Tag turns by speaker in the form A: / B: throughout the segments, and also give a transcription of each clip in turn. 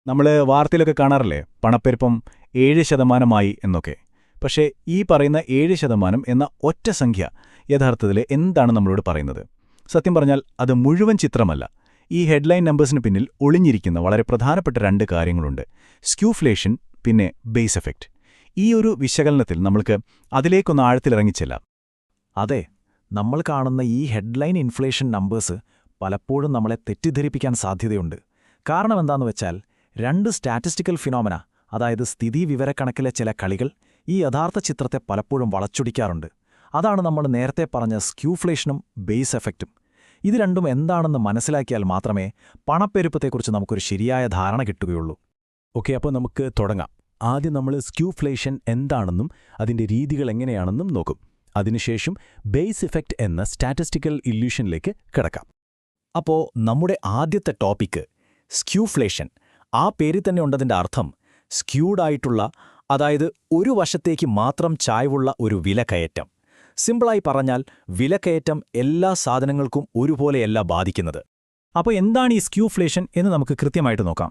A: നമ്മൾ വാർത്തയിലൊക്കെ കാണാറില്ലേ പണപ്പെരുപ്പം 7% എന്നൊക്കെ. പക്ഷേ ഈ പറയുന്ന 7% എന്ന ഒറ്റ സംഖ്യ യഥാർത്ഥത്തിൽ എന്താണ് നമ്മളോട് പറയുന്നത്? സത്യം പറഞ്ഞാൽ അത് മുഴുവൻ ചിത്രമല്ല. ഈ ഹെഡ്ലൈൻ നമ്പേഴ്സിന് പിന്നിൽ ഒളിഞ്ഞിരിക്കുന്ന വളരെ പ്രധാനപ്പെട്ട രണ്ട് കാര്യങ്ങളുണ്ട്: സ്ക്യൂഫ്ലേഷൻ, പിന്നെ ബേസ് എഫക്റ്റ്. ഈ ഒരു വിശകലനത്തിൽ നമ്മൾക്ക് അതിലേക്കൊന്ന് ആഴത്തിലിറങ്ങിച്ചെല്ലാം.
B: അതെ, നമ്മൾ കാണുന്ന ഈ ഹെഡ്ലൈൻ ഇൻഫ്ലേഷൻ നമ്പേഴ്സ് പലപ്പോഴും നമ്മളെ തെറ്റിദ്ധരിപ്പിക്കാൻ സാധ്യതയുണ്ട്. കാരണം എന്താണെന്ന് വെച്ചാൽ, രണ്ട് സ്റ്റാറ്റിസ്റ്റിക്കൽ ഫിനോമിന, അതായത് സ്ഥിതിവിവരക്കണക്കിലെ ചില കളികൾ, ഈ യഥാർത്ഥ ചിത്രത്തെ പലപ്പോഴും വളച്ചൊടിക്കാറുണ്ട്. അതാണ് നമ്മൾ നേരത്തെ പറഞ്ഞ സ്ക്യൂഫ്ലേഷനും ബേസ് എഫക്റ്റും. ഇത് രണ്ടും എന്താണെന്ന് മനസ്സിലാക്കിയാൽ മാത്രമേ പണപ്പെരുപ്പത്തെക്കുറിച്ച് നമുക്കൊരു ശരിയായ ധാരണ കിട്ടുകയുള്ളൂ.
C: ഓക്കെ, അപ്പോൾ നമുക്ക് തുടങ്ങാം. ആദ്യം നമ്മൾ സ്ക്യൂഫ്ലേഷൻ എന്താണെന്നും അതിൻ്റെ രീതികൾ എങ്ങനെയാണെന്നും നോക്കും. അതിനുശേഷം ബേസ് ഇഫക്റ്റ് എന്ന സ്റ്റാറ്റിസ്റ്റിക്കൽ ഇല്യൂഷനിലേക്ക് കിടക്കാം.
B: അപ്പോൾ നമ്മുടെ ആദ്യത്തെ ടോപ്പിക്ക് സ്ക്യൂഫ്ലേഷൻ. ആ പേരിൽ തന്നെ ഉണ്ടതിൻ്റെ അർത്ഥം സ്ക്യൂഡായിട്ടുള്ള, അതായത് ഒരു വശത്തേക്ക് മാത്രം ചായ്വുള്ള ഒരു വിലക്കയറ്റം. സിമ്പിളായി പറഞ്ഞാൽ, വിലക്കയറ്റം എല്ലാ സാധനങ്ങൾക്കും ഒരുപോലെയല്ല ബാധിക്കുന്നത്.
A: അപ്പോൾ എന്താണ് ഈ സ്ക്യൂഫ്ലേഷൻ എന്ന് നമുക്ക് കൃത്യമായിട്ട് നോക്കാം.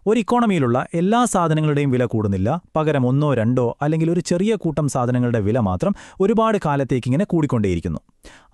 A: ഒരു ഇക്കോണമിയിലുള്ള എല്ലാ സാധനങ്ങളുടെയും വില കൂടുന്നില്ല, പകരം ഒന്നോ രണ്ടോ അല്ലെങ്കിൽ ഒരു ചെറിയ കൂട്ടം സാധനങ്ങളുടെ വില മാത്രം ഒരുപാട് കാലത്തേക്കിങ്ങനെ കൂടിക്കൊണ്ടേയിരിക്കുന്നു.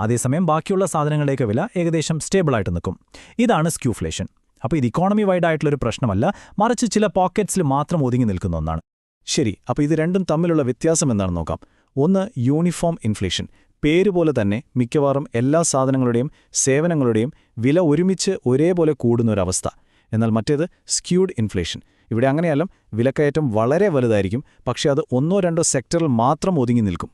A: അതേസമയം ബാക്കിയുള്ള സാധനങ്ങളുടെയൊക്കെ വില ഏകദേശം സ്റ്റേബിളായിട്ട് നിൽക്കും. ഇതാണ് സ്ക്യൂഫ്ലേഷൻ. അപ്പോൾ ഇത് ഇക്കോണമി വൈഡ് ആയിട്ടുള്ളൊരു പ്രശ്നമല്ല, മറിച്ച് ചില പോക്കറ്റ്സിൽ മാത്രം ഒതുങ്ങി നിൽക്കുന്ന ഒന്നാണ്.
B: ശരി, അപ്പോൾ ഇത് രണ്ടും തമ്മിലുള്ള വ്യത്യാസം എന്താണെന്ന് നോക്കാം. ഒന്ന്, യൂണിഫോം ഇൻഫ്ലേഷൻ. പേരുപോലെ തന്നെ മിക്കവാറും എല്ലാ സാധനങ്ങളുടെയും സേവനങ്ങളുടെയും വില ഒരുമിച്ച് ഒരേപോലെ കൂടുന്നൊരവസ്ഥ. എന്നാൽ മറ്റേത് സ്ക്യൂഡ് ഇൻഫ്ലേഷൻ. ഇവിടെ അങ്ങനെയല്ല, വിലക്കയറ്റം വളരെ വലുതായിരിക്കും, പക്ഷേ അത് ഒന്നോ രണ്ടോ സെക്ടറിൽ മാത്രം ഒതുങ്ങി നിൽക്കും.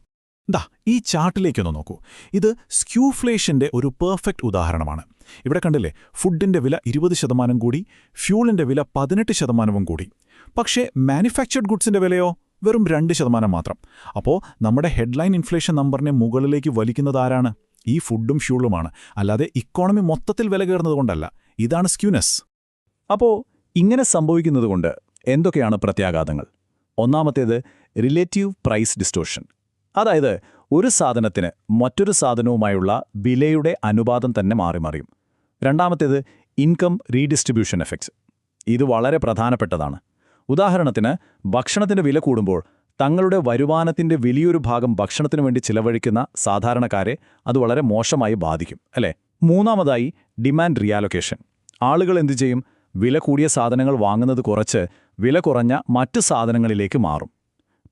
C: ഈ ചാർട്ടിലേക്കൊന്ന് നോക്കൂ. ഇത് സ്ക്യൂഫ്ലേഷന്റെ ഒരു പെർഫെക്റ്റ് ഉദാഹരണമാണ്. ഇവിടെ കണ്ടില്ലേ, ഫുഡിന്റെ വില 20% കൂടി, ഫ്യൂളിന്റെ വില 18% കൂടി. പക്ഷേ മാനുഫാക്ചർഡ് ഗുഡ്സിന്റെ വിലയോ വെറും 2% മാത്രം. അപ്പോൾ നമ്മുടെ ഹെഡ്ലൈൻ ഇൻഫ്ലേഷൻ നമ്പറിനെ മുകളിലേക്ക് വലിക്കുന്നതാരാണ്? ഈ ഫുഡും ഫ്യൂളുമാണ്, അല്ലാതെ ഇക്കോണമി മൊത്തത്തിൽ വില കയറുന്നതുകൊണ്ടല്ല. ഇതാണ് സ്ക്യൂനെസ്.
B: അപ്പോൾ ഇങ്ങനെ സംഭവിക്കുന്നതുകൊണ്ട് എന്തൊക്കെയാണ് പ്രത്യാഘാതങ്ങൾ? ഒന്നാമത്തേത് റിലേറ്റീവ് പ്രൈസ് ഡിസ്റ്റോർഷൻ. അതായത് ഒരു സാധനത്തിന് മറ്റൊരു സാധനവുമായുള്ള വിലയുടെ അനുപാതം തന്നെ മാറിമറിയും. രണ്ടാമത്തേത് ഇൻകം റീഡിസ്ട്രിബ്യൂഷൻ എഫക്ട്സ്. ഇത് വളരെ പ്രധാനപ്പെട്ടതാണ്. ഉദാഹരണത്തിന്, ഭക്ഷണത്തിന്റെ വില കൂടുമ്പോൾ തങ്ങളുടെ വരുമാനത്തിന്റെ വലിയൊരു ഭാഗം ഭക്ഷണത്തിനു വേണ്ടി ചിലവഴിക്കുന്ന സാധാരണക്കാരെ അത് വളരെ മോശമായി ബാധിക്കും, അല്ലേ? മൂന്നാമതായി ഡിമാൻഡ് റിയാലൊക്കേഷൻ. ആളുകൾ എന്തു ചെയ്യും? വില കൂടിയ സാധനങ്ങൾ വാങ്ങുന്നത് കുറച്ച് വില കുറഞ്ഞ മറ്റ് സാധനങ്ങളിലേക്ക് മാറും.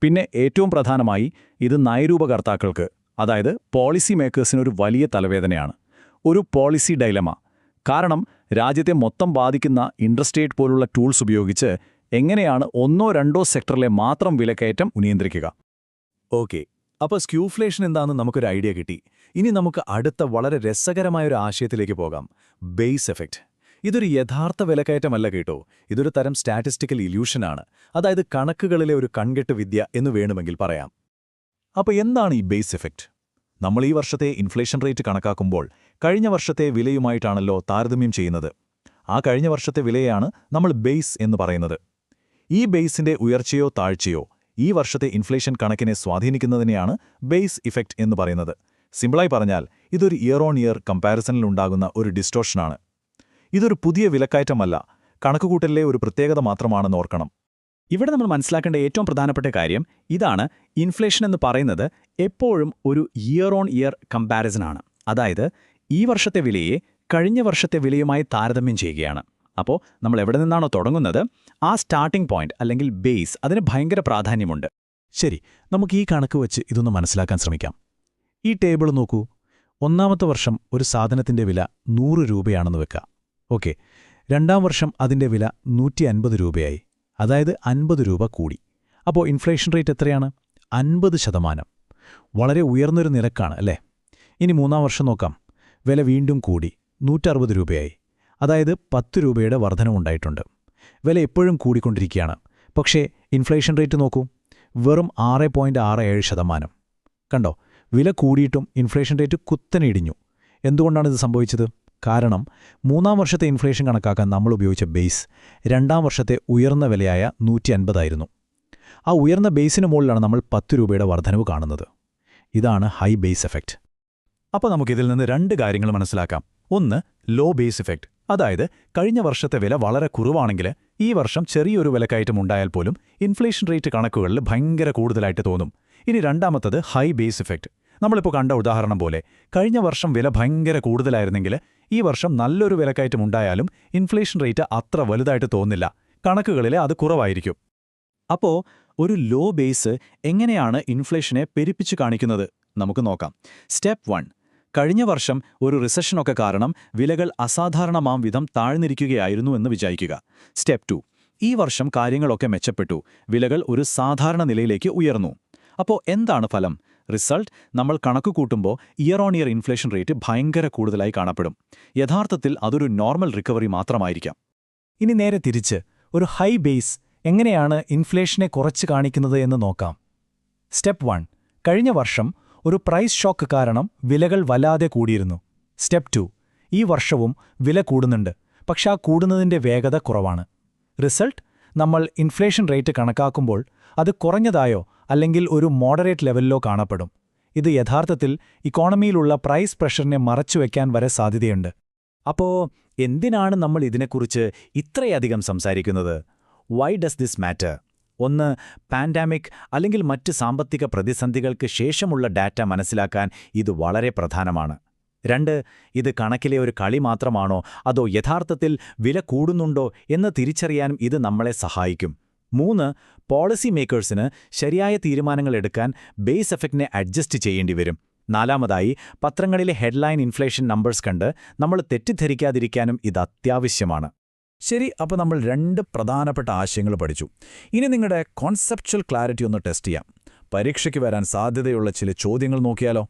B: പിന്നെ ഏറ്റവും പ്രധാനമായി, ഇത് നയരൂപകർത്താക്കൾക്ക്, അതായത് പോളിസി മേക്കേഴ്സിനൊരു വലിയ തലവേദനയാണ്. ഒരു പോളിസി ഡൈലമ. കാരണം രാജ്യത്തെ മൊത്തം ബാധിക്കുന്ന ഇൻട്രസ്റ്റ് റേറ്റ് പോലുള്ള ടൂൾസ് ഉപയോഗിച്ച് എങ്ങനെയാണ് ഒന്നോ രണ്ടോ സെക്ടറിലെ മാത്രം വിലക്കയറ്റം നിയന്ത്രിക്കുക?
C: ഓക്കെ, അപ്പോൾ സ്ക്യൂഫ്ലേഷൻ എന്താണെന്ന് നമുക്കൊരു ഐഡിയ കിട്ടി. ഇനി നമുക്ക് അടുത്ത വളരെ രസകരമായൊരു ആശയത്തിലേക്ക് പോകാം: ബേസ് എഫക്റ്റ്. ഇതൊരു യഥാർത്ഥ വിലക്കയറ്റമല്ല കേട്ടോ, ഇതൊരു തരം സ്റ്റാറ്റിസ്റ്റിക്കൽ ഇല്യൂഷനാണ്. അതായത് കണക്കുകളിലെ ഒരു കൺകെട്ട് വിദ്യ എന്ന് വേണമെങ്കിൽ പറയാം. അപ്പോൾ എന്താണ് ഈ ബേസ് എഫക്റ്റ്? നമ്മൾ ഈ വർഷത്തെ ഇൻഫ്ലേഷൻ റേറ്റ് കണക്കാക്കുമ്പോൾ കഴിഞ്ഞ വർഷത്തെ വിലയുമായിട്ടാണല്ലോ താരതമ്യം ചെയ്യുന്നത്. ആ കഴിഞ്ഞ വർഷത്തെ വിലയാണ് നമ്മൾ ബേസ് എന്ന് പറയുന്നത്. ഈ ബേസിന്റെ ഉയർച്ചയോ താഴ്ചയോ ഈ വർഷത്തെ ഇൻഫ്ലേഷൻ കണക്കിനെ സ്വാധീനിക്കുന്നതിനെയാണ് ബേസ് ഇഫക്റ്റ് എന്ന് പറയുന്നത്. സിമ്പിളായി പറഞ്ഞാൽ, ഇതൊരു ഇയർ ഓൺ ഇയർ കമ്പാരിസണിലുണ്ടാകുന്ന ഒരു ഡിസ്റ്റോർഷനാണ്. ഇതൊരു പുതിയ വിലക്കയറ്റമല്ല, കണക്കുകൂട്ടലിലെ ഒരു പ്രത്യേകത മാത്രമാണെന്ന് ഓർക്കണം.
B: ഇവിടെ നമ്മൾ മനസ്സിലാക്കേണ്ട ഏറ്റവും പ്രധാനപ്പെട്ട കാര്യം ഇതാണ്: ഇൻഫ്ലേഷൻ എന്ന് പറയുന്നത് എപ്പോഴും ഒരു ഇയർ ഓൺ ഇയർ കമ്പാരിസനാണ്. അതായത് ഈ വർഷത്തെ വിലയെ കഴിഞ്ഞ വർഷത്തെ വിലയുമായി താരതമ്യം ചെയ്യുകയാണ്. അപ്പോൾ നമ്മൾ എവിടെ നിന്നാണോ തുടങ്ങുന്നത്, ആ സ്റ്റാർട്ടിംഗ് പോയിന്റ് അല്ലെങ്കിൽ ബേസ്, അതിന് ഭയങ്കര പ്രാധാന്യമുണ്ട്.
C: ശരി, നമുക്ക് ഈ കണക്ക് വെച്ച് ഇതൊന്ന് മനസ്സിലാക്കാൻ ശ്രമിക്കാം. ഈ ടേബിൾ നോക്കൂ. ഒന്നാമത്തെ വർഷം ഒരു സാധനത്തിന്റെ വില 100 രൂപയാണെന്ന് വെക്കുക. ഓക്കെ, രണ്ടാം വർഷം അതിന്റെ വില 150 രൂപയായി, അതായത് 50 രൂപ കൂടി. അപ്പോൾ ഇൻഫ്ലേഷൻ റേറ്റ് എത്രയാണ്? 50%. വളരെ ഉയർന്നൊരു നിരക്കാണ്, അല്ലേ? ഇനി മൂന്നാം വർഷം നോക്കാം. വില വീണ്ടും കൂടി 160 രൂപയായി, അതായത് 10 രൂപയുടെ വർധനവുണ്ടായിട്ടുണ്ട്. വില എപ്പോഴും കൂടിക്കൊണ്ടിരിക്കുകയാണ്. പക്ഷേ ഇൻഫ്ലേഷൻ റേറ്റ് നോക്കൂ, വെറും 6.67%. കണ്ടോ, വില കൂടിയിട്ടും ഇൻഫ്ലേഷൻ റേറ്റ് കുത്തനെ ഇടിഞ്ഞു. എന്തുകൊണ്ടാണിത് സംഭവിച്ചത്? കാരണം മൂന്നാം വർഷത്തെ ഇൻഫ്ലേഷൻ കണക്കാക്കാൻ നമ്മൾ ഉപയോഗിച്ച ബേസ് രണ്ടാം വർഷത്തെ ഉയർന്ന വിലയായ 150 ആയിരുന്നു. ആ ഉയർന്ന ബേസിന് മുകളിലാണ് നമ്മൾ 10 രൂപയുടെ വർധനവ് കാണുന്നത്. ഇതാണ് ഹൈ ബേസ് എഫക്റ്റ്. അപ്പോൾ നമുക്കിതിൽ നിന്ന് രണ്ട് കാര്യങ്ങൾ മനസ്സിലാക്കാം. ഒന്ന്, ലോ ബേസ് എഫക്റ്റ്. അതായത് കഴിഞ്ഞ വർഷത്തെ വില വളരെ കുറവാണെങ്കിൽ ഈ വർഷം ചെറിയൊരു വിലക്കയറ്റം ഉണ്ടായാൽ പോലും ഇൻഫ്ലേഷൻ റേറ്റ് കണക്കുകളിൽ ഭയങ്കര കൂടുതലായിട്ട് തോന്നും. ഇനി രണ്ടാമത്തത് ഹൈ ബേസ് ഇഫക്റ്റ്. നമ്മളിപ്പോൾ കണ്ട ഉദാഹരണം പോലെ കഴിഞ്ഞ വർഷം വില ഭയങ്കര കൂടുതലായിരുന്നെങ്കിൽ ഈ വർഷം നല്ലൊരു വിലക്കയറ്റം ഉണ്ടായാലും ഇൻഫ്ലേഷൻ റേറ്റ് അത്ര വലുതായിട്ട് തോന്നില്ല, കണക്കുകളിൽ അത് കുറവായിരിക്കും.
B: അപ്പോൾ ഒരു ലോ ബേസ് എങ്ങനെയാണ് ഇൻഫ്ലേഷനെ പെരുപ്പിച്ചു കാണിക്കുന്നത് നമുക്ക് നോക്കാം. സ്റ്റെപ്പ് 1. കഴിഞ്ഞ വർഷം ഒരു റിസഷനൊക്കെ കാരണം വിലകൾ അസാധാരണമാം വിധം താഴ്ന്നിരിക്കുകയായിരുന്നു എന്ന് വിചാരിക്കുക. സ്റ്റെപ്പ് 2. ഈ വർഷം കാര്യങ്ങളൊക്കെ മെച്ചപ്പെട്ടു, വിലകൾ ഒരു സാധാരണ നിലയിലേക്ക് ഉയർന്നു. അപ്പോൾ എന്താണ് ഫലം? റിസൾട്ട് നമ്മൾ കണക്ക് കൂട്ടുമ്പോൾ year on year inflation rate ഭയങ്കര കൂടുതലായി കാണപ്പെടും. യഥാർത്ഥത്തിൽ അതൊരു നോർമൽ റിക്കവറി മാത്രമായിരിക്കാം.
C: ഇനി നേരെ തിരിച്ച് ഒരു ഹൈ ബേസ് എങ്ങനെയാണ് ഇൻഫ്ലേഷനെ കുറച്ച് കാണിക്കുന്നത് എന്ന് നോക്കാം. സ്റ്റെപ്പ് 1. കഴിഞ്ഞ വർഷം ഒരു പ്രൈസ് ഷോക്ക് കാരണം വിലകൾ വല്ലാതെ കൂടിയിരുന്നു. സ്റ്റെപ്പ് 2. ഈ വർഷവും വില കൂടുന്നുണ്ട്, പക്ഷെ ആ കൂടുന്നതിന്റെ വേഗത കുറവാണ്. റിസൾട്ട് നമ്മൾ ഇൻഫ്ലേഷൻ റേറ്റ് കണക്കാക്കുമ്പോൾ അത് കുറഞ്ഞതായോ അല്ലെങ്കിൽ ഒരു മോഡറേറ്റ് ലെവലിലോ കാണപ്പെടും. ഇത് യഥാർത്ഥത്തിൽ ഇക്കോണമിയിലുള്ള പ്രൈസ് പ്രഷറിനെ മറച്ചുവെക്കാൻ വരെ സാധ്യതയുണ്ട്.
B: അപ്പോൾ എന്തിനാണ് നമ്മൾ ഇതിനെക്കുറിച്ച് ഇത്രയധികം സംസാരിക്കുന്നത്? Why does this matter? ഒന്ന്, പാൻഡാമിക് അല്ലെങ്കിൽ മറ്റ് സാമ്പത്തിക പ്രതിസന്ധികൾക്ക് ശേഷമുള്ള ഡാറ്റ മനസ്സിലാക്കാൻ ഇത് വളരെ പ്രധാനമാണ്. 2, ഇത് കണക്കിലെ ഒരു കളി മാത്രമാണോ അതോ യഥാർത്ഥത്തിൽ വില കൂടുന്നുണ്ടോ എന്ന് തിരിച്ചറിയാനും ഇത് നമ്മളെ സഹായിക്കും. 3, പോളിസി മേക്കേഴ്സിന് ശരിയായ തീരുമാനങ്ങൾ എടുക്കാൻ ബേസ് എഫക്റ്റിനെ അഡ്ജസ്റ്റ് ചെയ്യേണ്ടി വരും. 4, പത്രങ്ങളിലെ ഹെഡ്ലൈൻ ഇൻഫ്ലേഷൻ നമ്പേഴ്സ് കണ്ട് നമ്മൾ തെറ്റിദ്ധരിക്കാതിരിക്കാനും ഇത് അത്യാവശ്യമാണ്.
C: ശരി, അപ്പോൾ നമ്മൾ 2 പ്രധാനപ്പെട്ട ആശയങ്ങൾ പഠിച്ചു. ഇനി നിങ്ങളുടെ കോൺസെപ്ച്വൽ ക്ലാരിറ്റി ഒന്ന് ടെസ്റ്റ് ചെയ്യാം. പരീക്ഷയ്ക്ക് വരാൻ സാധ്യതയുള്ള ചില ചോദ്യങ്ങൾ നോക്കിയാലോ?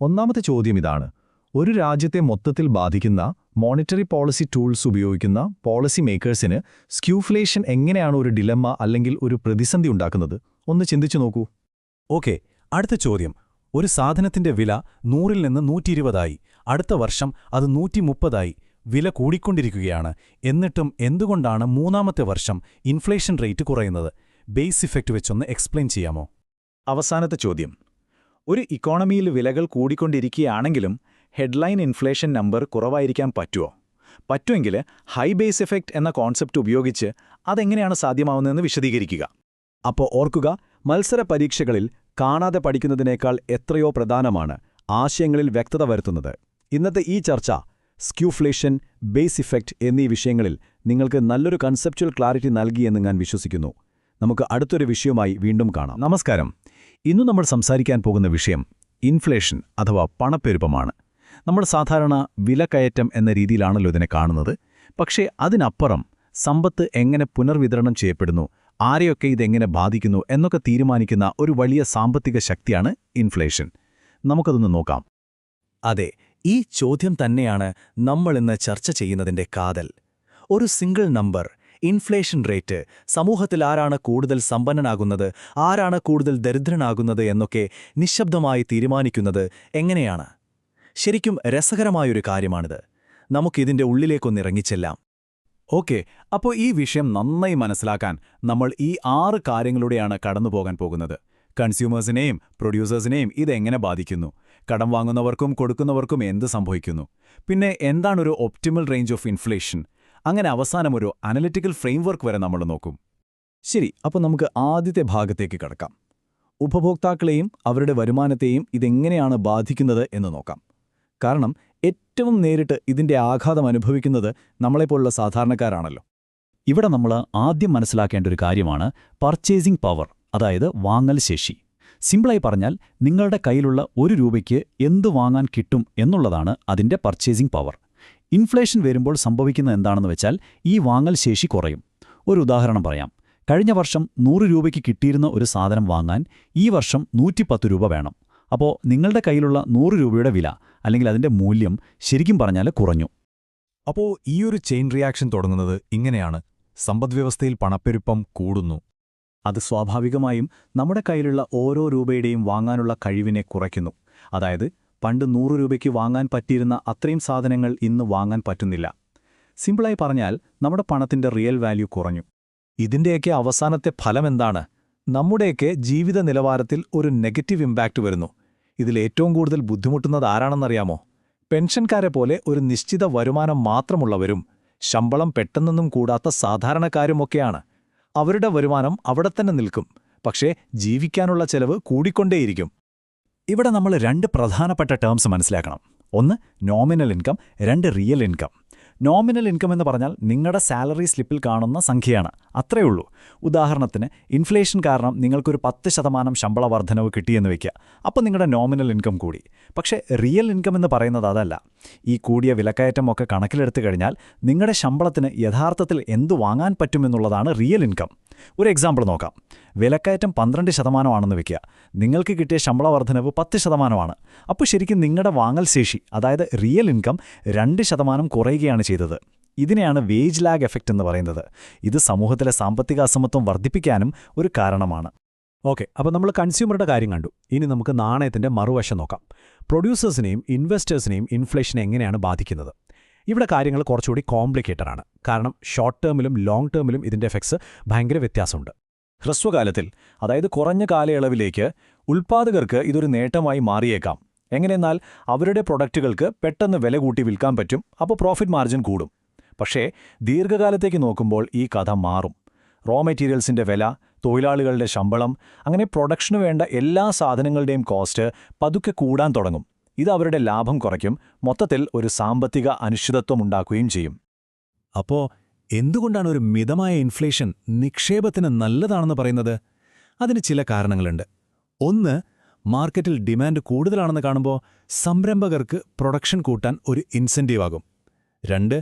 A: ഒന്നാമത്തെ ചോദ്യം ഇതാണ്: ഒരു രാജ്യത്തെ മൊത്തത്തിൽ ബാധിക്കുന്ന മോണിറ്ററി പോളിസി ടൂൾസ് ഉപയോഗിക്കുന്ന പോളിസി മേക്കേഴ്സിന് സ്ക്യൂഫ്ലേഷൻ എങ്ങനെയാണ് ഒരു ഡിലമ്മ അല്ലെങ്കിൽ ഒരു പ്രതിസന്ധി ഉണ്ടാക്കുന്നത്? ഒന്ന് ചിന്തിച്ചു നോക്കൂ.
C: ഓക്കെ, അടുത്ത ചോദ്യം. ഒരു സാധനത്തിന്റെ വില 100-ൽ നിന്ന് 120 അടുത്ത വർഷം അത് 130 വില കൂടിക്കൊണ്ടിരിക്കുകയാണ്. എന്നിട്ടും എന്തുകൊണ്ടാണ് മൂന്നാമത്തെ വർഷം ഇൻഫ്ലേഷൻ റേറ്റ് കുറയുന്നത്? ബേസ് ഇഫക്റ്റ് വെച്ചൊന്ന് എക്സ്പ്ലെയിൻ ചെയ്യാമോ?
B: അവസാനത്തെ ചോദ്യം. ഒരു ഇക്കോണമിയിൽ വിലകൾ കൂടിക്കൊണ്ടിരിക്കുകയാണെങ്കിലും ഹെഡ്ലൈൻ ഇൻഫ്ലേഷൻ നമ്പർ കുറവായിരിക്കാൻ പറ്റുമോ? പറ്റുമെങ്കിൽ ഹൈ ബേസ് എഫക്റ്റ് എന്ന കോൺസെപ്റ്റ് ഉപയോഗിച്ച് അതെങ്ങനെയാണ് സാധ്യമാവുന്നതെന്ന് വിശദീകരിക്കുക.
A: അപ്പോൾ ഓർക്കുക, മത്സര പരീക്ഷകളിൽ കാണാതെ പഠിക്കുന്നതിനേക്കാൾ എത്രയോ പ്രധാനമാണ് ആശയങ്ങളിൽ വ്യക്തത വരുത്തുന്നത്. ഇന്നത്തെ ഈ ചർച്ച സ്ക്യൂഫ്ലേഷൻ, ബേസ് ഇഫക്റ്റ് എന്നീ വിഷയങ്ങളിൽ നിങ്ങൾക്ക് നല്ലൊരു കൺസെപ്ച്വൽ ക്ലാരിറ്റി നൽകിയെന്ന് ഞാൻ വിശ്വസിക്കുന്നു. നമുക്ക് അടുത്തൊരു വിഷയവുമായി വീണ്ടും കാണാം. നമസ്കാരം. ഇന്നു നമ്മൾ സംസാരിക്കാൻ പോകുന്ന വിഷയം ഇൻഫ്ലേഷൻ അഥവാ പണപ്പെരുപ്പമാണ്. നമ്മൾ സാധാരണ വിലക്കയറ്റം എന്ന രീതിയിലാണല്ലോ ഇതിനെ കാണുന്നത്. പക്ഷേ അതിനപ്പുറം സമ്പത്ത് എങ്ങനെ പുനർവിതരണം ചെയ്യപ്പെടുന്നു, ആരെയൊക്കെ ഇതെങ്ങനെ ബാധിക്കുന്നു എന്നൊക്കെ തീരുമാനിക്കുന്ന ഒരു വലിയ സാമ്പത്തിക ശക്തിയാണ് ഇൻഫ്ലേഷൻ. നമുക്കതൊന്ന് നോക്കാം.
B: അതെ, ഈ ചോദ്യം തന്നെയാണ് നമ്മളിന്ന് ചർച്ച ചെയ്യുന്നതിന്റെ കാതൽ. ഒരു സിംഗിൾ നമ്പർ, ഇൻഫ്ലേഷൻ റേറ്റ്, സമൂഹത്തിൽ ആരാണ് കൂടുതൽ സമ്പന്നനാകുന്നത്, ആരാണ് കൂടുതൽ ദരിദ്രനാകുന്നത് എന്നൊക്കെ നിശബ്ദമായി തീരുമാനിക്കുന്നത് എങ്ങനെയാണ്? ശരിക്കും രസകരമായൊരു കാര്യമാണിത്. നമുക്കിതിന്റെ ഉള്ളിലേക്കൊന്നിറങ്ങിച്ചെല്ലാം.
C: ഓക്കെ, അപ്പോൾ ഈ വിഷയം നന്നായി മനസ്സിലാക്കാൻ നമ്മൾ ഈ 6 കാര്യങ്ങളിലൂടെയാണ് കടന്നുപോകാൻ പോകുന്നത്. കൺസ്യൂമേഴ്സിനെയും പ്രൊഡ്യൂസേഴ്സിനെയും ഇതെങ്ങനെ ബാധിക്കുന്നു, കടം വാങ്ങുന്നവർക്കും കൊടുക്കുന്നവർക്കും എന്ത് സംഭവിക്കുന്നു, പിന്നെ എന്താണൊരു ഒപ്റ്റിമൽ റേഞ്ച് ഓഫ് ഇൻഫ്ലേഷൻ, അങ്ങനെ അവസാനം ഒരു അനലിറ്റിക്കൽ ഫ്രെയിംവർക്ക് വരെ നമ്മൾ നോക്കും.
A: ശരി, അപ്പോൾ നമുക്ക് ആദ്യത്തെ ഭാഗത്തേക്ക് കടക്കാം. ഉപഭോക്താക്കളെയും അവരുടെ വരുമാനത്തെയും ഇതെങ്ങനെയാണ് ബാധിക്കുന്നത് എന്ന് നോക്കാം. കാരണം ഏറ്റവും നേരിട്ട് ഇതിന്റെ ആഘാതം അനുഭവിക്കുന്നത് നമ്മളെപ്പോലുള്ള സാധാരണക്കാരാണല്ലോ.
B: ഇവിടെ നമ്മൾ ആദ്യം മനസ്സിലാക്കേണ്ട ഒരു കാര്യമാണ് പർച്ചേസിംഗ് പവർ, അതായത് വാങ്ങൽ ശേഷി. സിമ്പിളായി പറഞ്ഞാൽ നിങ്ങളുടെ കയ്യിലുള്ള 1 രൂപയ്ക്ക് എന്തു വാങ്ങാൻ കിട്ടും എന്നുള്ളതാണ് അതിന്റെ പർച്ചേസിംഗ് പവർ. ഇൻഫ്ലേഷൻ വരുമ്പോൾ സംഭവിക്കുന്നത് എന്താണെന്ന് വെച്ചാൽ ഈ വാങ്ങൽ ശേഷി കുറയും. ഒരു ഉദാഹരണം പറയാം. കഴിഞ്ഞ വർഷം 100 രൂപയ്ക്ക് കിട്ടിയിരുന്ന ഒരു സാധനം വാങ്ങാൻ ഈ വർഷം 110 രൂപ വേണം. അപ്പോൾ നിങ്ങളുടെ കയ്യിലുള്ള 100 രൂപയുടെ വില അല്ലെങ്കിൽ അതിന്റെ മൂല്യം ശരിക്കും പറഞ്ഞാൽ കുറഞ്ഞു.
C: അപ്പോൾ ഈയൊരു ചെയിൻ റിയാക്ഷൻ തുടങ്ങുന്നത് ഇങ്ങനെയാണ്. സമ്പദ്വ്യവസ്ഥയിൽ പണപ്പെരുപ്പം കൂടുന്നു.
B: അത് സ്വാഭാവികമായും നമ്മുടെ കയ്യിലുള്ള ഓരോ രൂപയുടെയും വാങ്ങാനുള്ള കഴിവിനെ കുറയ്ക്കുന്നു. അതായത് പണ്ട് 100 രൂപയ്ക്ക് വാങ്ങാൻ പറ്റിയിരുന്ന അത്രയും സാധനങ്ങൾ ഇന്ന് വാങ്ങാൻ പറ്റുന്നില്ല. സിമ്പിളായി പറഞ്ഞാൽ നമ്മുടെ പണത്തിന്റെ റിയൽ വാല്യൂ കുറഞ്ഞു.
C: ഇതിന്റെയൊക്കെ അവസാനത്തെ ഫലമെന്താണ്? നമ്മുടെയൊക്കെ ജീവിത നിലവാരത്തിൽ ഒരു നെഗറ്റീവ് ഇമ്പാക്റ്റ് വരുന്നു. ഇതിലേറ്റവും കൂടുതൽ ബുദ്ധിമുട്ടുന്നത് ആരാണെന്നറിയാമോ? പെൻഷൻകാരെ പോലെ ഒരു നിശ്ചിത വരുമാനം മാത്രമുള്ളവരും
B: ശമ്പളം പെട്ടെന്നൊന്നും കൂടാത്ത സാധാരണക്കാരുമൊക്കെയാണ്. അവരുടെ വരുമാനം അവിടെ തന്നെ നിൽക്കും, പക്ഷേ ജീവിക്കാനുള്ള ചെലവ് കൂടിക്കൊണ്ടേയിരിക്കും.
A: ഇവിടെ നമ്മൾ രണ്ട് പ്രധാനപ്പെട്ട ടേംസ് മനസ്സിലാക്കണം. ഒന്ന് നോമിനൽ ഇൻകം, രണ്ട് റിയൽ ഇൻകം. നോമിനൽ ഇൻകം എന്ന് പറഞ്ഞാൽ നിങ്ങളുടെ സാലറി സ്ലിപ്പിൽ കാണുന്ന സംഖ്യയാണ്, അത്രയേ ഉള്ളൂ. ഉദാഹരണത്തിന് ഇൻഫ്ലേഷൻ കാരണം നിങ്ങൾക്കൊരു 10% ശമ്പള വർധനവ് കിട്ടിയെന്ന് വയ്ക്കുക, അപ്പോൾ നിങ്ങളുടെ നോമിനൽ ഇൻകം കൂടി. പക്ഷേ റിയൽ ഇൻകം എന്ന് പറയുന്നത് അതല്ല. ഈ കൂടിയ വിലക്കയറ്റമൊക്കെ കണക്കിലെടുത്തു കഴിഞ്ഞാൽ നിങ്ങളുടെ ശമ്പളത്തിന് യഥാർത്ഥത്തിൽ എന്തു വാങ്ങാൻ പറ്റുമെന്നുള്ളതാണ് റിയൽ ഇൻകം. ഒരു എക്സാമ്പിൾ നോക്കാം. വിലക്കയറ്റം 12% വയ്ക്കുക, നിങ്ങൾക്ക് കിട്ടിയ ശമ്പള വർധനവ് 10%. അപ്പോൾ ശരിക്കും നിങ്ങളുടെ വാങ്ങൽ ശേഷി, അതായത് റിയൽ ഇൻകം 2% കുറയുകയാണ് ചെയ്തത്. ഇതിനെയാണ് വേജ് ലാഗ് എഫക്റ്റ് എന്ന് പറയുന്നത്. ഇത് സമൂഹത്തിലെ സാമ്പത്തിക അസമത്വം വർദ്ധിപ്പിക്കാനും ഒരു കാരണമാണ്.
C: ഓക്കെ, അപ്പോൾ നമ്മൾ കൺസ്യൂമറുടെ കാര്യം കണ്ടു. ഇനി നമുക്ക് നാണയത്തിന്റെ മറുവശം നോക്കാം. പ്രൊഡ്യൂസേഴ്സിനെയും ഇൻവെസ്റ്റേഴ്സിനെയും ഇൻഫ്ലേഷൻ എങ്ങനെയാണ് ബാധിക്കുന്നത്? ഇവിടെ കാര്യങ്ങൾ കുറച്ചുകൂടി കോംപ്ലിക്കേറ്റഡ് ആണ്. കാരണം ഷോർട്ട് ടേമിലും ലോങ് ടേമിലും ഇതിന്റെ എഫക്ട്സ് ഭയങ്കര വ്യത്യാസമുണ്ട്.
B: ഹ്രസ്വകാലത്തിൽ, അതായത് കുറഞ്ഞ കാലയളവിലേക്ക് ഉൽപ്പാദകർക്ക് ഇതൊരു നേട്ടമായി മാറിയേക്കാം. എങ്ങനെയെന്നാൽ അവരുടെ പ്രൊഡക്റ്റുകൾക്ക് പെട്ടെന്ന് വില കൂട്ടി വിൽക്കാൻ പറ്റും, അപ്പോൾ പ്രോഫിറ്റ് മാർജിൻ കൂടും. പക്ഷേ ദീർഘകാലത്തേക്ക് നോക്കുമ്പോൾ ഈ കഥ മാറും. റോ മെറ്റീരിയൽസിന്റെ വില, തൊഴിലാളികളുടെ ശമ്പളം, അങ്ങനെ പ്രൊഡക്ഷന് വേണ്ട എല്ലാ സാധനങ്ങളുടെയും കോസ്റ്റ് പതുക്കെ കൂടാൻ തുടങ്ങും. ഇത് അവരുടെ ലാഭം കുറയ്ക്കും, മൊത്തത്തിൽ ഒരു സാമ്പത്തിക അനിശ്ചിതത്വം ഉണ്ടാക്കുകയും ചെയ്യും.
C: അപ്പോൾ എന്തുകൊണ്ടാണ് ഒരു മിതമായ ഇൻഫ്ലേഷൻ നിക്ഷേപത്തിന് നല്ലതാണെന്ന് പറയുന്നത്? അതിന് ചില കാരണങ്ങളുണ്ട്. ഒന്ന്, മാർക്കറ്റിൽ ഡിമാൻഡ് കൂടുതലാണെന്ന് കാണുമ്പോൾ സംരംഭകർക്ക് പ്രൊഡക്ഷൻ കൂട്ടാൻ ഒരു ഇൻസെന്റീവ് ആകും. രണ്ട്,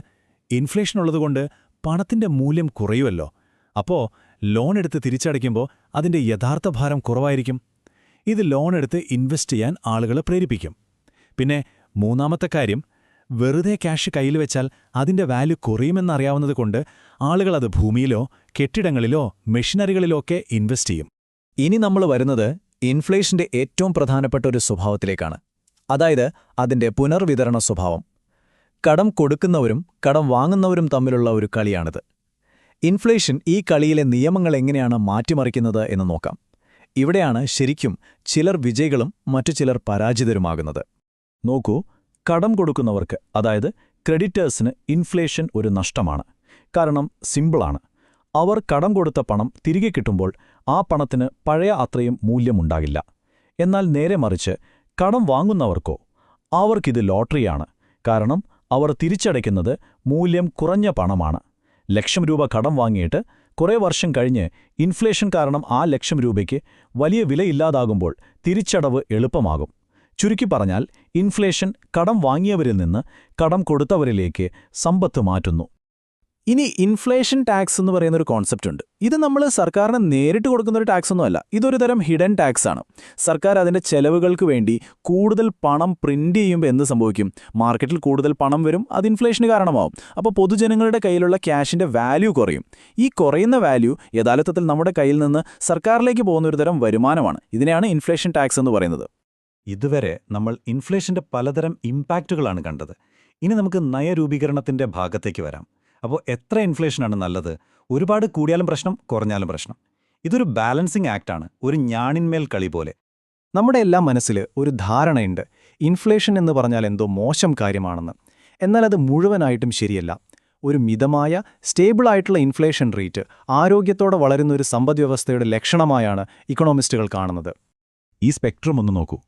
C: ഇൻഫ്ലേഷൻ ഉള്ളതുകൊണ്ട് പണത്തിന്റെ മൂല്യം കുറയുമല്ലോ, അപ്പോൾ ലോൺ എടുത്ത് തിരിച്ചടയ്ക്കുമ്പോൾ അതിന്റെ യഥാർത്ഥ ഭാരം കുറവായിരിക്കും. ഇത് ലോൺ എടുത്ത് ഇൻവെസ്റ്റ് ചെയ്യാൻ ആളുകളെ പ്രേരിപ്പിക്കും. പിന്നെ മൂന്നാമത്തെ കാര്യം, വെറുതെ ക്യാഷ് കയ്യിൽ വെച്ചാൽ അതിന്റെ വാല്യൂ കുറയുമെന്നറിയാവുന്നതുകൊണ്ട് ആളുകൾ അത് ഭൂമിയിലോ കെട്ടിടങ്ങളിലോ മെഷീനറികളിലോ ഒക്കെ ഇൻവെസ്റ്റ് ചെയ്യും.
B: ഇനി നമ്മൾ വരുന്നത് ഇൻഫ്ലേഷന്റെ ഏറ്റവും പ്രധാനപ്പെട്ട ഒരു സ്വഭാവത്തിലേക്കാണ്, അതായത് അതിന്റെ പുനർവിതരണ സ്വഭാവം. കടം കൊടുക്കുന്നവരും കടം വാങ്ങുന്നവരും തമ്മിലുള്ള ഒരു കളിയാണിത്. ഇൻഫ്ലേഷൻ ഈ കളിയിലെ നിയമങ്ങൾ എങ്ങനെയാണ് മാറ്റിമറിക്കുന്നത് എന്ന് നോക്കാം. ഇവിടെയാണ് ശരിക്കും ചിലർ വിജയികളും മറ്റു ചിലർ പരാജിതരുമാകുന്നത്. നോക്കൂ, കടം കൊടുക്കുന്നവർക്ക്, അതായത് ക്രെഡിറ്റേഴ്സിന് ഇൻഫ്ലേഷൻ ഒരു നഷ്ടമാണ്. കാരണം സിമ്പിളാണ്. അവർ കടം കൊടുത്ത പണം തിരികെ കിട്ടുമ്പോൾ ആ പണത്തിന് പഴയ അത്രയും മൂല്യമുണ്ടാകില്ല. എന്നാൽ നേരെ മറിച്ച് കടം വാങ്ങുന്നവർക്കോ, അവർക്കിത് ലോട്ടറിയാണ്. കാരണം അവർ തിരിച്ചടയ്ക്കുന്നത് മൂല്യം കുറഞ്ഞ പണമാണ്. ₹1,00,000 കടം വാങ്ങിയിട്ട് കുറേ വർഷം കഴിഞ്ഞ് ഇൻഫ്ലേഷൻ കാരണം ആ ₹1,00,000 വലിയ വിലയില്ലാതാകുമ്പോൾ തിരിച്ചടവ് എളുപ്പമാകും. ചുരുക്കി പറഞ്ഞാൽ ഇൻഫ്ലേഷൻ കടം വാങ്ങിയവരിൽ നിന്ന് കടം കൊടുത്തവരിലേക്ക് സമ്പത്ത് മാറ്റുന്നു. ഇനി ഇൻഫ്ലേഷൻ ടാക്സ് എന്ന് പറയുന്നൊരു കോൺസെപ്റ്റ് ഉണ്ട്. ഇത് നമ്മൾ സർക്കാരിന് നേരിട്ട് കൊടുക്കുന്നൊരു ടാക്സ് ഒന്നുമല്ല, ഇതൊരു തരം ഹിഡൻ ടാക്സ് ആണ്. സർക്കാർ അതിൻ്റെ ചെലവുകൾക്ക് വേണ്ടി കൂടുതൽ പണം പ്രിന്റ് ചെയ്യുമ്പോൾ എന്ത് സംഭവിക്കും? മാർക്കറ്റിൽ കൂടുതൽ പണം വരും, അത് ഇൻഫ്ലേഷന് കാരണമാവും. അപ്പോൾ പൊതുജനങ്ങളുടെ കയ്യിലുള്ള ക്യാഷിൻ്റെ വാല്യൂ കുറയും. ഈ കുറയുന്ന വാല്യൂ യഥാർത്ഥത്തിൽ നമ്മുടെ കയ്യിൽ നിന്ന് സർക്കാരിലേക്ക് പോകുന്ന ഒരു തരം വരുമാനമാണ്. ഇതിനെയാണ് ഇൻഫ്ലേഷൻ ടാക്സ് എന്ന് പറയുന്നത്.
A: ഇതുവരെ നമ്മൾ ഇൻഫ്ലേഷന്റെ പലതരം ഇമ്പാക്റ്റുകളാണ് കണ്ടത്. ഇനി നമുക്ക് നയരൂപീകരണത്തിന്റെ ഭാഗത്തേക്ക് വരാം. അപ്പോൾ എത്ര ഇൻഫ്ലേഷനാണ് നല്ലത്? ഒരുപാട് കൂടിയാലും പ്രശ്നം, കുറഞ്ഞാലും പ്രശ്നം. ഇതൊരു ബാലൻസിംഗ് ആക്ടാണ്, ഒരു ഞാണിന്മേൽ കളി പോലെ.
B: നമ്മുടെ എല്ലാം മനസ്സിൽ ഒരു ധാരണയുണ്ട്, ഇൻഫ്ലേഷൻ എന്ന് പറഞ്ഞാൽ എന്തോ മോശം കാര്യമാണെന്ന്. എന്നാൽ അത് മുഴുവനായിട്ടും ശരിയല്ല. ഒരു മിതമായ, സ്റ്റേബിളായിട്ടുള്ള ഇൻഫ്ലേഷൻ റേറ്റ് ആരോഗ്യത്തോടെ വളരുന്നൊരു സമ്പദ്വ്യവസ്ഥയുടെ ലക്ഷണമായാണ് ഇക്കണോമിസ്റ്റുകൾ കാണുന്നത്.
A: ഈ സ്പെക്ട്രം ഒന്ന് നോക്കൂ.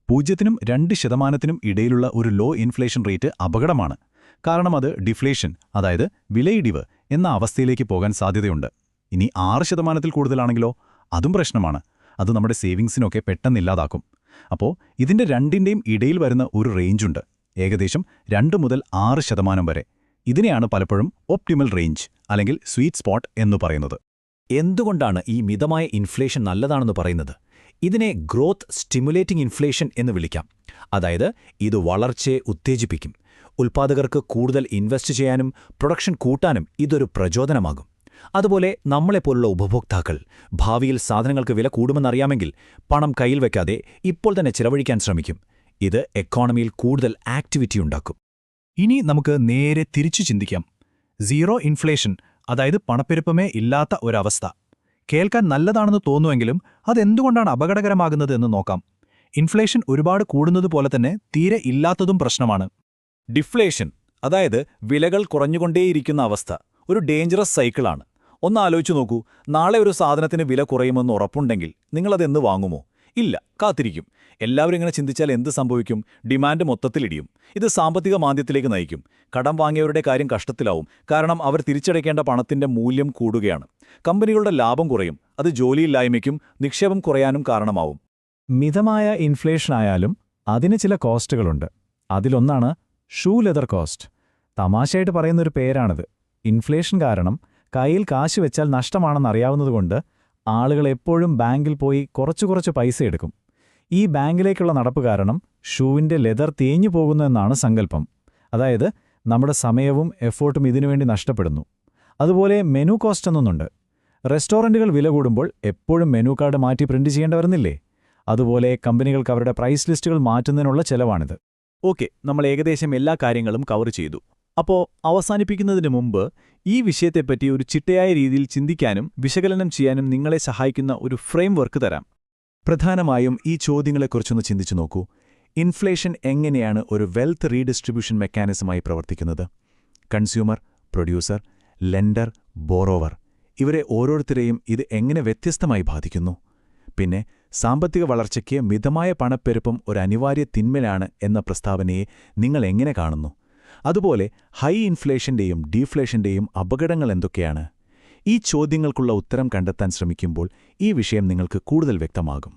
A: 0-നും 2% ഇടയിലുള്ള ഒരു ലോ ഇൻഫ്ലേഷൻ റേറ്റ് അപകടമാണ്. കാരണം അത് ഡിഫ്ലേഷൻ, അതായത് വിലയിടിവ് എന്ന അവസ്ഥയിലേക്ക് പോകാൻ സാധ്യതയുണ്ട്. ഇനി 6% കൂടുതലാണെങ്കിലോ അതും പ്രശ്നമാണ്. അത് നമ്മുടെ സേവിങ്സിനൊക്കെ പെട്ടെന്നില്ലാതാക്കും. അപ്പോൾ ഇതിന്റെ രണ്ടിന്റെയും ഇടയിൽ വരുന്ന ഒരു റേഞ്ചുണ്ട്, ഏകദേശം 2 മുതൽ 6% വരെ. ഇതിനെയാണ് പലപ്പോഴും ഒപ്റ്റിമൽ റേഞ്ച് അല്ലെങ്കിൽ സ്വീറ്റ് സ്പോട്ട് എന്ന് പറയുന്നത്.
B: എന്തുകൊണ്ടാണ് ഈ മിതമായ ഇൻഫ്ലേഷൻ നല്ലതാണെന്ന് പറയുന്നത്? ഇതിനെ ഗ്രോത്ത് സ്റ്റിമുലേറ്റിംഗ് ഇൻഫ്ലേഷൻ എന്ന് വിളിക്കാം. അതായത് ഇത് വളർച്ചയെ ഉത്തേജിപ്പിക്കും. ഉൽപ്പാദകർക്ക് കൂടുതൽ ഇൻവെസ്റ്റ് ചെയ്യാനും പ്രൊഡക്ഷൻ കൂട്ടാനും ഇതൊരു പ്രചോദനമാകും. അതുപോലെ നമ്മളെപ്പോലുള്ള ഉപഭോക്താക്കൾ ഭാവിയിൽ സാധനങ്ങൾക്ക് വില കൂടുമെന്നറിയാമെങ്കിൽ പണം കയ്യിൽ വെക്കാതെ ഇപ്പോൾ തന്നെ ചിലവഴിക്കാൻ ശ്രമിക്കും. ഇത് എക്കോണമിയിൽ കൂടുതൽ ആക്ടിവിറ്റി ഉണ്ടാക്കും.
C: ഇനി നമുക്ക് നേരെ തിരിച്ചു ചിന്തിക്കാം. സീറോ ഇൻഫ്ലേഷൻ, അതായത് പണപ്പെരുപ്പമേ ഇല്ലാത്ത ഒരവസ്ഥ. കേൾക്കാൻ നല്ലതാണെന്ന് തോന്നുമെങ്കിലും അതെന്തുകൊണ്ടാണ് അപകടകരമാകുന്നത് എന്ന് നോക്കാം. ഇൻഫ്ലേഷൻ ഒരുപാട് കൂടുന്നതുപോലെ തന്നെ തീരെ ഇല്ലാത്തതും പ്രശ്നമാണ്.
B: ഡിഫ്ലേഷൻ, അതായത് വിലകൾ കുറഞ്ഞുകൊണ്ടേയിരിക്കുന്ന അവസ്ഥ ഒരു ഡേഞ്ചറസ് സൈക്കിളാണ്. ഒന്ന് ആലോചിച്ചു നോക്കൂ, നാളെ ഒരു സാധനത്തിന് വില കുറയുമെന്ന് ഉറപ്പുണ്ടെങ്കിൽ നിങ്ങളതെന്ന് വാങ്ങുമോ? ഇല്ല, കാത്തിരിക്കും. എല്ലാവരും ഇങ്ങനെ ചിന്തിച്ചാൽ എന്ത് സംഭവിക്കും? ഡിമാൻഡ് മൊത്തത്തിലിടിയും. ഇത് സാമ്പത്തിക മാന്ദ്യത്തിലേക്ക് നയിക്കും. കടം വാങ്ങിയവരുടെ കാര്യം കഷ്ടത്തിലാവും. കാരണം അവർ തിരിച്ചടയ്ക്കേണ്ട പണത്തിന്റെ മൂല്യം കൂടുകയാണ്. കമ്പനികളുടെ ലാഭം കുറയും. അത് ജോലിയില്ലായ്മയ്ക്കും നിക്ഷേപം കുറയാനും കാരണമാവും.
C: മിതമായ ഇൻഫ്ലേഷനായാലും അതിന് ചില കോസ്റ്റുകളുണ്ട്. അതിലൊന്നാണ് ഷൂ ലെതർ കോസ്റ്റ്. തമാശയായിട്ട് പറയുന്നൊരു പേരാണിത്. ഇൻഫ്ലേഷൻ കാരണം കയ്യിൽ കാശ് വെച്ചാൽ നഷ്ടമാണെന്നറിയാവുന്നതുകൊണ്ട് ആളുകൾ എപ്പോഴും ബാങ്കിൽ പോയി കുറച്ചു പൈസ എടുക്കും. ഈ ബാങ്കിലേക്കുള്ള നടപ്പ് കാരണം ഷൂവിന്റെ ലെതർ തേഞ്ഞു പോകുന്നു എന്നാണ് സങ്കല്പം. അതായത് നമ്മുടെ സമയവും എഫോർട്ടും ഇതിനുവേണ്ടി നഷ്ടപ്പെടുന്നു. അതുപോലെ മെനു കോസ്റ്റ് എന്നൊന്നുണ്ട്. റെസ്റ്റോറൻറ്റുകൾ വില കൂടുമ്പോൾ എപ്പോഴും മെനു കാർഡ് മാറ്റി പ്രിന്റ് ചെയ്യേണ്ടി വരുന്നില്ലേ? അതുപോലെ കമ്പനികൾക്ക് അവരുടെ പ്രൈസ് ലിസ്റ്റുകൾ മാറ്റുന്നതിനുള്ള ചെലവാണിത്.
A: ഓക്കെ, നമ്മൾ ഏകദേശം എല്ലാ കാര്യങ്ങളും കവർ ചെയ്തു. അപ്പോൾ അവസാനിപ്പിക്കുന്നതിന് മുമ്പ് ഈ വിഷയത്തെപ്പറ്റി ഒരു ചിട്ടയായ രീതിയിൽ ചിന്തിക്കാനും വിശകലനം ചെയ്യാനും നിങ്ങളെ സഹായിക്കുന്ന ഒരു ഫ്രെയിം വർക്ക് തരാം. പ്രധാനമായും ഈ ചോദ്യങ്ങളെക്കുറിച്ചൊന്ന് ചിന്തിച്ചു നോക്കൂ. ഇൻഫ്ലേഷൻ എങ്ങനെയാണ് ഒരു വെൽത്ത് റീഡിസ്ട്രിബ്യൂഷൻ മെക്കാനിസമായി പ്രവർത്തിക്കുന്നത്? കൺസ്യൂമർ, പ്രൊഡ്യൂസർ, ലെൻഡർ, ബോറോവർ ഇവരെ ഓരോരുത്തരെയും ഇത് എങ്ങനെ വ്യത്യസ്തമായി ബാധിക്കുന്നു? പിന്നെ സാമ്പത്തിക വളർച്ചയ്ക്ക് മിതമായ പണപ്പെരുപ്പം ഒരു അനിവാര്യ തിന്മയാണ് എന്ന പ്രസ്താവനയെ നിങ്ങൾ എങ്ങനെ കാണുന്നു? അതുപോലെ ഹൈ ഇൻഫ്ലേഷന്റെയും ഡീഫ്ലേഷന്റെയും അപകടങ്ങൾ എന്തൊക്കെയാണ്? ഈ ചോദ്യങ്ങൾക്കുള്ള ഉത്തരം കണ്ടെത്താൻ ശ്രമിക്കുമ്പോൾ ഈ വിഷയം നിങ്ങൾക്ക് കൂടുതൽ വ്യക്തമാകും.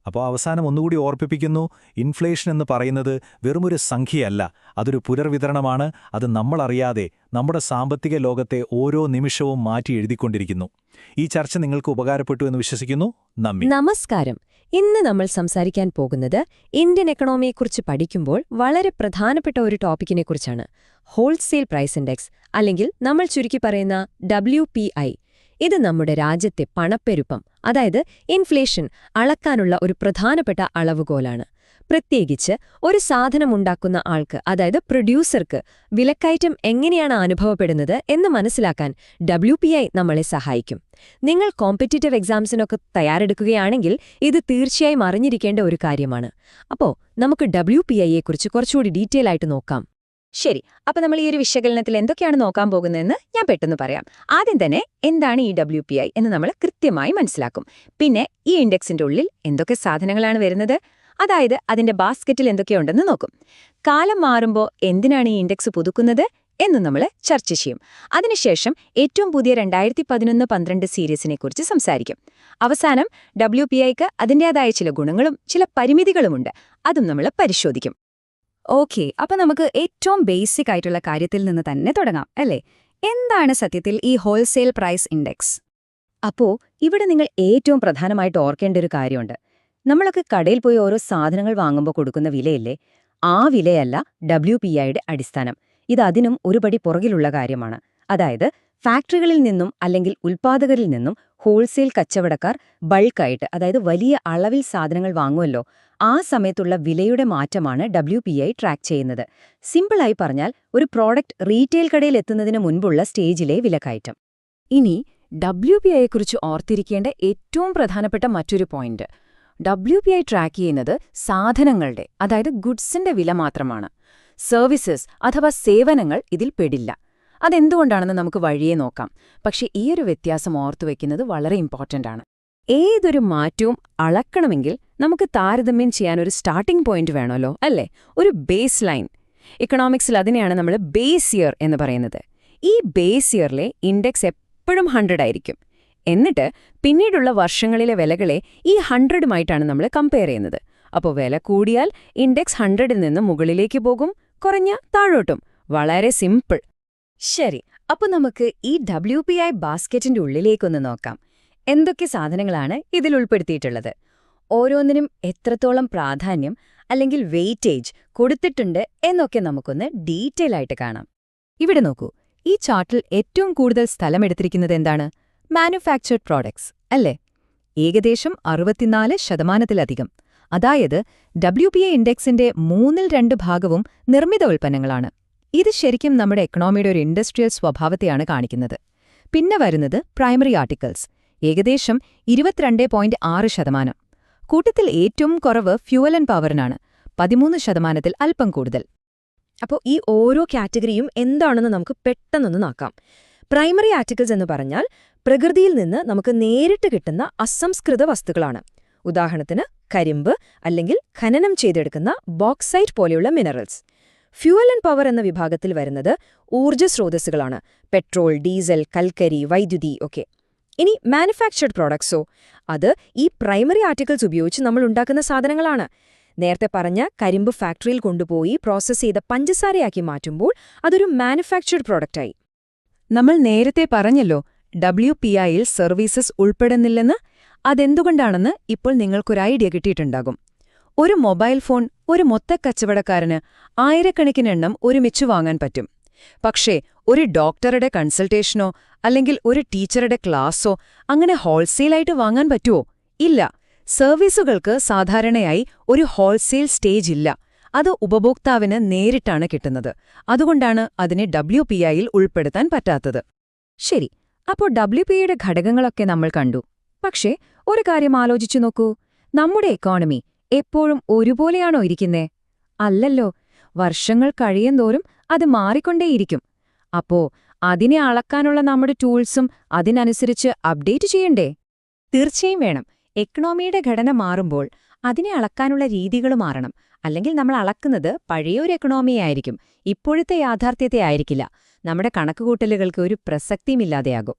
B: അപ്പോൾ അവസാനം ഒന്നുകൂടി ഓർപ്പിപ്പിക്കുന്നു, ഇൻഫ്ലേഷൻ എന്ന് പറയുന്നത് വെറുമൊരു സംഖ്യയല്ല, അതൊരു പുനർവിതരണമാണ്. അത് നമ്മളറിയാതെ നമ്മുടെ സാമ്പത്തിക ലോകത്തെ ഓരോ നിമിഷവും മാറ്റി എഴുതിക്കൊണ്ടിരിക്കുന്നു. ഈ ചർച്ച നിങ്ങൾക്ക് ഉപകാരപ്പെട്ടു എന്ന് വിശ്വസിക്കുന്നു. നന്ദി.
D: നമസ്കാരം. ഇന്ന് നമ്മൾ സംസാരിക്കാൻ പോകുന്നത് ഇന്ത്യൻ എക്കണോമിയെക്കുറിച്ച് പഠിക്കുമ്പോൾ വളരെ പ്രധാനപ്പെട്ട ഒരു ടോപ്പിക്കിനെക്കുറിച്ചാണ്. ഹോൾസെയിൽ പ്രൈസ് ഇൻഡെക്സ്, അല്ലെങ്കിൽ നമ്മൾ ചുരുക്കി പറയുന്ന WPI. ഇത് നമ്മുടെ രാജ്യത്തെ പണപ്പെരുപ്പം, അതായത് ഇൻഫ്ലേഷൻ അളക്കാനുള്ള ഒരു പ്രധാനപ്പെട്ട അളവുകോലാണ്. പ്രത്യേകിച്ച് ഒരു സാധനമുണ്ടാക്കുന്ന ആൾക്ക്, അതായത് പ്രൊഡ്യൂസർക്ക് വിലക്കയറ്റം എങ്ങനെയാണ് അനുഭവപ്പെടുന്നത് എന്ന് മനസ്സിലാക്കാൻ WPI നമ്മളെ സഹായിക്കും. നിങ്ങൾ കോമ്പറ്റീറ്റീവ് എക്സാംസിനൊക്കെ തയ്യാറെടുക്കുകയാണെങ്കിൽ ഇത് തീർച്ചയായും അറിഞ്ഞിരിക്കേണ്ട ഒരു കാര്യമാണ്. അപ്പോൾ നമുക്ക് WPIയെക്കുറിച്ച് കുറച്ചുകൂടി ഡീറ്റെയിൽ ആയിട്ട് നോക്കാം. ശരി, അപ്പൊ നമ്മൾ ഈ ഒരു വിശകലനത്തിൽ എന്തൊക്കെയാണ് നോക്കാൻ പോകുന്നതെന്ന് ഞാൻ പെട്ടെന്ന് പറയാം. ആദ്യം തന്നെ എന്താണ് ഈ WPI എന്ന് നമ്മൾ കൃത്യമായി മനസ്സിലാക്കും. പിന്നെ ഈ ഇൻഡെക്സിന്റെ ഉള്ളിൽ എന്തൊക്കെ സാധനങ്ങളാണ് വരുന്നത്, അതായത് അതിന്റെ ബാസ്ക്കറ്റിൽ എന്തൊക്കെയുണ്ടെന്ന് നോക്കും. കാലം മാറുമ്പോൾ എന്തിനാണ് ഈ ഇൻഡെക്സ് പുതുക്കുന്നത് എന്നും നമ്മൾ ചർച്ച ചെയ്യും. അതിനുശേഷം ഏറ്റവും പുതിയ 2011-12 സീരീസിനെക്കുറിച്ച് സംസാരിക്കും. അവസാനം WPIക്ക് അതിൻ്റേതായ ചില ഗുണങ്ങളും ചില പരിമിതികളുമുണ്ട്, അതും നമ്മൾ പരിശോധിക്കും.
E: ഓക്കെ, അപ്പൊ നമുക്ക് ഏറ്റവും ബേസിക് ആയിട്ടുള്ള കാര്യത്തിൽ നിന്ന് തന്നെ തുടങ്ങാം, അല്ലേ? എന്താണ് സത്യത്തിൽ ഈ ഹോൾസെയിൽ പ്രൈസ് ഇൻഡെക്സ്?
D: അപ്പോ ഇവിടെ നിങ്ങൾ ഏറ്റവും പ്രധാനമായിട്ട് ഓർക്കേണ്ട ഒരു കാര്യമുണ്ട്. നമ്മളൊക്കെ കടയിൽ പോയി ഓരോ സാധനങ്ങൾ വാങ്ങുമ്പോൾ കൊടുക്കുന്ന വിലയില്ലേ, ആ വിലയല്ല WPIയുടെ അടിസ്ഥാനം. ഇത് അതിനും ഒരുപടി പുറകിലുള്ള കാര്യമാണ്. അതായത് ഫാക്ടറികളിൽ നിന്നും അല്ലെങ്കിൽ ഉൽപ്പാദകരിൽ നിന്നും ഹോൾസെയിൽ കച്ചവടക്കാർ ബൾക്കായിട്ട്, അതായത് വലിയ അളവിൽ സാധനങ്ങൾ വാങ്ങുമല്ലോ, ആ സമയത്തുള്ള വിലയുടെ മാറ്റമാണ് WPI ട്രാക്ക് ചെയ്യുന്നത്. സിമ്പിളായി പറഞ്ഞാൽ ഒരു പ്രോഡക്റ്റ് റീറ്റെയിൽ കടയിൽ എത്തുന്നതിന് മുൻപുള്ള സ്റ്റേജിലെ വിലക്കയറ്റം.
E: ഇനി WPIയെക്കുറിച്ച് ഓർത്തിരിക്കേണ്ട ഏറ്റവും പ്രധാനപ്പെട്ട മറ്റൊരു പോയിന്റ്, WPI ട്രാക്ക് ചെയ്യുന്നത് സാധനങ്ങളുടെ, അതായത് ഗുഡ്സിന്റെ വില മാത്രമാണ്. സർവീസസ് അഥവാ സേവനങ്ങൾ ഇതിൽ പെടില്ല. അതെന്തുകൊണ്ടാണെന്ന് നമുക്ക് വഴിയെ നോക്കാം. പക്ഷെ ഈയൊരു വ്യത്യാസം ഓർത്തുവെക്കുന്നത് വളരെ ഇമ്പോർട്ടന്റ് ആണ്.
D: ഏതൊരു മാറ്റവും അളക്കണമെങ്കിൽ നമുക്ക് താരതമ്യം ചെയ്യാനൊരു സ്റ്റാർട്ടിംഗ് പോയിന്റ് വേണമല്ലോ, അല്ലേ? ഒരു ബേസ് ലൈൻ. ഇക്കണോമിക്സിൽ അതിനെയാണ് നമ്മൾ ബേസ് ഇയർ എന്ന് പറയുന്നത്. ഈ ബേസ് ഇയറിലെ ഇൻഡെക്സ് എപ്പോഴും 100 ആയിരിക്കും. എന്നിട്ട് പിന്നീടുള്ള വർഷങ്ങളിലെ വിലകളെ ഈ 100-മായിട്ടാണ് നമ്മൾ കമ്പയർ ചെയ്യുന്നത്. അപ്പോൾ വില കൂടിയാൽ ഇൻഡെക്സ് 100-ൽ നിന്ന് മുകളിലേക്ക് പോകും, കുറഞ്ഞ താഴോട്ടും. വളരെ സിമ്പിൾ.
E: ശരി, അപ്പൊ നമുക്ക് ഈ WPI ബാസ്ക്കറ്റിന്റെ ഉള്ളിലേക്കൊന്ന് നോക്കാം. എന്തൊക്കെ സാധനങ്ങളാണ് ഇതിൽ ഉൾപ്പെടുത്തിയിട്ടുള്ളത്, ഓരോന്നിനും എത്രത്തോളം പ്രാധാന്യം അല്ലെങ്കിൽ വെയിറ്റേജ് കൊടുത്തിട്ടുണ്ട് എന്നൊക്കെ നമുക്കൊന്ന് ഡീറ്റെയിൽ ആയിട്ട് കാണാം. ഇവിടെ നോക്കൂ, ഈ ചാർട്ടിൽ ഏറ്റവും കൂടുതൽ സ്ഥലമെടുത്തിരിക്കുന്നത് എന്താണ്? മാനുഫാക്ചർഡ് പ്രോഡക്ട്സ്, അല്ലേ? ഏകദേശം 64%. അതായത് WPI ഇൻഡെക്സിന്റെ 2/3 ഭാഗവും നിർമ്മിത ഉൽപ്പന്നങ്ങളാണ്. ഇത് ശരിക്കും നമ്മുടെ എക്കണോമിയുടെ ഒരു ഇൻഡസ്ട്രിയൽ സ്വഭാവത്തെയാണ് കാണിക്കുന്നത്. പിന്നെ വരുന്നത് പ്രൈമറി ആർട്ടിക്കിൾസ്, ഏകദേശം 22.6%. കൂട്ടത്തിൽ ഏറ്റവും കുറവ് ഫ്യൂവൽ ആൻഡ് പവറിനാണ്, 13%-ൽ അല്പം കൂടുതൽ.
D: അപ്പോൾ ഈ ഓരോ കാറ്റഗറിയും എന്താണെന്ന് നമുക്ക് പെട്ടെന്നൊന്ന് നോക്കാം. പ്രൈമറി ആർട്ടിക്കിൾസ് എന്ന് പറഞ്ഞാൽ പ്രകൃതിയിൽ നിന്ന് നമുക്ക് നേരിട്ട് കിട്ടുന്ന അസംസ്കൃത വസ്തുക്കളാണ്. ഉദാഹരണത്തിന് കരിമ്പ് അല്ലെങ്കിൽ ഖനനം ചെയ്തെടുക്കുന്ന ബോക്സൈറ്റ് പോലെയുള്ള മിനറൽസ്. ഫ്യൂവൽ ആൻഡ് പവർ എന്ന വിഭാഗത്തിൽ വരുന്നത് ഊർജ്ജ സ്രോതസ്സുകളാണ്. പെട്രോൾ, ഡീസൽ, കൽക്കരി, വൈദ്യുതി ഒക്കെ. ഇനി മാനുഫാക്ചർഡ് പ്രോഡക്ട്സോ, അത് ഈ പ്രൈമറി ആർട്ടിക്കിൾസ് ഉപയോഗിച്ച് നമ്മൾ ഉണ്ടാക്കുന്ന സാധനങ്ങളാണ്. നേരത്തെ പറഞ്ഞ കരിമ്പ് ഫാക്ടറിയിൽ കൊണ്ടുപോയി പ്രോസസ്സ് ചെയ്ത പഞ്ചസാരയാക്കി മാറ്റുമ്പോൾ അതൊരു മാനുഫാക്ചർഡ് പ്രോഡക്റ്റായി. നമ്മൾ നേരത്തെ പറഞ്ഞല്ലോ WPIയിൽ സർവീസസ് ഉൾപ്പെടുന്നില്ലെന്ന്. അതെന്തുകൊണ്ടാണെന്ന് ഇപ്പോൾ നിങ്ങൾക്കൊരു ഐഡിയ കിട്ടിയിട്ടുണ്ടാകും. ഒരു മൊബൈൽ ഫോൺ ഒരു മൊത്തക്കച്ചവടക്കാരന് ആയിരക്കണക്കിന് എണ്ണം ഒരുമിച്ച് വാങ്ങാൻ പറ്റും. പക്ഷേ ഒരു ഡോക്ടറുടെ കൺസൾട്ടേഷനോ അല്ലെങ്കിൽ ഒരു ടീച്ചറുടെ ക്ലാസ്സോ അങ്ങനെ ഹോൾസെയിലായിട്ട് വാങ്ങാൻ പറ്റുമോ? ഇല്ല. സർവീസുകൾക്ക് സാധാരണയായി ഒരു ഹോൾസെയിൽ സ്റ്റേജ് ഇല്ല. അത് ഉപഭോക്താവിന് നേരിട്ടാണ് കിട്ടുന്നത്. അതുകൊണ്ടാണ് അതിനെ WPIയിൽ ഉൾപ്പെടുത്താൻ പറ്റാത്തത്. ശരി, അപ്പോൾ WPIയുടെ ഘടകങ്ങളൊക്കെ നമ്മൾ കണ്ടു. പക്ഷേ ഒരു കാര്യം ആലോചിച്ചു നോക്കൂ. നമ്മുടെ എക്കോണമി എപ്പോഴും ഒരുപോലെയാണോ ഇരിക്കുന്നേ? അല്ലല്ലോ. വർഷങ്ങൾ കഴിയുന്തോറും അത് മാറിക്കൊണ്ടേയിരിക്കും. അപ്പോ അതിനെ അളക്കാനുള്ള നമ്മുടെ ടൂൾസും അതിനനുസരിച്ച് അപ്ഡേറ്റ് ചെയ്യണ്ടേ? തീർച്ചയായും വേണം. എക്കണോമിയുടെ ഘടന മാറുമ്പോൾ അതിനെ അളക്കാനുള്ള രീതികൾ മാറണം. അല്ലെങ്കിൽ നമ്മൾ അളക്കുന്നത് പഴയൊരു എക്കണോമിയായിരിക്കും, ഇപ്പോഴത്തെ യാഥാർത്ഥ്യത്തെ ആയിരിക്കില്ല. നമ്മുടെ കണക്കുകൂട്ടലുകൾക്ക് ഒരു പ്രസക്തിയുമില്ലാതെയാകും.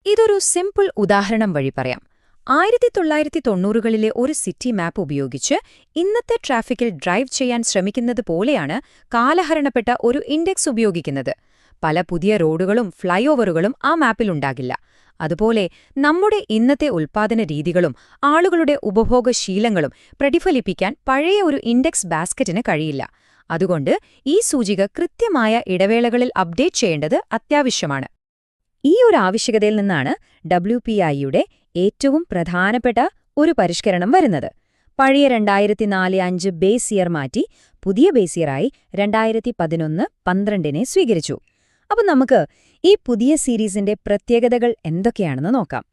D: ഇതൊരു സിമ്പിൾ ഉദാഹരണം വഴി പറയാം. 1990കളിലെ ഒരു സിറ്റി മാപ്പ് ഉപയോഗിച്ച് ഇന്നത്തെ ട്രാഫിക്കിൽ ഡ്രൈവ് ചെയ്യാൻ ശ്രമിക്കുന്നത് പോലെയാണ് കാലഹരണപ്പെട്ട ഒരു ഇൻഡെക്സ് ഉപയോഗിക്കുന്നത്. പല പുതിയ റോഡുകളും ഫ്ലൈ ഓവറുകളും ആ മാപ്പിലുണ്ടാകില്ല. അതുപോലെ നമ്മുടെ ഇന്നത്തെ ഉൽപ്പാദന രീതികളും ആളുകളുടെ ഉപഭോഗശീലങ്ങളും പ്രതിഫലിപ്പിക്കാൻ പഴയ ഒരു ഇൻഡെക്സ് ബാസ്ക്കറ്റിന് കഴിയില്ല. അതുകൊണ്ട് ഈ സൂചിക കൃത്യമായ ഇടവേളകളിൽ അപ്ഡേറ്റ് ചെയ്യേണ്ടത് അത്യാവശ്യമാണ്. ഈ ഒരു ആവശ്യകതയിൽ നിന്നാണ് WPIയുടെ ഏറ്റവും പ്രധാനപ്പെട്ട ഒരു പരിഷ്കരണം വരുന്നത്. പഴയ 2004-5 ബേസ് ഇയർ മാറ്റി പുതിയ ബേസ് ഇയറായി 2011-12 സ്വീകരിച്ചു. അപ്പം നമുക്ക് ഈ പുതിയ സീരീസിന്റെ പ്രത്യേകതകൾ എന്തൊക്കെയാണെന്ന് നോക്കാം.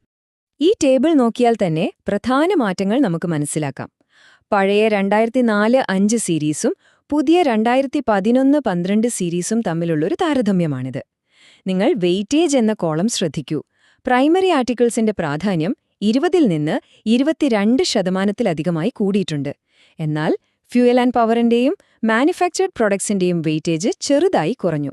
D: ഈ ടേബിൾ നോക്കിയാൽ തന്നെ പ്രധാന മാറ്റങ്ങൾ നമുക്ക് മനസ്സിലാക്കാം. പഴയ 2004-5 സീരീസും പുതിയ 2011-12 സീരീസും തമ്മിലുള്ളൊരു താരതമ്യമാണിത്. നിങ്ങൾ വെയിറ്റേജ് എന്ന കോളം ശ്രദ്ധിക്കൂ. പ്രൈമറി ആർട്ടിക്കിൾസിന്റെ പ്രാധാന്യം 20-ൽ നിന്ന് 22% കൂടിയിട്ടുണ്ട്. എന്നാൽ ഫ്യൂവൽ ആൻഡ് പവറിന്റെയും മാനുഫാക്ചർഡ് പ്രൊഡക്ട്സിന്റെയും വെയിറ്റേജ് ചെറുതായി കുറഞ്ഞു.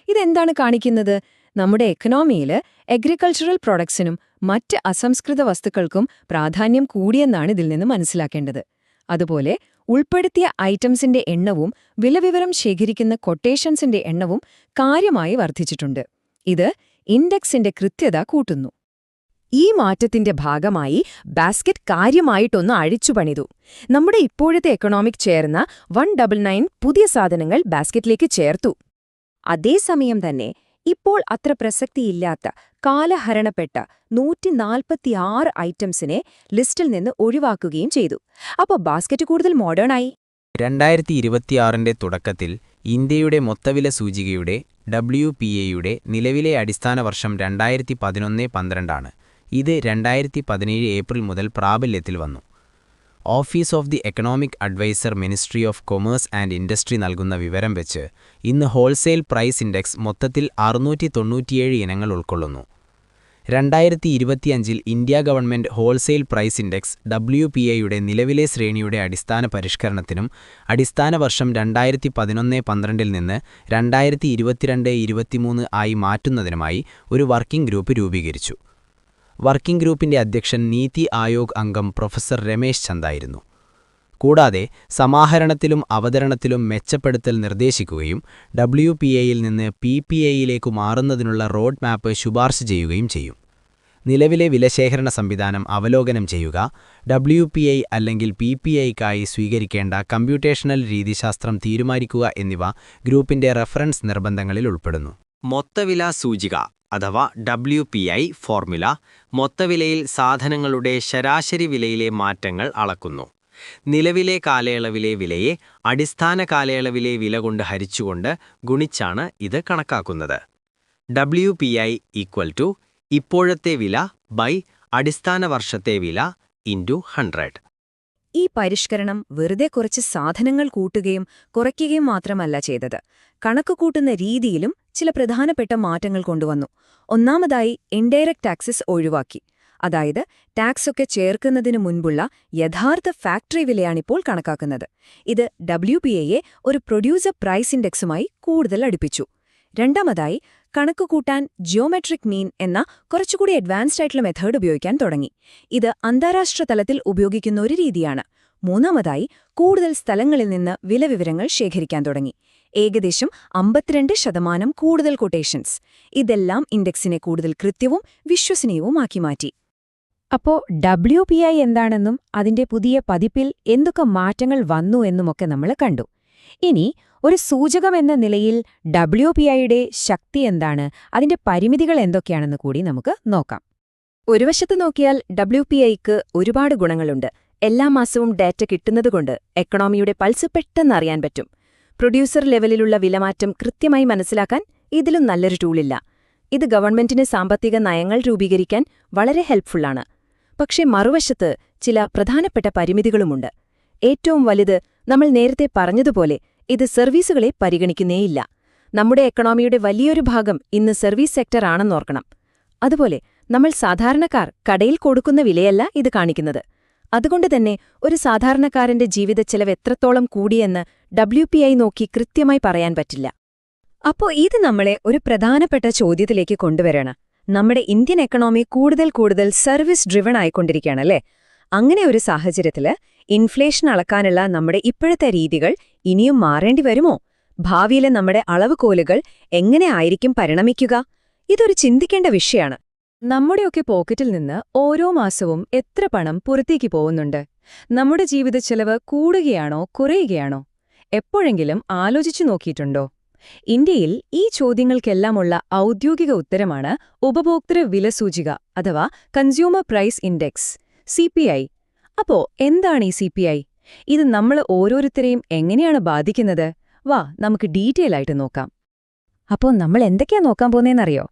D: ഇതെന്താണ് കാണിക്കുന്നത്? നമ്മുടെ എക്കണോമിയിൽ അഗ്രികൾച്ചറൽ പ്രൊഡക്ട്സിനും മറ്റ് അസംസ്കൃത വസ്തുക്കൾക്കും പ്രാധാന്യം കൂടിയെന്നാണ് ഇതിൽ നിന്ന് മനസ്സിലാക്കേണ്ടത്. അതുപോലെ ഉൾപ്പെടുത്തിയ ഐറ്റംസിന്റെ എണ്ണവും വിലവിവരം ശേഖരിക്കുന്ന കൊട്ടേഷൻസിന്റെ എണ്ണവും കാര്യമായി വർദ്ധിച്ചിട്ടുണ്ട്. ഇത് ഇൻഡെക്സിന്റെ കൃത്യത കൂട്ടുന്നു. ഈ മാറ്റത്തിന്റെ ഭാഗമായി ബാസ്ക്കറ്റ് കാര്യമായിട്ടൊന്ന് അഴിച്ചുപണിതു. നമ്മുടെ ഇപ്പോഴത്തെ എക്കണോമിക് ചേർന്ന 199 പുതിയ സാധനങ്ങൾ ബാസ്ക്കറ്റിലേക്ക് ചേർത്തു. അതേസമയം തന്നെ ഇപ്പോൾ അത്ര പ്രസക്തിയില്ലാത്ത കാലഹരണപ്പെട്ട 146 ഐറ്റംസിനെ ലിസ്റ്റിൽ നിന്ന് ഒഴിവാക്കുകയും ചെയ്തു. അപ്പോൾ ബാസ്ക്കറ്റ് കൂടുതൽ മോഡേണായി.
F: 2026ന്റെ തുടക്കത്തിൽ ഇന്ത്യയുടെ മൊത്തവില സൂചികയുടെ WPIയുടെ നിലവിലെ അടിസ്ഥാന വർഷം 2011-12 ഇത് 2017 ഏപ്രിൽ മുതൽ പ്രാബല്യത്തിൽ വന്നു. Office of the economic adviser ministry of commerce and industry നൽകുന്ന വിവരം വെച്ച് ഇന്ന് ഹോൾസെയിൽ പ്രൈസ് ഇൻഡെക്സ് മൊത്തത്തിൽ 697 ഇനങ്ങൾ ഉൾക്കൊള്ളുന്നു. 2025-ൽ India government wholesale price index WPIയുടെ നിലവിലെ ശ്രേണിയുടെ അടിസ്ഥാന പരിഷ്കരണത്തിനും അടിസ്ഥാന വർഷം 2011-12 നിന്ന് 2022-23 ആയി മാറ്റുന്നതിനുമായി ഒരു വർക്കിംഗ് ഗ്രൂപ്പ് രൂപീകരിച്ചു. വർക്കിംഗ് ഗ്രൂപ്പിന്റെ അധ്യക്ഷൻ നീതി ആയോഗ് അംഗം പ്രൊഫസർ രമേശ് ചന്ദായിരുന്നു. കൂടാതെ സമാഹരണത്തിലും അവതരണത്തിലും മെച്ചപ്പെടുത്തൽ നിർദ്ദേശിക്കുകയും WPIയിൽ നിന്ന് PPIയിലേക്കു മാറുന്നതിനുള്ള റോഡ് മാപ്പ് ശുപാർശ ചെയ്യുകയും ചെയ്യും. നിലവിലെ വിലശേഖരണ സംവിധാനം അവലോകനം ചെയ്യുക, WPI അല്ലെങ്കിൽ PPIക്കായി സ്വീകരിക്കേണ്ട കമ്പ്യൂട്ടേഷണൽ രീതിശാസ്ത്രം തീരുമാനിക്കുക എന്നിവ ഗ്രൂപ്പിന്റെ റഫറൻസ് നിർബന്ധങ്ങളിൽ ഉൾപ്പെടുന്നു. മൊത്തവില സൂചിക അഥവാ WPI ഫോർമുല മൊത്തവിലയിൽ സാധനങ്ങളുടെ ശരാശരി വിലയിലെ മാറ്റങ്ങൾ അളക്കുന്നു. നിലവിലെ കാലയളവിലെ വിലയെ അടിസ്ഥാന കാലയളവിലെ വില കൊണ്ട് ഹരിച്ചുകൊണ്ട് ഗുണിച്ചാണ് ഇത് കണക്കാക്കുന്നത്. WPI = ഇപ്പോഴത്തെ വില ബൈ അടിസ്ഥാന വർഷത്തെ വില × 100.
E: ഈ പരിഷ്കരണം വെറുതെ കുറച്ച് സാധനങ്ങൾ കൂട്ടുകയും കുറയ്ക്കുകയും മാത്രമല്ല ചെയ്തത്. കണക്കുകൂട്ടുന്ന രീതിയിലും ചില പ്രധാനപ്പെട്ട മാറ്റങ്ങൾ കൊണ്ടുവന്നു. ഒന്നാമതായി ഇൻഡയറക്റ്റ് ടാക്സസ് ഒഴിവാക്കി. അതായത് ടാക്സൊക്കെ ചേർക്കുന്നതിനു മുൻപുള്ള യഥാർത്ഥ ഫാക്ടറി വിലയാണിപ്പോൾ കണക്കാക്കുന്നത്. ഇത് WPIയെ ഒരു പ്രൊഡ്യൂസർ പ്രൈസ് ഇൻഡെക്സുമായി കൂടുതൽ അടുപ്പിച്ചു. രണ്ടാമതായി കണക്കുകൂട്ടാൻ ജിയോമെട്രിക് മീൻ എന്ന കുറച്ചുകൂടി അഡ്വാൻസ്ഡ് ആയിട്ടുള്ള മെത്തേഡ് ഉപയോഗിക്കാൻ തുടങ്ങി. ഇത് അന്താരാഷ്ട്ര തലത്തിൽ ഉപയോഗിക്കുന്ന ഒരു രീതിയാണ്. മൂന്നാമതായി കൂടുതൽ സ്ഥലങ്ങളിൽ നിന്ന് വിലവിവരങ്ങൾ ശേഖരിക്കാൻ തുടങ്ങി. ഏകദേശം 52% കൂടുതൽ കൊട്ടേഷൻസ്. ഇതെല്ലാം ഇൻഡെക്സിനെ കൂടുതൽ കൃത്യവും വിശ്വസനീയവുമാക്കി മാറ്റി.
D: അപ്പോ WPI എന്താണെന്നും അതിന്റെ പുതിയ പതിപ്പിൽ എന്തൊക്കെ മാറ്റങ്ങൾ വന്നു എന്നുമൊക്കെ നമ്മൾ കണ്ടു. ഇനി ഒരു സൂചകമെന്ന നിലയിൽ WPIയുടെ ശക്തി എന്താണ്, അതിന്റെ പരിമിതികൾ എന്തൊക്കെയാണെന്ന് കൂടി നമുക്ക് നോക്കാം.
E: ഒരു വശത്ത് നോക്കിയാൽ WPIക്ക് ഒരുപാട് ഗുണങ്ങളുണ്ട്. എല്ലാ മാസവും ഡാറ്റ കിട്ടുന്നതുകൊണ്ട് എക്കണോമിയുടെ പൾസ് പെട്ടെന്നറിയാൻ പറ്റും. പ്രൊഡ്യൂസർ ലെവലിലുള്ള വിലമാറ്റം കൃത്യമായി മനസ്സിലാക്കാൻ ഇതിലും നല്ലൊരു ടൂളില്ല. ഇത് ഗവൺമെന്റിന് സാമ്പത്തിക നയങ്ങൾ രൂപീകരിക്കാൻ വളരെ ഹെൽപ്ഫുള്ളാണ്. പക്ഷേ മറുവശത്ത് ചില പ്രധാനപ്പെട്ട പരിമിതികളുമുണ്ട്. ഏറ്റവും വലുത്, നമ്മൾ നേരത്തെ പറഞ്ഞതുപോലെ ഇത് സർവീസുകളെ പരിഗണിക്കുന്നേയില്ല. നമ്മുടെ എക്കണോമിയുടെ വലിയൊരു ഭാഗം ഇന്ന് സർവീസ് സെക്ടർ ആണെന്നോർക്കണം. അതുപോലെ നമ്മൾ സാധാരണക്കാർ കടയിൽ കൊടുക്കുന്ന വിലയല്ല ഇത് കാണിക്കുന്നത്. അതുകൊണ്ടുതന്നെ ഒരു സാധാരണക്കാരന്റെ ജീവിതച്ചെലവ് എത്രത്തോളം കൂടിയെന്ന് WPI നോക്കി കൃത്യമായി പറയാൻ പറ്റില്ല.
D: അപ്പോ ഇത് നമ്മളെ ഒരു പ്രധാനപ്പെട്ട ചോദ്യത്തിലേക്ക് കൊണ്ടുവരണം. നമ്മുടെ ഇന്ത്യൻ എക്കണോമി കൂടുതൽ സർവീസ് ഡ്രിവൺ ആയിക്കൊണ്ടിരിക്കുകയാണല്ലേ? അങ്ങനെ ഒരു സാഹചര്യത്തില് ഇൻഫ്ലേഷൻ അളക്കാനുള്ള നമ്മുടെ ഇപ്പോഴത്തെ രീതികൾ ഇനിയും മാറേണ്ടി വരുമോ? ഭാവിയിലെ നമ്മുടെ അളവുകോലുകൾ എങ്ങനെ ആയിരിക്കും പരിണമിക്കുക? ഇതൊരു ചിന്തിക്കേണ്ട വിഷയമാണ്. നമ്മുടെയൊക്കെ പോക്കറ്റിൽ നിന്ന് ഓരോ മാസവും എത്ര പണം പുറത്തേക്ക് പോകുന്നുണ്ട്? നമ്മുടെ ജീവിതച്ചെലവ് കൂടുകയാണോ കുറയുകയാണോ? എപ്പോഴെങ്കിലും ആലോചിച്ചു നോക്കിയിട്ടുണ്ടോ? ഇന്ത്യയിൽ ഈ ചോദ്യങ്ങൾക്കെല്ലാമുള്ള ഔദ്യോഗിക ഉത്തരമാണ് ഉപഭോക്തൃ വിലസൂചിക അഥവാ കൺസ്യൂമർ പ്രൈസ് ഇൻഡെക്സ്, CPI. അപ്പോ എന്താണ് ഈ CPI? ഇത് നമ്മൾ ഓരോരുത്തരെയും എങ്ങനെയാണ് ബാധിക്കുന്നത്? വാ, നമുക്ക് ഡീറ്റെയിൽ ആയിട്ട് നോക്കാം. അപ്പോൾ നമ്മൾ എന്തൊക്കെയാ നോക്കാൻ പോകുന്നതെന്നറിയോ?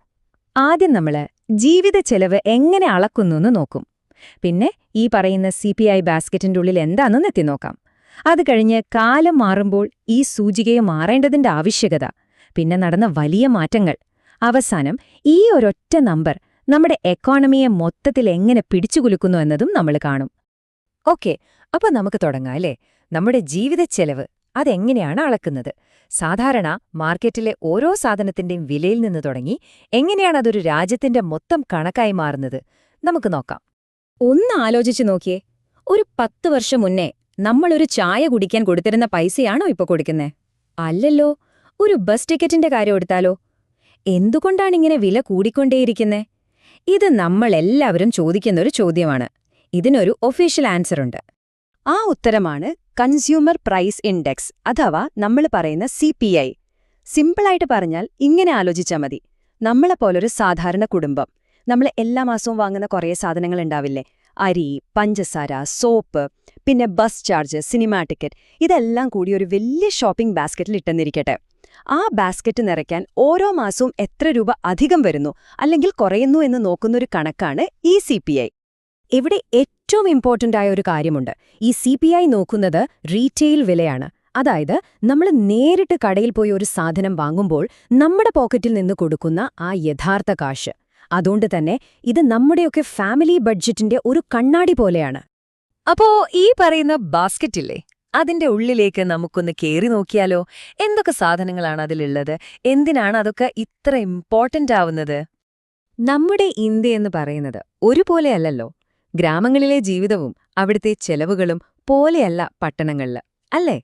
D: ആദ്യം നമ്മൾ ജീവിതച്ചെലവ് എങ്ങനെ അളക്കുന്നുവെന്ന് നോക്കും. പിന്നെ ഈ പറയുന്ന CPI ബാസ്ക്കറ്റിന്റെ ഉള്ളിൽ എന്താണെന്ന് എത്തിനോക്കാം. അത് കഴിഞ്ഞ് കാലം മാറുമ്പോൾ ഈ സൂചികയെ മാറേണ്ടതിന്റെ ആവശ്യകത, പിന്നെ നടന്ന വലിയ മാറ്റങ്ങൾ, അവസാനം ഈ ഒരൊറ്റ നമ്പർ നമ്മുടെ എക്കോണമിയെ മൊത്തത്തിൽ എങ്ങനെ പിടിച്ചുകുലുക്കുന്നു എന്നതും നമ്മൾ കാണും. ഓക്കെ, അപ്പൊ നമുക്ക് തുടങ്ങാം അല്ലേ? നമ്മുടെ ജീവിതച്ചെലവ് അതെങ്ങനെയാണ് അളക്കുന്നത്? സാധാരണ മാർക്കറ്റിലെ ഓരോ സാധനത്തിന്റെയും വിലയിൽ നിന്ന് തുടങ്ങി എങ്ങനെയാണ് അതൊരു രാജ്യത്തിന്റെ മൊത്തം കണക്കായി മാറുന്നത് നമുക്ക് നോക്കാം. ഒന്ന് ആലോചിച്ചു നോക്കിയേ, ഒരു 10 വർഷം മുന്നേ നമ്മളൊരു ചായ കുടിക്കാൻ കൊടുത്തിരുന്ന പൈസയാണോ ഇപ്പൊ കൊടുക്കുന്നേ? അല്ലല്ലോ. ഒരു ബസ് ടിക്കറ്റിന്റെ കാര്യം എടുത്താലോ? എന്തുകൊണ്ടാണിങ്ങനെ വില കൂടിക്കൊണ്ടേയിരിക്കുന്നേ? ഇത് നമ്മളെല്ലാവരും ചോദിക്കുന്നൊരു ചോദ്യമാണ്. ഇതിനൊരു ഒഫീഷ്യൽ ആൻസറുണ്ട്. ആ ഉത്തരമാണ് കൺസ്യൂമർ പ്രൈസ് ഇൻഡെക്സ് അഥവാ നമ്മൾ പറയുന്ന CPI. സിമ്പിളായിട്ട് പറഞ്ഞാൽ ഇങ്ങനെ ആലോചിച്ചാൽ മതി. നമ്മളെപ്പോലൊരു സാധാരണ കുടുംബം, നമ്മൾ എല്ലാ മാസവും വാങ്ങുന്ന കുറേ സാധനങ്ങളുണ്ടാവില്ലേ? അരി, പഞ്ചസാര, സോപ്പ്, പിന്നെ ബസ് ചാർജ്, സിനിമാ ടിക്കറ്റ്, ഇതെല്ലാം കൂടി ഒരു വലിയ ഷോപ്പിംഗ് ബാസ്ക്കറ്റിൽ ഇട്ടെന്നിരിക്കട്ടെ. ആ ബാസ്ക്കറ്റ് നിറയ്ക്കാൻ ഓരോ മാസവും എത്ര രൂപ അധികം വരുന്നു അല്ലെങ്കിൽ കുറയുന്നു എന്ന് നോക്കുന്നൊരു കണക്കാണ് ഈ CPI. ഇവിടെ ഏറ്റവും ഇമ്പോർട്ടന്റ് ആയ ഒരു കാര്യമുണ്ട്. ഈ CPI നോക്കുന്നത് റീറ്റെയിൽ വിലയാണ്. അതായത് നമ്മൾ നേരിട്ട് കടയിൽ പോയി ഒരു സാധനം വാങ്ങുമ്പോൾ നമ്മുടെ പോക്കറ്റിൽ നിന്ന് കൊടുക്കുന്ന ആ യഥാർത്ഥ കാശ്. അതുകൊണ്ട് തന്നെ ഇത് നമ്മുടെയൊക്കെ ഫാമിലി ബഡ്ജറ്റിന്റെ ഒരു കണ്ണാടി പോലെയാണ്. അപ്പോ ഈ പറയുന്ന ബാസ്ക്കറ്റില്ലേ, അതിന്റെ ഉള്ളിലേക്ക് നമുക്കൊന്ന് കേറി നോക്കിയാലോ? എന്തൊക്കെ സാധനങ്ങളാണ് അതിലുള്ളത്? എന്തിനാണ് അതൊക്കെ ഇത്ര ഇമ്പോർട്ടന്റ് ആവുന്നത്? നമ്മുടെ ഇന്ത്യ എന്ന് പറയുന്നത് ഒരുപോലെയല്ലല്ലോ. ഗ്രാമങ്ങളിലെ ജീവിതവും അവിടുത്തെ ചെലവുകളും പോലെയല്ല പട്ടണങ്ങളില്, അല്ലേ?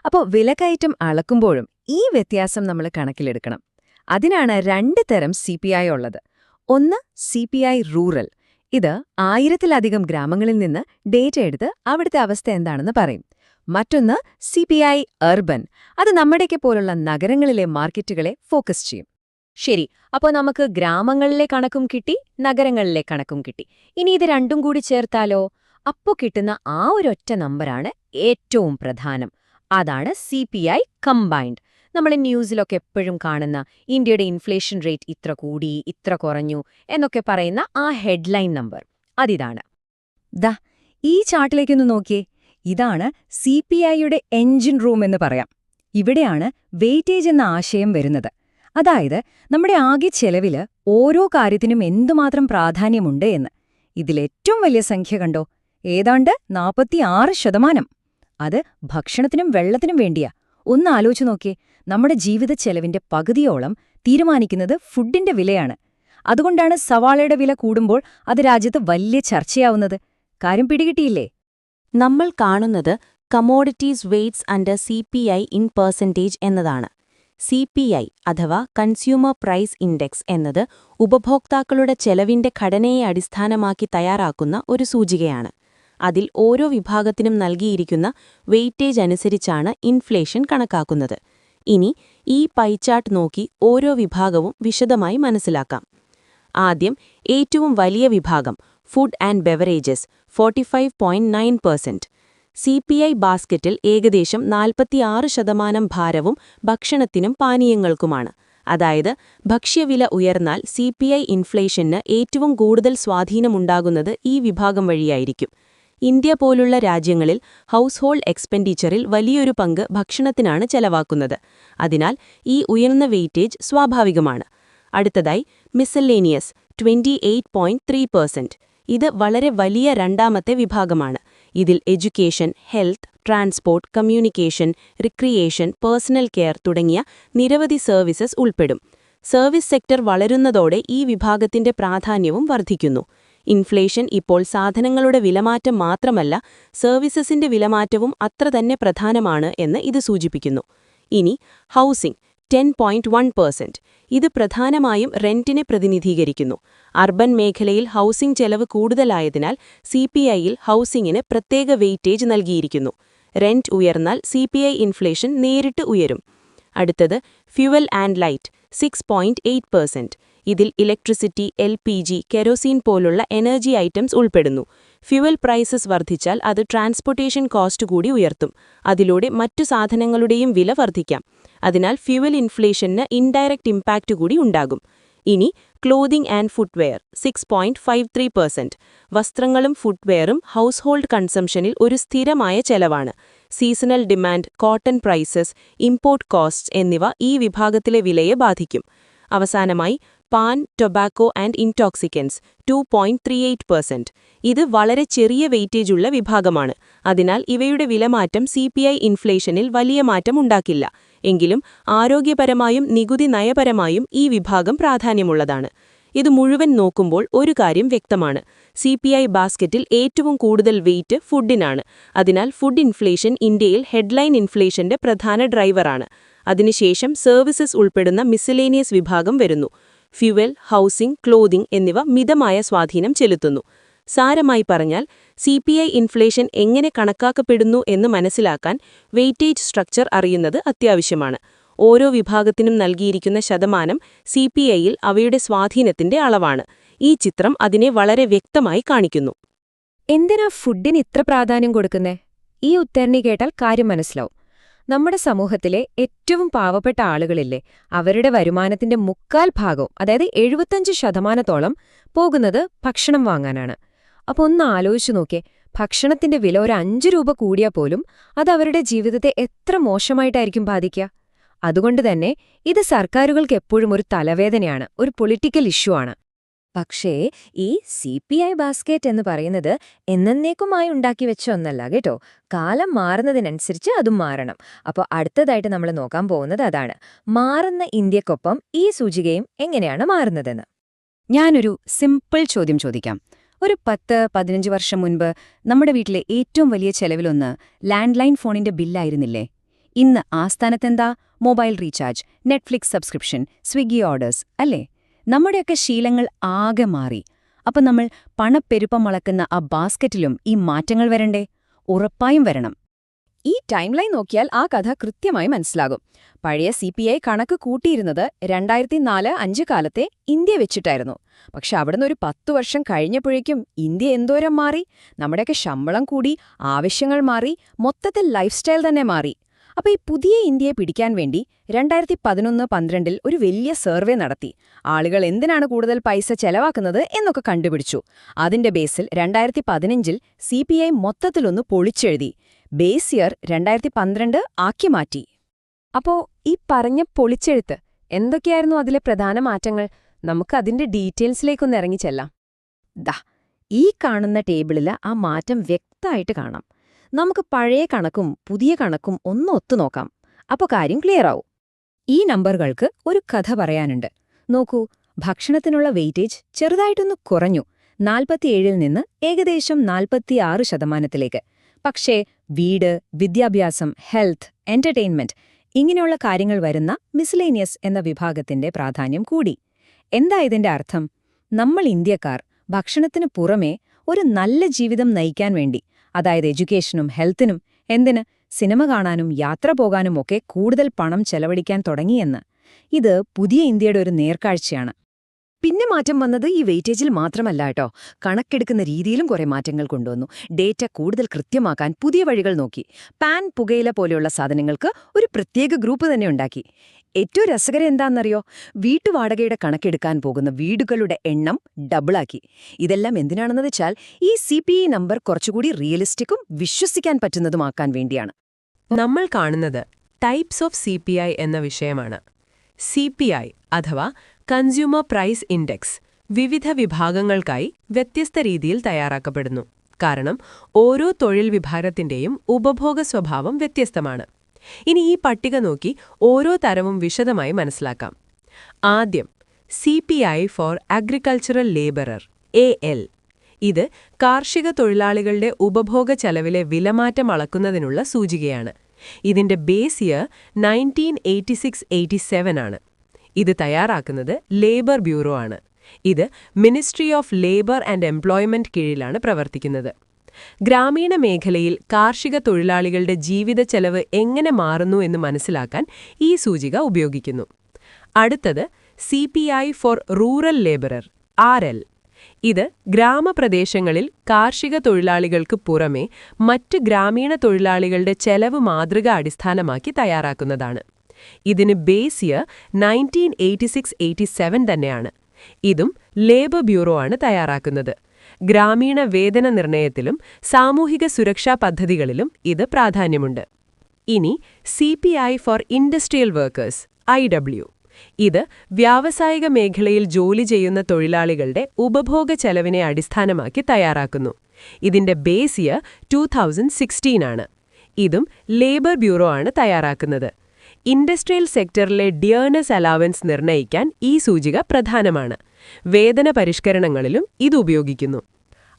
D: അപ്പോൾ വിലക്കയറ്റം അളക്കുമ്പോഴും ഈ വ്യത്യാസം നമ്മൾ കണക്കിലെടുക്കണം. അതിനാണ് 2 തരം CPI ഉള്ളത്. ഒന്ന് CPI റൂറൽ. ഇത് 1000-ലധികം ഗ്രാമങ്ങളിൽ നിന്ന് ഡേറ്റ എടുത്ത് അവിടുത്തെ അവസ്ഥ എന്താണെന്ന് പറയും. മറ്റൊന്ന് CPI അർബൻ. അത് നമ്മുടെയൊക്കെ പോലുള്ള നഗരങ്ങളിലെ മാർക്കറ്റുകളെ ഫോക്കസ് ചെയ്യും. ശരി, അപ്പോൾ നമുക്ക് ഗ്രാമങ്ങളിലെ കണക്കും കിട്ടി, നഗരങ്ങളിലെ കണക്കും കിട്ടി. ഇനി ഇത് രണ്ടും കൂടി ചേർത്താലോ? അപ്പോൾ കിട്ടുന്ന ആ ഒരൊറ്റ നമ്പറാണ് ഏറ്റവും പ്രധാനം. അതാണ് CPI കമ്പൈൻഡ്. നമ്മൾ ന്യൂസിലൊക്കെ എപ്പോഴും കാണുന്ന ഇന്ത്യയുടെ ഇൻഫ്ലേഷൻ റേറ്റ് ഇത്ര കൂടി, ഇത്ര കുറഞ്ഞു എന്നൊക്കെ പറയുന്ന ആ ഹെഡ്ലൈൻ നമ്പർ. അതിതാണ്. ദാ ഈ ചാർട്ടിലേക്കൊന്ന് നോക്കിയേ. ഇതാണ് CPIയുടെ എൻജിൻ റൂം എന്ന് പറയാം.
E: ഇവിടെയാണ് വെയിറ്റേജ് എന്ന ആശയം വരുന്നത്. അതായത് നമ്മുടെ ആകെ ചെലവില് ഓരോ കാര്യത്തിനും എന്തുമാത്രം പ്രാധാന്യമുണ്ട് എന്ന്. ഇതിലേറ്റവും വലിയ സംഖ്യ കണ്ടോ? ഏതാണ്ട് 46%. അത് ഭക്ഷണത്തിനും വെള്ളത്തിനും വേണ്ടിയാ. ഒന്ന് ആലോചിച്ചു നോക്കിയേ, നമ്മുടെ ജീവിത ചെലവിന്റെ പകുതിയോളം തീരുമാനിക്കുന്നത് ഫുഡിന്റെ വിലയാണ്. അതുകൊണ്ടാണ് സവാളയുടെ വില കൂടുമ്പോൾ അത് രാജ്യത്ത് വലിയ ചർച്ചയാവുന്നത്. കാര്യം പിടികിട്ടിയില്ലേ?
G: നമ്മൾ കാണുന്നത് commodities weights under CPI in percentage എന്നതാണ്. CPI അഥവാ കൺസ്യൂമർ പ്രൈസ് ഇൻഡെക്സ് എന്നത് ഉപഭോക്താക്കളുടെ ചെലവിന്റെ ഘടനയെ അടിസ്ഥാനമാക്കി തയ്യാറാക്കുന്ന ഒരു സൂചികയാണ്. അതിൽ ഓരോ വിഭാഗത്തിനും നൽകിയിരിക്കുന്ന വെയിറ്റേജ് അനുസരിച്ചാണ് ഇൻഫ്ലേഷൻ കണക്കാക്കുന്നത്. ഇനി ഈ പൈചാർട്ട് നോക്കി ഓരോ വിഭാഗവും വിശദമായി മനസ്സിലാക്കാം. ആദ്യം ഏറ്റവും വലിയ വിഭാഗം ഫുഡ് ആൻഡ് ബെവറേജസ് 45.9%. CPI ബാസ്ക്കറ്റിൽ ഏകദേശം 46% ഭാരവും ഭക്ഷണത്തിനും പാനീയങ്ങൾക്കുമാണ്. അതായത് ഭക്ഷ്യവില ഉയർന്നാൽ CPI ഇൻഫ്ലേഷന് ഏറ്റവും കൂടുതൽ സ്വാധീനമുണ്ടാകുന്നത് ഈ വിഭാഗം വഴിയായിരിക്കും. ഇന്ത്യ പോലുള്ള രാജ്യങ്ങളിൽ ഹൗസ് ഹോൾഡ് എക്സ്പെൻഡിച്ചറിൽ വലിയൊരു പങ്ക് ഭക്ഷണത്തിനാണ് ചെലവാക്കുന്നത്. അതിനാൽ ഈ ഉയർന്ന വെയിറ്റേജ് സ്വാഭാവികമാണ്. അടുത്തതായി മിസല്ലേനിയസ് 28.3%. ഇത് വളരെ വലിയ രണ്ടാമത്തെ വിഭാഗമാണ്. ഇതിൽ education, health, transport, communication, recreation, personal care തുടങ്ങിയ നിരവധി സർവീസസ് ഉൾപ്പെടും. സർവീസ് സെക്ടർ വളരുന്നതോടെ ഈ വിഭാഗത്തിന്റെ പ്രാധാന്യവും വർദ്ധിക്കുന്നു. ഇൻഫ്ലേഷൻ ഇപ്പോൾ സാധനങ്ങളുടെ വിലമാറ്റം മാത്രമല്ല, സർവീസസിന്റെ വിലമാറ്റവും അത്ര തന്നെ പ്രധാനമാണ് എന്ന് ഇത് സൂചിപ്പിക്കുന്നു. ഇനി ഹൗസിംഗ് 10.1%. ഇത് പ്രധാനമായും റെന്റിനെ പ്രതിനിധീകരിക്കുന്നു. അർബൻ മേഖലയിൽ ഹൗസിംഗ് ചെലവ് കൂടുതലായതിനാൽ CPIയിൽ ഹൗസിംഗിന് പ്രത്യേക വെയിറ്റേജ് നൽകിയിരിക്കുന്നു. റെന്റ് ഉയർന്നാൽ CPI ഇൻഫ്ലേഷൻ നേരിട്ട് ഉയരും. അടുത്തത് ഫ്യുവൽ ആൻഡ് ലൈറ്റ് 6.8%. ഇതിൽ ഇലക്ട്രിസിറ്റി, LPG, കെരോസിൻ പോലുള്ള എനർജി ഐറ്റംസ് ഉൾപ്പെടുന്നു. ഫ്യുവൽ പ്രൈസസ് വർദ്ധിച്ചാൽ അത് ട്രാൻസ്പോർട്ടേഷൻ കോസ്റ്റ് കൂടി ഉയർത്തും. അതിലൂടെ മറ്റു സാധനങ്ങളുടെയും വില വർദ്ധിക്കാം. അതിനാൽ ഫ്യുവൽ ഇൻഫ്ലേഷന് ഇൻഡയറക്റ്റ് ഇമ്പാക്റ്റ് കൂടി ഉണ്ടാകും. ഇനി ക്ലോതിംഗ് ആൻഡ് ഫുട്വെയർ 6.53%. വസ്ത്രങ്ങളും ഫുട്വെയറും ഹൗസ് ഹോൾഡ് കൺസംഷനിൽ ഒരു സ്ഥിരമായ ചെലവാണ്. Seasonal demand, cotton prices, import costs എന്നിവ ഈ വിഭാഗത്തിലെ വിലയെ ബാധിക്കും. അവസാനമായി പാൻ, ടൊബാക്കോ ആൻഡ് ഇൻടോക്സിക്കൻസ് 2.38%. ഇത് വളരെ ചെറിയ വെയിറ്റേജുള്ള വിഭാഗമാണ്. അതിനാൽ ഇവയുടെ വിലമാറ്റം CPI ഇൻഫ്ലേഷനിൽ വലിയ മാറ്റം ഉണ്ടാക്കില്ല. എങ്കിലും ആരോഗ്യപരമായും നികുതി നയപരമായും ഈ വിഭാഗം പ്രാധാന്യമുള്ളതാണ്. ഇത് മുഴുവൻ നോക്കുമ്പോൾ ഒരു കാര്യം വ്യക്തമാണ്. CPI ബാസ്ക്കറ്റിൽ ഏറ്റവും കൂടുതൽ വെയിറ്റ് ഫുഡിനാണ്. അതിനാൽ ഫുഡ് ഇൻഫ്ലേഷൻ ഇന്ത്യയിൽ ഹെഡ്ലൈൻ ഇൻഫ്ലേഷന്റെ പ്രധാന ഡ്രൈവറാണ്. അതിനുശേഷം സർവീസസ് ഉൾപ്പെടുന്ന മിസലേനിയസ് വിഭാഗം വരുന്നു. ഫ്യുവൽ, ഹൗസിംഗ്, ക്ലോതിംഗ് എന്നിവ മിതമായ സ്വാധീനം ചെലുത്തുന്നു. സാരമായി പറഞ്ഞാൽ CPI ഇൻഫ്ലേഷൻ എങ്ങനെ കണക്കാക്കപ്പെടുന്നു എന്ന് മനസ്സിലാക്കാൻ വെയിറ്റേജ് സ്ട്രക്ചർ അറിയുന്നത് അത്യാവശ്യമാണ്. ഓരോ വിഭാഗത്തിനും നൽകിയിരിക്കുന്ന ശതമാനം CPIയിൽ അവയുടെ സ്വാധീനത്തിന്റെ അളവാണ്. ഈ ചിത്രം അതിനെ വളരെ വ്യക്തമായി കാണിക്കുന്നു.
D: എന്തിനാ ഫുഡിന് ഇത്ര പ്രാധാന്യം കൊടുക്കുന്നേ? ഈ ഉത്തരണി കേട്ടാൽ കാര്യം മനസ്സിലാവും. നമ്മുടെ സമൂഹത്തിലെ ഏറ്റവും പാവപ്പെട്ട ആളുകളില്ലേ, അവരുടെ വരുമാനത്തിന്റെ 3/4 അതായത് 75% പോകുന്നത് ഭക്ഷണം വാങ്ങാനാണ്. അപ്പൊ ഒന്ന് ആലോചിച്ചു നോക്കേ, ഭക്ഷണത്തിന്റെ വില ഒരു 5 രൂപ കൂടിയാൽ പോലും അത് അവരുടെ ജീവിതത്തെ എത്ര മോശമായിട്ടായിരിക്കും ബാധിക്കുക. അതുകൊണ്ടുതന്നെ ഇത് സർക്കാരുകൾക്ക് എപ്പോഴും ഒരു തലവേദനയാണ്, ഒരു പൊളിറ്റിക്കൽ ഇഷ്യൂ ആണ്.
E: പക്ഷേ ഈ CPI ബാസ്ക്കറ്റ് എന്ന് പറയുന്നത് എന്നേക്കുമായി ഉണ്ടാക്കി വെച്ച ഒന്നല്ല കേട്ടോ. കാലം മാറുന്നതിനനുസരിച്ച് അതും മാറണം. അപ്പോൾ അടുത്തതായിട്ട് നമ്മൾ നോക്കാൻ പോകുന്നത് അതാണ്, മാറുന്ന ഇന്ത്യക്കൊപ്പം ഈ സൂചികയും എങ്ങനെയാണ് മാറുന്നതെന്ന്. ഞാനൊരു സിമ്പിൾ ചോദ്യം ചോദിക്കാം. ഒരു 10-15 വർഷം മുൻപ് നമ്മുടെ വീട്ടിലെ ഏറ്റവും വലിയ ചെലവിലൊന്ന് ലാൻഡ് ലൈൻ ഫോണിന്റെ ബില്ലായിരുന്നില്ലേ? ഇന്ന് ആ സ്ഥാനത്തെന്താ? Mobile recharge, Netflix subscription, Swiggy orders അല്ലേ? നമ്മുടെയൊക്കെ ശീലങ്ങൾ ആകെ മാറി. അപ്പം നമ്മൾ പണപ്പെരുപ്പം അളക്കുന്ന ആ ബാസ്ക്കറ്റിലും ഈ മാറ്റങ്ങൾ വരണ്ടേ? ഉറപ്പായും വരണം. ഈ ടൈം ലൈൻ നോക്കിയാൽ ആ കഥ കൃത്യമായി മനസ്സിലാകും. പഴയ CPI കണക്ക് കൂട്ടിയിരുന്നത് 2004-5 കാലത്തെ ഇന്ത്യ വെച്ചിട്ടായിരുന്നു. പക്ഷെ അവിടുന്ന് ഒരു 10 വർഷം കഴിഞ്ഞപ്പോഴേക്കും ഇന്ത്യ എന്തോരം മാറി. നമ്മുടെയൊക്കെ ശമ്പളം കൂടി, ആവശ്യങ്ങൾ മാറി, മൊത്തത്തിൽ ലൈഫ് സ്റ്റൈൽ തന്നെ മാറി. അപ്പോൾ ഈ പുതിയ ഇന്ത്യയെ പിടിക്കാൻ വേണ്ടി 2011-12 ഒരു വലിയ സർവേ നടത്തി. ആളുകൾ എന്തിനാണ് കൂടുതൽ പൈസ ചെലവാക്കുന്നത് എന്നൊക്കെ കണ്ടുപിടിച്ചു. അതിന്റെ ബേസിൽ 2015 CPI മൊത്തത്തിലൊന്ന് പൊളിച്ചെഴുതി. ബേസ് ഇയർ 2012 ആക്കി മാറ്റി.
D: അപ്പോ ഈ പറഞ്ഞ പൊളിച്ചെഴുത്ത് എന്തൊക്കെയായിരുന്നു അതിലെ പ്രധാന മാറ്റങ്ങൾ? നമുക്ക് അതിന്റെ ഡീറ്റെയിൽസിലേക്കൊന്ന് ഇറങ്ങിച്ചെല്ലാം.
E: ദാ ഈ കാണുന്ന ടേബിളിൽ ആ മാറ്റം വ്യക്തമായിട്ട് കാണാം. നമുക്ക് പഴയ കണക്കും പുതിയ കണക്കും ഒന്ന് ഒത്തുനോക്കാം. അപ്പോൾ കാര്യം ക്ലിയർ ആവും. ഈ നമ്പറുകൾക്ക് ഒരു കഥ പറയാനുണ്ട്. നോക്കൂ, ഭക്ഷണത്തിനുള്ള വെയിറ്റേജ് ചെറുതായിട്ടൊന്ന് കുറഞ്ഞു, 47-ൽ നിന്ന് ഏകദേശം 46%. പക്ഷേ വീട്, വിദ്യാഭ്യാസം, ഹെൽത്ത്, എന്റർടൈൻമെന്റ് ഇങ്ങനെയുള്ള കാര്യങ്ങൾ വരുന്ന മിസ്ലേനിയസ് എന്ന വിഭാഗത്തിന്റെ പ്രാധാന്യം കൂടി. എന്താ ഇതിന്റെ അർത്ഥം? നമ്മൾ ഇന്ത്യക്കാർ ഭക്ഷണത്തിന് പുറമേ ഒരു നല്ല ജീവിതം നയിക്കാൻ വേണ്ടി, അതായത് എഡ്യൂക്കേഷനും ഹെൽത്തിനും, എന്തിന് സിനിമ കാണാനും യാത്ര പോകാനും ഒക്കെ കൂടുതൽ പണം ചെലവഴിക്കാൻ തുടങ്ങിയെന്ന്. ഇത് പുതിയ ഇന്ത്യയുടെ ഒരു നേർക്കാഴ്ചയാണ്.
D: പിന്നെ മാറ്റം വന്നത് ഈ വെയിറ്റേജിൽ മാത്രമല്ല കേട്ടോ, കണക്കെടുക്കുന്ന രീതിയിലും കുറെ മാറ്റങ്ങൾ കൊണ്ടുവന്നു. ഡേറ്റ കൂടുതൽ കൃത്യമാക്കാൻ പുതിയ വഴികൾ നോക്കി. പാൻ, പുകയില പോലെയുള്ള സാധനങ്ങൾക്ക് ഒരു പ്രത്യേക ഗ്രൂപ്പ് തന്നെ ഉണ്ടാക്കി. ഏറ്റവും രസകരം എന്താണെന്നറിയോ? വീട്ടുവാടകയുടെ കണക്കെടുക്കാൻ പോകുന്ന വീടുകളുടെ എണ്ണം ഡബിളാക്കി. ഇതെല്ലാം എന്തിനാണെന്ന് വെച്ചാൽ ഈ CPI നമ്പർ കുറച്ചുകൂടി റിയലിസ്റ്റിക്കും വിശ്വസിക്കാൻ പറ്റുന്നതുമാക്കാൻ വേണ്ടിയാണ്.
H: നമ്മൾ കാണുന്നത് ടൈപ്സ് ഓഫ് CPI എന്ന വിഷയമാണ്. CPI അഥവാ കൺസ്യൂമർ പ്രൈസ് ഇൻഡെക്സ് വിവിധ വിഭാഗങ്ങൾക്കായി വ്യത്യസ്ത രീതിയിൽ തയ്യാറാക്കപ്പെടുന്നു. കാരണം ഓരോ തൊഴിൽ വിഭാഗത്തിന്റെയും ഉപഭോഗ സ്വഭാവം വ്യത്യസ്തമാണ്. ഇനി ഈ പട്ടിക നോക്കി ഓരോ തരവും വിശദമായി മനസ്സിലാക്കാം. ആദ്യം CPI for agricultural labourer AL. ഇത് കാർഷിക തൊഴിലാളികളുടെ ഉപഭോഗ ചെലവിലെ വിലമാറ്റം അളക്കുന്നതിനുള്ള സൂചികയാണ്. ഇതിന്റെ ബേസ് ഇയർ 1986-87 ആണ്. ഇത് തയ്യാറാക്കുന്നത് ലേബർ ബ്യൂറോ ആണ്. ഇത് ministry of labour and employment കീഴിലാണ് പ്രവർത്തിക്കുന്നത്. ഗ്രാമീണ മേഖലയിൽ കാർഷിക തൊഴിലാളികളുടെ ജീവിത ചെലവ് എങ്ങനെ മാറുന്നു എന്ന് മനസ്സിലാക്കാൻ ഈ സൂചിക ഉപയോഗിക്കുന്നു. അടുത്തത് CPI four rural labourer RL. ഇത് ഗ്രാമപ്രദേശങ്ങളിൽ കാർഷിക തൊഴിലാളികൾക്ക് പുറമെ മറ്റ് ഗ്രാമീണ തൊഴിലാളികളുടെ ചെലവ് മാതൃക അടിസ്ഥാനമാക്കി തയ്യാറാക്കുന്നതാണ്. ഇതിന് ബേസ് ഇയർ 1986-87 തന്നെയാണ്. ഇതും ലേബർ ബ്യൂറോ ആണ് തയ്യാറാക്കുന്നത്. ഗ്രാമീണ വേതന നിർണയത്തിലും സാമൂഹിക സുരക്ഷാ പദ്ധതികളിലും ഇത് പ്രാധാന്യമുണ്ട്. ഇനി CPI for industrial workers IW. ഇത് വ്യാവസായിക മേഖലയിൽ ജോലി ചെയ്യുന്ന തൊഴിലാളികളുടെ ഉപഭോഗ ചെലവിനെ അടിസ്ഥാനമാക്കി തയ്യാറാക്കുന്നു. ഇതിന്റെ ബേസ് ഇയർ 2016 ആണ്. ഇതും ലേബർ ബ്യൂറോ ആണ് തയ്യാറാക്കുന്നത്. ഇൻഡസ്ട്രിയൽ സെക്ടറിലെ ഡിയർനെസ് അലവൻസ് നിർണ്ണയിക്കാൻ ഈ സൂചിക പ്രധാനമാണ്. വേതന പരിഷ്കരണങ്ങളിലും ഇത് ഉപയോഗിക്കുന്നു.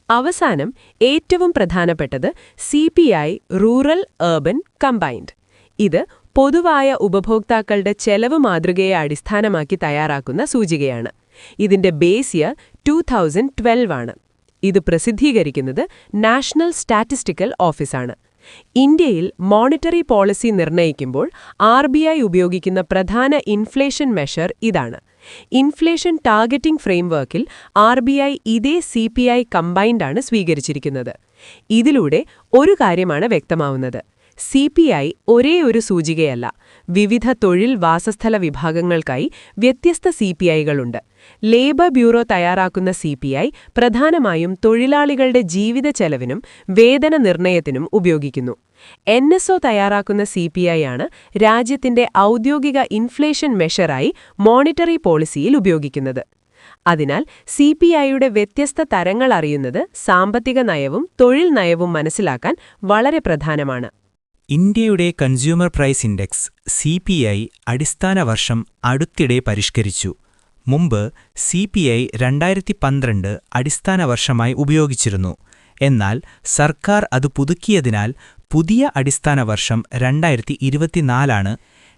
H: അവസാനം ഏറ്റവും പ്രധാനപ്പെട്ടത് CPI റൂറൽ അർബൻ കമ്പൈൻഡ്. ഇത് പൊതുവായ ഉപഭോക്താക്കളുടെ ചെലവ് മാതൃകയെ അടിസ്ഥാനമാക്കി തയ്യാറാക്കുന്ന സൂചികയാണ്. ഇതിന്റെ ബേസ് ഇയർ 2012 ആണ്. ഇത് പ്രസിദ്ധീകരിക്കുന്നത് നാഷണൽ സ്റ്റാറ്റിസ്റ്റിക്കൽ ഓഫീസാണ്. ഇന്ത്യയിൽ മോണിറ്ററി പോളിസി നിർണ്ണയിക്കുമ്പോൾ RBI ഉപയോഗിക്കുന്ന പ്രധാന ഇൻഫ്ലേഷൻ മെഷർ ഇതാണ്. ഇൻഫ്ലേഷൻ ടാർഗറ്റിംഗ് ഫ്രെയിംവർക്കിൽ RBI ഇതേ CPI കമ്പൈൻഡാണ് സ്വീകരിച്ചിരിക്കുന്നത്. ഇതിലൂടെ ഒരു കാര്യമാണ് വ്യക്തമാവുന്നത്: CPI ഒരേ ഒരു സൂചികയല്ല. വിവിധ തൊഴിൽ വാസസ്ഥല വിഭാഗങ്ങൾക്കായി വ്യത്യസ്ത CPIകളുണ്ട്. ലേബർ ബ്യൂറോ തയ്യാറാക്കുന്ന CPI പ്രധാനമായും തൊഴിലാളികളുടെ ജീവിത ചെലവിനും വേതന നിർണയത്തിനും ഉപയോഗിക്കുന്നു. NSO തയ്യാറാക്കുന്ന CPI ആണ് രാജ്യത്തിന്റെ ഔദ്യോഗിക ഇൻഫ്ലേഷൻ മെഷറായി മോണിറ്ററി പോളിസിയിൽ ഉപയോഗിക്കുന്നത്. അതിനാൽ CPIയുടെ വ്യത്യസ്ത തരങ്ങൾ അറിയുന്നത് സാമ്പത്തിക നയവും തൊഴിൽ നയവും മനസ്സിലാക്കാൻ വളരെ പ്രധാനമാണ്.
I: ഇന്ത്യയുടെ കൺസ്യൂമർ പ്രൈസ് ഇൻഡെക്സ് CPI അടിസ്ഥാന വർഷം അടുത്തിടെ പരിഷ്കരിച്ചു. മുമ്പ് CPI 2012 അടിസ്ഥാന വർഷമായി ഉപയോഗിച്ചിരുന്നു. എന്നാൽ സർക്കാർ അത് പുതുക്കിയതിനാൽ പുതിയ അടിസ്ഥാന വർഷം 2024 ആണ്.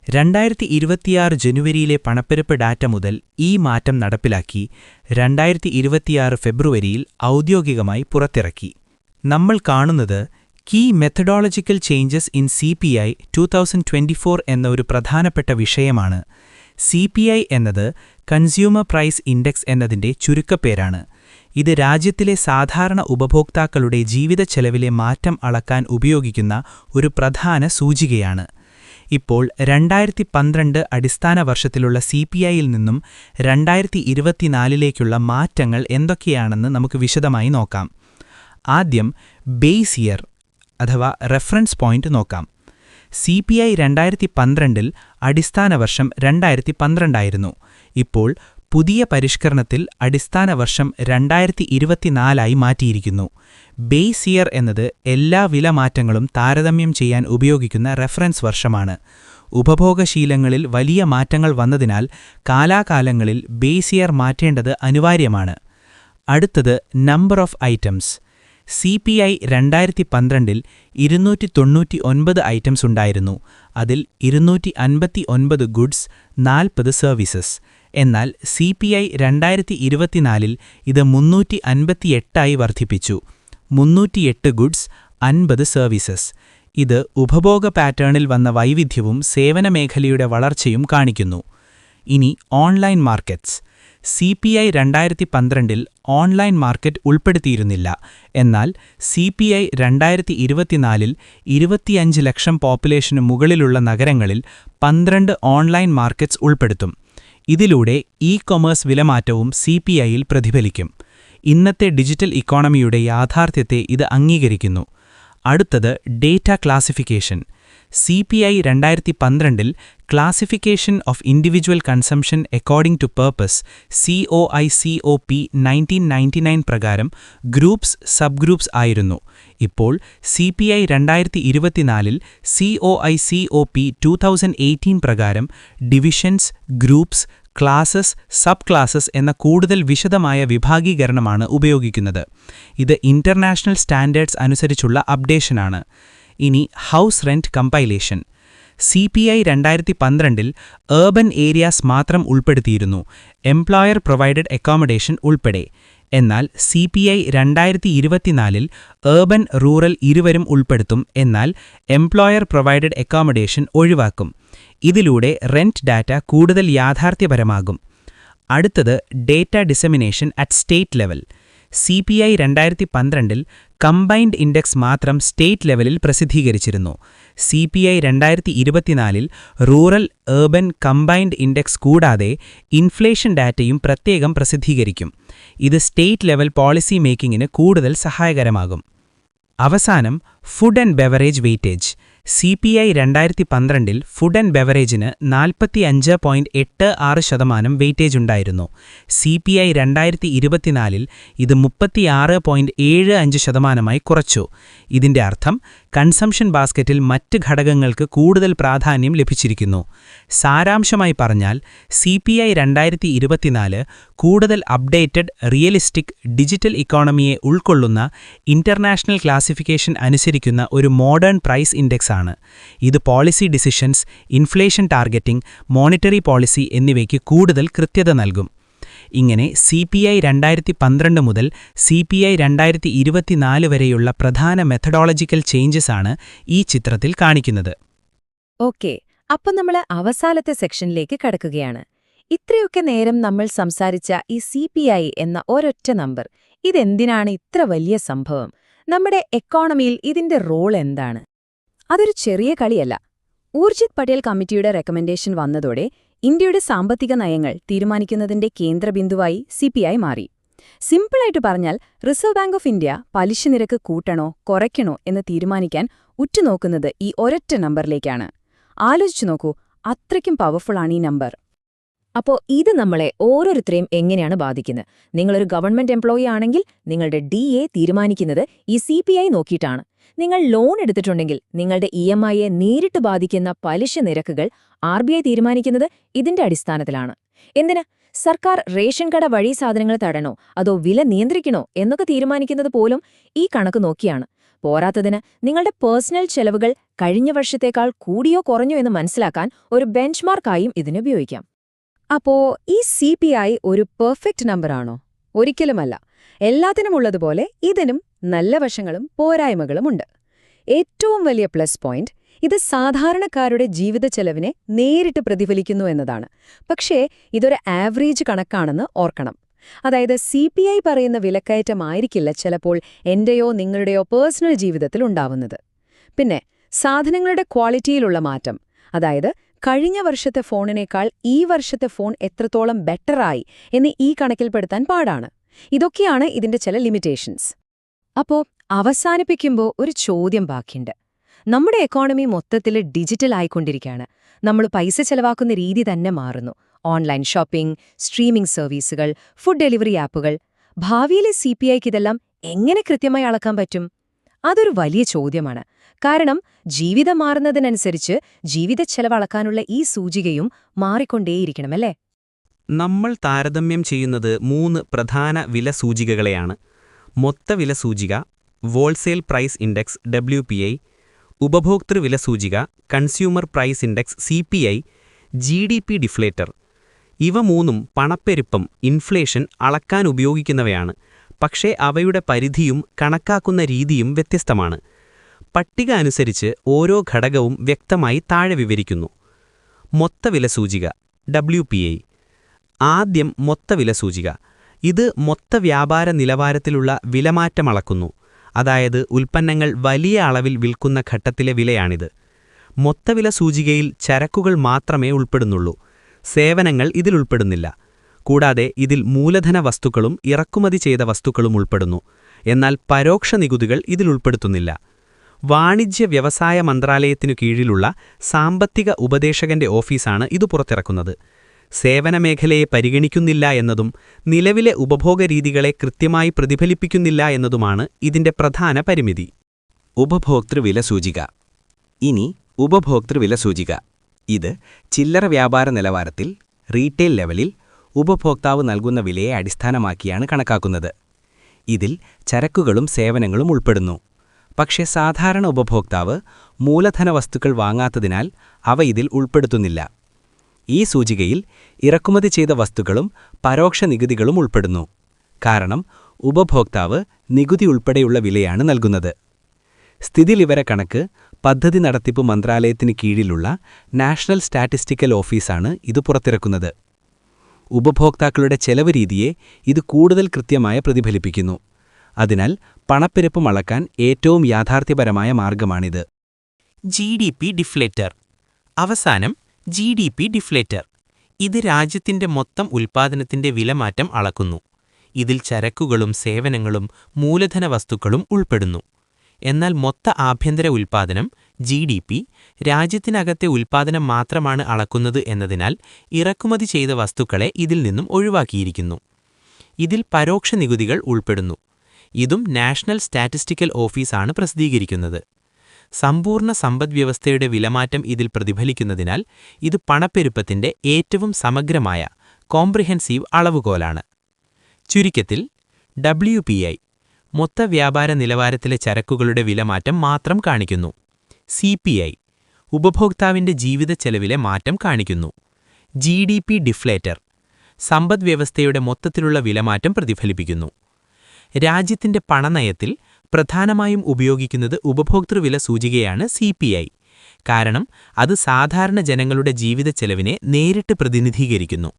I: 2026 ജനുവരിയിലെ പണപ്പെരുപ്പ് ഡാറ്റ മുതൽ ഈ മാറ്റം നടപ്പിലാക്കി 2026 ഫെബ്രുവരിയിൽ ഔദ്യോഗികമായി പുറത്തിറക്കി. നമ്മൾ കാണുന്നത് key methodological changes in CPI 2024 എന്ന ഒരു പ്രധാനപ്പെട്ട വിഷയമാണ്. CPI എന്നത് കൺസ്യൂമർ പ്രൈസ് ഇൻഡെക്സ് എന്നതിന്റെ ചുരുക്കപ്പേരാണ്. ഇത് രാജ്യത്തിലെ സാധാരണ ഉപഭോക്താക്കളുടെ ജീവിത ചെലവിലെ മാറ്റം അളക്കാൻ ഉപയോഗിക്കുന്ന ഒരു പ്രധാന സൂചികയാണ്. ഇപ്പോൾ 2012 അടിസ്ഥാന വർഷത്തിലുള്ള CPIയിൽ നിന്നും 2024ലേക്കുള്ള മാറ്റങ്ങൾ എന്തൊക്കെയാണെന്ന് നമുക്ക് വിശദമായി നോക്കാം. ആദ്യം ബേസ് ഇയർ അഥവാ റെഫറൻസ് പോയിന്റ് നോക്കാം. CPI 2012 അടിസ്ഥാന വർഷം 2012 ഇപ്പോൾ പുതിയ പരിഷ്കരണത്തിൽ അടിസ്ഥാന വർഷം 2024 മാറ്റിയിരിക്കുന്നു. ബേസ് ഇയർ എന്നത് എല്ലാ വിലമാറ്റങ്ങളും താരതമ്യം ചെയ്യാൻ ഉപയോഗിക്കുന്ന റെഫറൻസ് വർഷമാണ്. ഉപഭോഗശീലങ്ങളിൽ വലിയ മാറ്റങ്ങൾ വന്നതിനാൽ കാലാകാലങ്ങളിൽ ബേസ് ഇയർ മാറ്റേണ്ടത് അനിവാര്യമാണ്. അടുത്തത് number of items. CPI 2012 299 items ഉണ്ടായിരുന്നു. അതിൽ 259 ഗുഡ്സ്, 40 സർവീസസ്. എന്നാൽ CPI 2024 ഇത് 358 വർദ്ധിപ്പിച്ചു. 308 ഗുഡ്സ്, 50 സർവീസസ്. ഇത് ഉപഭോഗ പാറ്റേണിൽ വന്ന വൈവിധ്യവും സേവനമേഖലയുടെ വളർച്ചയും കാണിക്കുന്നു. ഇനി online markets. CPI 2012 online market ഉൾപ്പെടുത്തിയിരുന്നില്ല. എന്നാൽ CPI 2024 25 ലക്ഷം പോപ്പുലേഷന് മുകളിലുള്ള നഗരങ്ങളിൽ 12 ഓൺലൈൻ മാർക്കറ്റ്സ് ഉൾപ്പെടുത്തും. ഇതിലൂടെ ഇ-കൊമേഴ്സ് വിലമാറ്റവും CPIയിൽ പ്രതിഫലിക്കും. ഇന്നത്തെ ഡിജിറ്റൽ ഇക്കോണമിയുടെ യാഥാർത്ഥ്യത്തെ ഇത് അംഗീകരിക്കുന്നു. അടുത്തത് data classification. CPI 2012 classification of individual consumption according to purpose COICOP 1999 പ്രകാരം ഗ്രൂപ്പ്സ്, സബ് ഗ്രൂപ്പ്സ് ആയിരുന്നു. ഇപ്പോൾ CPI 2024 COICOP 2018 പ്രകാരം divisions, groups, classes, sub classes എന്ന കൂടുതൽ വിശദമായ വിഭാഗീകരണമാണ് ഉപയോഗിക്കുന്നത്. ഇത് ഇന്റർനാഷണൽ സ്റ്റാൻഡേർഡ്സ് അനുസരിച്ചുള്ള അപ്ഡേഷനാണ്. ഇനി house rent compilation. CPI 2012 urban areas മാത്രം ഉൾപ്പെടുത്തിയിരുന്നു, എംപ്ലോയർ പ്രൊവൈഡഡ് അക്കോമഡേഷൻ ഉൾപ്പെടെ. എന്നാൽ CPI 2024 ഏർബൻ, റൂറൽ ഇരുവരും ഉൾപ്പെടുത്തും. എന്നാൽ എംപ്ലോയർ പ്രൊവൈഡഡ് അക്കോമഡേഷൻ ഒഴിവാക്കും. ഇതിലൂടെ റെന്റ് ഡാറ്റ കൂടുതൽ യാഥാർത്ഥ്യപരമാകും. അടുത്തത് data dissemination at state level. CPI 2012 combined index മാത്രം സ്റ്റേറ്റ് ലെവലിൽ പ്രസിദ്ധീകരിച്ചിരുന്നു. CPI 2024 rural, urban combined index കൂടാതെ ഇൻഫ്ലേഷൻ ഡാറ്റയും പ്രത്യേകം പ്രസിദ്ധീകരിക്കും. ഇത് സ്റ്റേറ്റ് ലെവൽ പോളിസി മേക്കിങ്ങിന് കൂടുതൽ സഹായകരമാകും. അവസാനം food and beverage weightage. CPI 2012 food and ബെവറേജിന് 45.86% വെയിറ്റേജ് ഉണ്ടായിരുന്നു. CPI 2024 ഇത് 36.75% കുറച്ചു. ഇതിന്റെ അർത്ഥം കൺസംഷൻ ബാസ്ക്കറ്റിൽ മറ്റ് ഘടകങ്ങൾക്ക് കൂടുതൽ പ്രാധാന്യം ലഭിച്ചിരിക്കുന്നു. സാരാംശമായി പറഞ്ഞാൽ CPI 2024 കൂടുതൽ അപ്ഡേറ്റഡ്, റിയലിസ്റ്റിക് ഡിജിറ്റൽ ഇക്കോണമിയെ ഉൾക്കൊള്ളുന്ന ഇന്റർനാഷണൽ ക്ലാസിഫിക്കേഷൻ അനുസരിക്കുന്ന ഒരു മോഡേൺ പ്രൈസ് ഇൻഡെക്സ് ആണ്. ഇത് policy decisions, inflation targeting, monetary policy എന്നിവയ്ക്ക് കൂടുതൽ കൃത്യത നൽകും. ഇങ്ങനെ CPI 2012 മുതൽ CPI 2024 വരെയുള്ള പ്രധാന മെത്തഡോളജിക്കൽ ചേഞ്ചസ് ആണ് ഈ ചിത്രത്തിൽ കാണിക്കുന്നത്.
E: ഓക്കെ, അപ്പം നമ്മൾ അവസാനത്തെ സെക്ഷനിലേക്ക് കടക്കുകയാണ്. ഇത്രയൊക്കെ നേരം നമ്മൾ സംസാരിച്ച ഈ CPI എന്ന ഒരൊറ്റ നമ്പർ, ഇതെന്തിനാണ് ഇത്ര വലിയ സംഭവം? നമ്മുടെ എക്കോണമിയിൽ ഇതിന്റെ റോൾ എന്താണ്?
D: അതൊരു ചെറിയ കളിയല്ല. ഊർജിത് പട്ടേൽ കമ്മിറ്റിയുടെ റെക്കമെൻഡേഷൻ വന്നതോടെ ഇന്ത്യയുടെ സാമ്പത്തിക നയങ്ങൾ തീരുമാനിക്കുന്നതിന്റെ കേന്ദ്രബിന്ദുവായി CPI മാറി. സിമ്പിളായിട്ട് പറഞ്ഞാൽ, റിസർവ് ബാങ്ക് ഓഫ് ഇന്ത്യ പലിശ നിരക്ക് കൂട്ടണോ കുറയ്ക്കണോ എന്ന് തീരുമാനിക്കാൻ ഉറ്റുനോക്കുന്നത് ഈ ഒരൊറ്റ നമ്പറിലേക്കാണ്. ആലോചിച്ചു നോക്കൂ, അത്രയ്ക്കും പവർഫുള്ളാണ് ഈ നമ്പർ. അപ്പോ ഇത് നമ്മളെ ഓരോരുത്തരെയും എങ്ങനെയാണ് ബാധിക്കുന്നത്? നിങ്ങളൊരു ഗവൺമെന്റ് എംപ്ലോയി ആണെങ്കിൽ നിങ്ങളുടെ DA തീരുമാനിക്കുന്നത് ഈ CPI നോക്കിയിട്ടാണ്. നിങ്ങൾ ലോൺ എടുത്തിട്ടുണ്ടെങ്കിൽ നിങ്ങളുടെ EMIയെ നേരിട്ട് ബാധിക്കുന്ന പലിശ നിരക്കുകൾ RBI തീരുമാനിക്കുന്നത് ഇതിന്റെ അടിസ്ഥാനത്തിലാണ്. എന്തിന്? സർക്കാർ റേഷൻ കട വഴി സാധനങ്ങൾ തടണോ അതോ വില നിയന്ത്രിക്കണോ എന്നൊക്കെ തീരുമാനിക്കുന്നത് പോലും ഈ കണക്ക് നോക്കിയാണ്. പോരാത്തതിന് നിങ്ങളുടെ പേഴ്സണൽ ചെലവുകൾ കഴിഞ്ഞ വർഷത്തേക്കാൾ കൂടിയോ കുറഞ്ഞോ എന്ന് മനസ്സിലാക്കാൻ ഒരു ബെഞ്ച്മാർക്കായും ഇതിനുപയോഗിക്കാം. അപ്പോ ഈ CPI ഒരു പെർഫെക്റ്റ് നമ്പറാണോ? ഒരിക്കലുമല്ല. എല്ലാത്തിനുമുള്ളതുപോലെ ഇതിനും നല്ല വശങ്ങളും പോരായ്മകളുമുണ്ട്. ഏറ്റവും വലിയ പ്ലസ് പോയിന്റ് ഇത് സാധാരണക്കാരുടെ ജീവിത ചെലവിനെ നേരിട്ട് പ്രതിഫലിക്കുന്നു എന്നതാണ്. പക്ഷേ ഇതൊരു ആവറേജ് കണക്കാണെന്ന് ഓർക്കണം. അതായത് CPI പറയുന്ന വിലക്കയറ്റമായിരിക്കില്ല ചിലപ്പോൾ എന്റെയോ നിങ്ങളുടെയോ പേഴ്സണൽ ജീവിതത്തിൽ ഉണ്ടാവുന്നത്. പിന്നെ സാധനങ്ങളുടെ ക്വാളിറ്റിയിലുള്ള മാറ്റം, അതായത് കഴിഞ്ഞ വർഷത്തെ ഫോണിനേക്കാൾ ഈ വർഷത്തെ ഫോൺ എത്രത്തോളം ബെറ്ററായി എന്ന് ഈ കണക്കിൽപ്പെടുത്താൻ പാടാണ്. ഇതൊക്കെയാണ് ഇതിന്റെ ചില ലിമിറ്റേഷൻസ്. അപ്പോ അവസാനിപ്പിക്കുമ്പോൾ ഒരു ചോദ്യം ബാക്കിയുണ്ട്.
E: നമ്മുടെ എക്കോണമി മൊത്തത്തിൽ ഡിജിറ്റൽ ആയിക്കൊണ്ടിരിക്കുകയാണ്. നമ്മൾ പൈസ ചെലവാക്കുന്ന രീതി തന്നെ മാറുന്നു. ഓൺലൈൻ ഷോപ്പിംഗ്, സ്ട്രീമിംഗ് സർവീസുകൾ, ഫുഡ് ഡെലിവറി ആപ്പുകൾ. ഭാവിയിലെ CPIക്ക് ഇതെല്ലാം എങ്ങനെ കൃത്യമായി അളക്കാൻ പറ്റും? അതൊരു വലിയ ചോദ്യമാണ്. കാരണം ജീവിതം മാറുന്നതിനനുസരിച്ച് ജീവിത ചെലവളക്കാനുള്ള ഈ സൂചികയും മാറിക്കൊണ്ടേയിരിക്കണമല്ലേ?
F: നമ്മൾ താരതമ്യം ചെയ്യുന്നത് 3 പ്രധാന വില സൂചികകളെയാണ്. മൊത്തവില സൂചിക, ഹോൾസെയിൽ പ്രൈസ് ഇൻഡെക്സ് WPI, ഉപഭോക്തൃ വില സൂചിക consumer price index CPI, GDP deflator. ഇവ 3ഉം പണപ്പെരുപ്പം, ഇൻഫ്ലേഷൻ അളക്കാൻ ഉപയോഗിക്കുന്നവയാണ്. പക്ഷേ അവയുടെ പരിധിയും കണക്കാക്കുന്ന രീതിയും വ്യത്യസ്തമാണ്. പട്ടിക അനുസരിച്ച് ഓരോ ഘടകവും വ്യക്തമായി താഴെ വിവരിക്കുന്നു. മൊത്തവില സൂചിക WPI. ആദ്യം മൊത്തവില സൂചിക. ഇത് മൊത്ത വ്യാപാര നിലവാരത്തിലുള്ള വിലമാറ്റം അളക്കുന്നു. അതായത് ഉൽപ്പന്നങ്ങൾ വലിയ അളവിൽ വിൽക്കുന്ന ഘട്ടത്തിലെ വിലയാണിത്. മൊത്തവില സൂചികയിൽ ചരക്കുകൾ മാത്രമേ ഉൾപ്പെടുന്നുള്ളൂ. സേവനങ്ങൾ ഇതിലുൾപ്പെടുന്നില്ല. കൂടാതെ ഇതിൽ മൂലധന വസ്തുക്കളും ഇറക്കുമതി ചെയ്ത വസ്തുക്കളും ഉൾപ്പെടുന്നു. എന്നാൽ പരോക്ഷ നികുതികൾ ഇതിലുൾപ്പെടുത്തുന്നില്ല. വാണിജ്യ വ്യവസായ മന്ത്രാലയത്തിനു കീഴിലുള്ള സാമ്പത്തിക ഉപദേശകന്റെ ഓഫീസാണ് ഇത് പുറത്തിറക്കുന്നത്. സേവനമേഖലയെ പരിഗണിക്കുന്നില്ല എന്നതും നിലവിലെ ഉപഭോഗരീതികളെ കൃത്യമായി പ്രതിഫലിപ്പിക്കുന്നില്ല എന്നതുമാണ് ഇതിന്റെ പ്രധാന പരിമിതി. ഉപഭോക്തൃവില സൂചിക. ഇനി ഉപഭോക്തൃവില സൂചിക. ഇത് ചില്ലറ വ്യാപാര നിലവാരത്തിൽ, റീറ്റെയിൽ ലെവലിൽ ഉപഭോക്താവ് നൽകുന്ന വിലയെ അടിസ്ഥാനമാക്കിയാണ് കണക്കാക്കുന്നത്. ഇതിൽ ചരക്കുകളും സേവനങ്ങളും ഉൾപ്പെടുന്നു. പക്ഷേ സാധാരണ ഉപഭോക്താവ് മൂലധന വസ്തുക്കൾ വാങ്ങാത്തതിനാൽ അവ ഇതിൽ ഉൾപ്പെടുത്തുന്നില്ല. ഈ സൂചികയിൽ ഇറക്കുമതി ചെയ്ത വസ്തുക്കളും പരോക്ഷ നികുതികളും ഉൾപ്പെടുന്നു. കാരണം ഉപഭോക്താവ് നികുതി ഉൾപ്പെടെയുള്ള വിലയാണ് നൽകുന്നത്. സ്ഥിതിവിവര കണക്ക് പദ്ധതി നടത്തിപ്പ് മന്ത്രാലയത്തിന് കീഴിലുള്ള നാഷണൽ സ്റ്റാറ്റിസ്റ്റിക്കൽ ഓഫീസാണ് ഇത് പുറത്തിറക്കുന്നത്. ഉപഭോക്താക്കളുടെ ചെലവ് രീതിയെ ഇത് കൂടുതൽ കൃത്യമായി പ്രതിഫലിപ്പിക്കുന്നു. അതിനാൽ പണപ്പെരുപ്പം അളക്കാൻ ഏറ്റവും യാഥാർത്ഥ്യപരമായ മാർഗമാണിത്.
I: GDP deflator. അവസാനം GDP ഡിഫ്ലേറ്റർ. ഇത് രാജ്യത്തിന്റെ മൊത്തം ഉൽപ്പാദനത്തിന്റെ വിലമാറ്റം അളക്കുന്നു. ഇതിൽ ചരക്കുകളും സേവനങ്ങളും മൂലധന വസ്തുക്കളും ഉൾപ്പെടുന്നു. എന്നാൽ മൊത്ത ആഭ്യന്തര ഉൽപ്പാദനം GDP രാജ്യത്തിനകത്തെ ഉൽപ്പാദനം മാത്രമാണ് അളക്കുന്നത് എന്നതിനാൽ ഇറക്കുമതി ചെയ്ത വസ്തുക്കളെ ഇതിൽ നിന്നും ഒഴിവാക്കിയിരിക്കുന്നു. ഇതിൽ പരോക്ഷ നികുതികൾ ഉൾപ്പെടുന്നു. ഇതും നാഷണൽ സ്റ്റാറ്റിസ്റ്റിക്കൽ ഓഫീസാണ് പ്രസിദ്ധീകരിക്കുന്നത്. സമ്പൂർണ്ണ സമ്പദ്വ്യവസ്ഥയുടെ വിലമാറ്റം ഇതിൽ പ്രതിഫലിക്കുന്നതിനാൽ ഇത് പണപ്പെരുപ്പത്തിന്റെ ഏറ്റവും സമഗ്രമായ കോംപ്രിഹെൻസീവ് അളവുകോലാണ്. ചുരുക്കത്തിൽ WPI മൊത്ത വ്യാപാര നിലവാരത്തിലെ ചരക്കുകളുടെ വിലമാറ്റം മാത്രം കാണിക്കുന്നു. CPI ഉപഭോക്താവിന്റെ ജീവിതച്ചെലവിലെ മാറ്റം കാണിക്കുന്നു. GDP ഡിഫ്ലേറ്റർ സമ്പദ്വ്യവസ്ഥയുടെ മൊത്തത്തിലുള്ള വിലമാറ്റം പ്രതിഫലിപ്പിക്കുന്നു. രാജ്യത്തിന്റെ പണനയത്തിൽ പ്രധാനമായും ഉപയോഗിക്കുന്നത് ഉപഭോക്തൃവില സൂചികയാണ് CPI. കാരണം അത് സാധാരണ ജനങ്ങളുടെ ജീവിതച്ചെലവിനെ നേരിട്ട് പ്രതിനിധീകരിക്കുന്നു.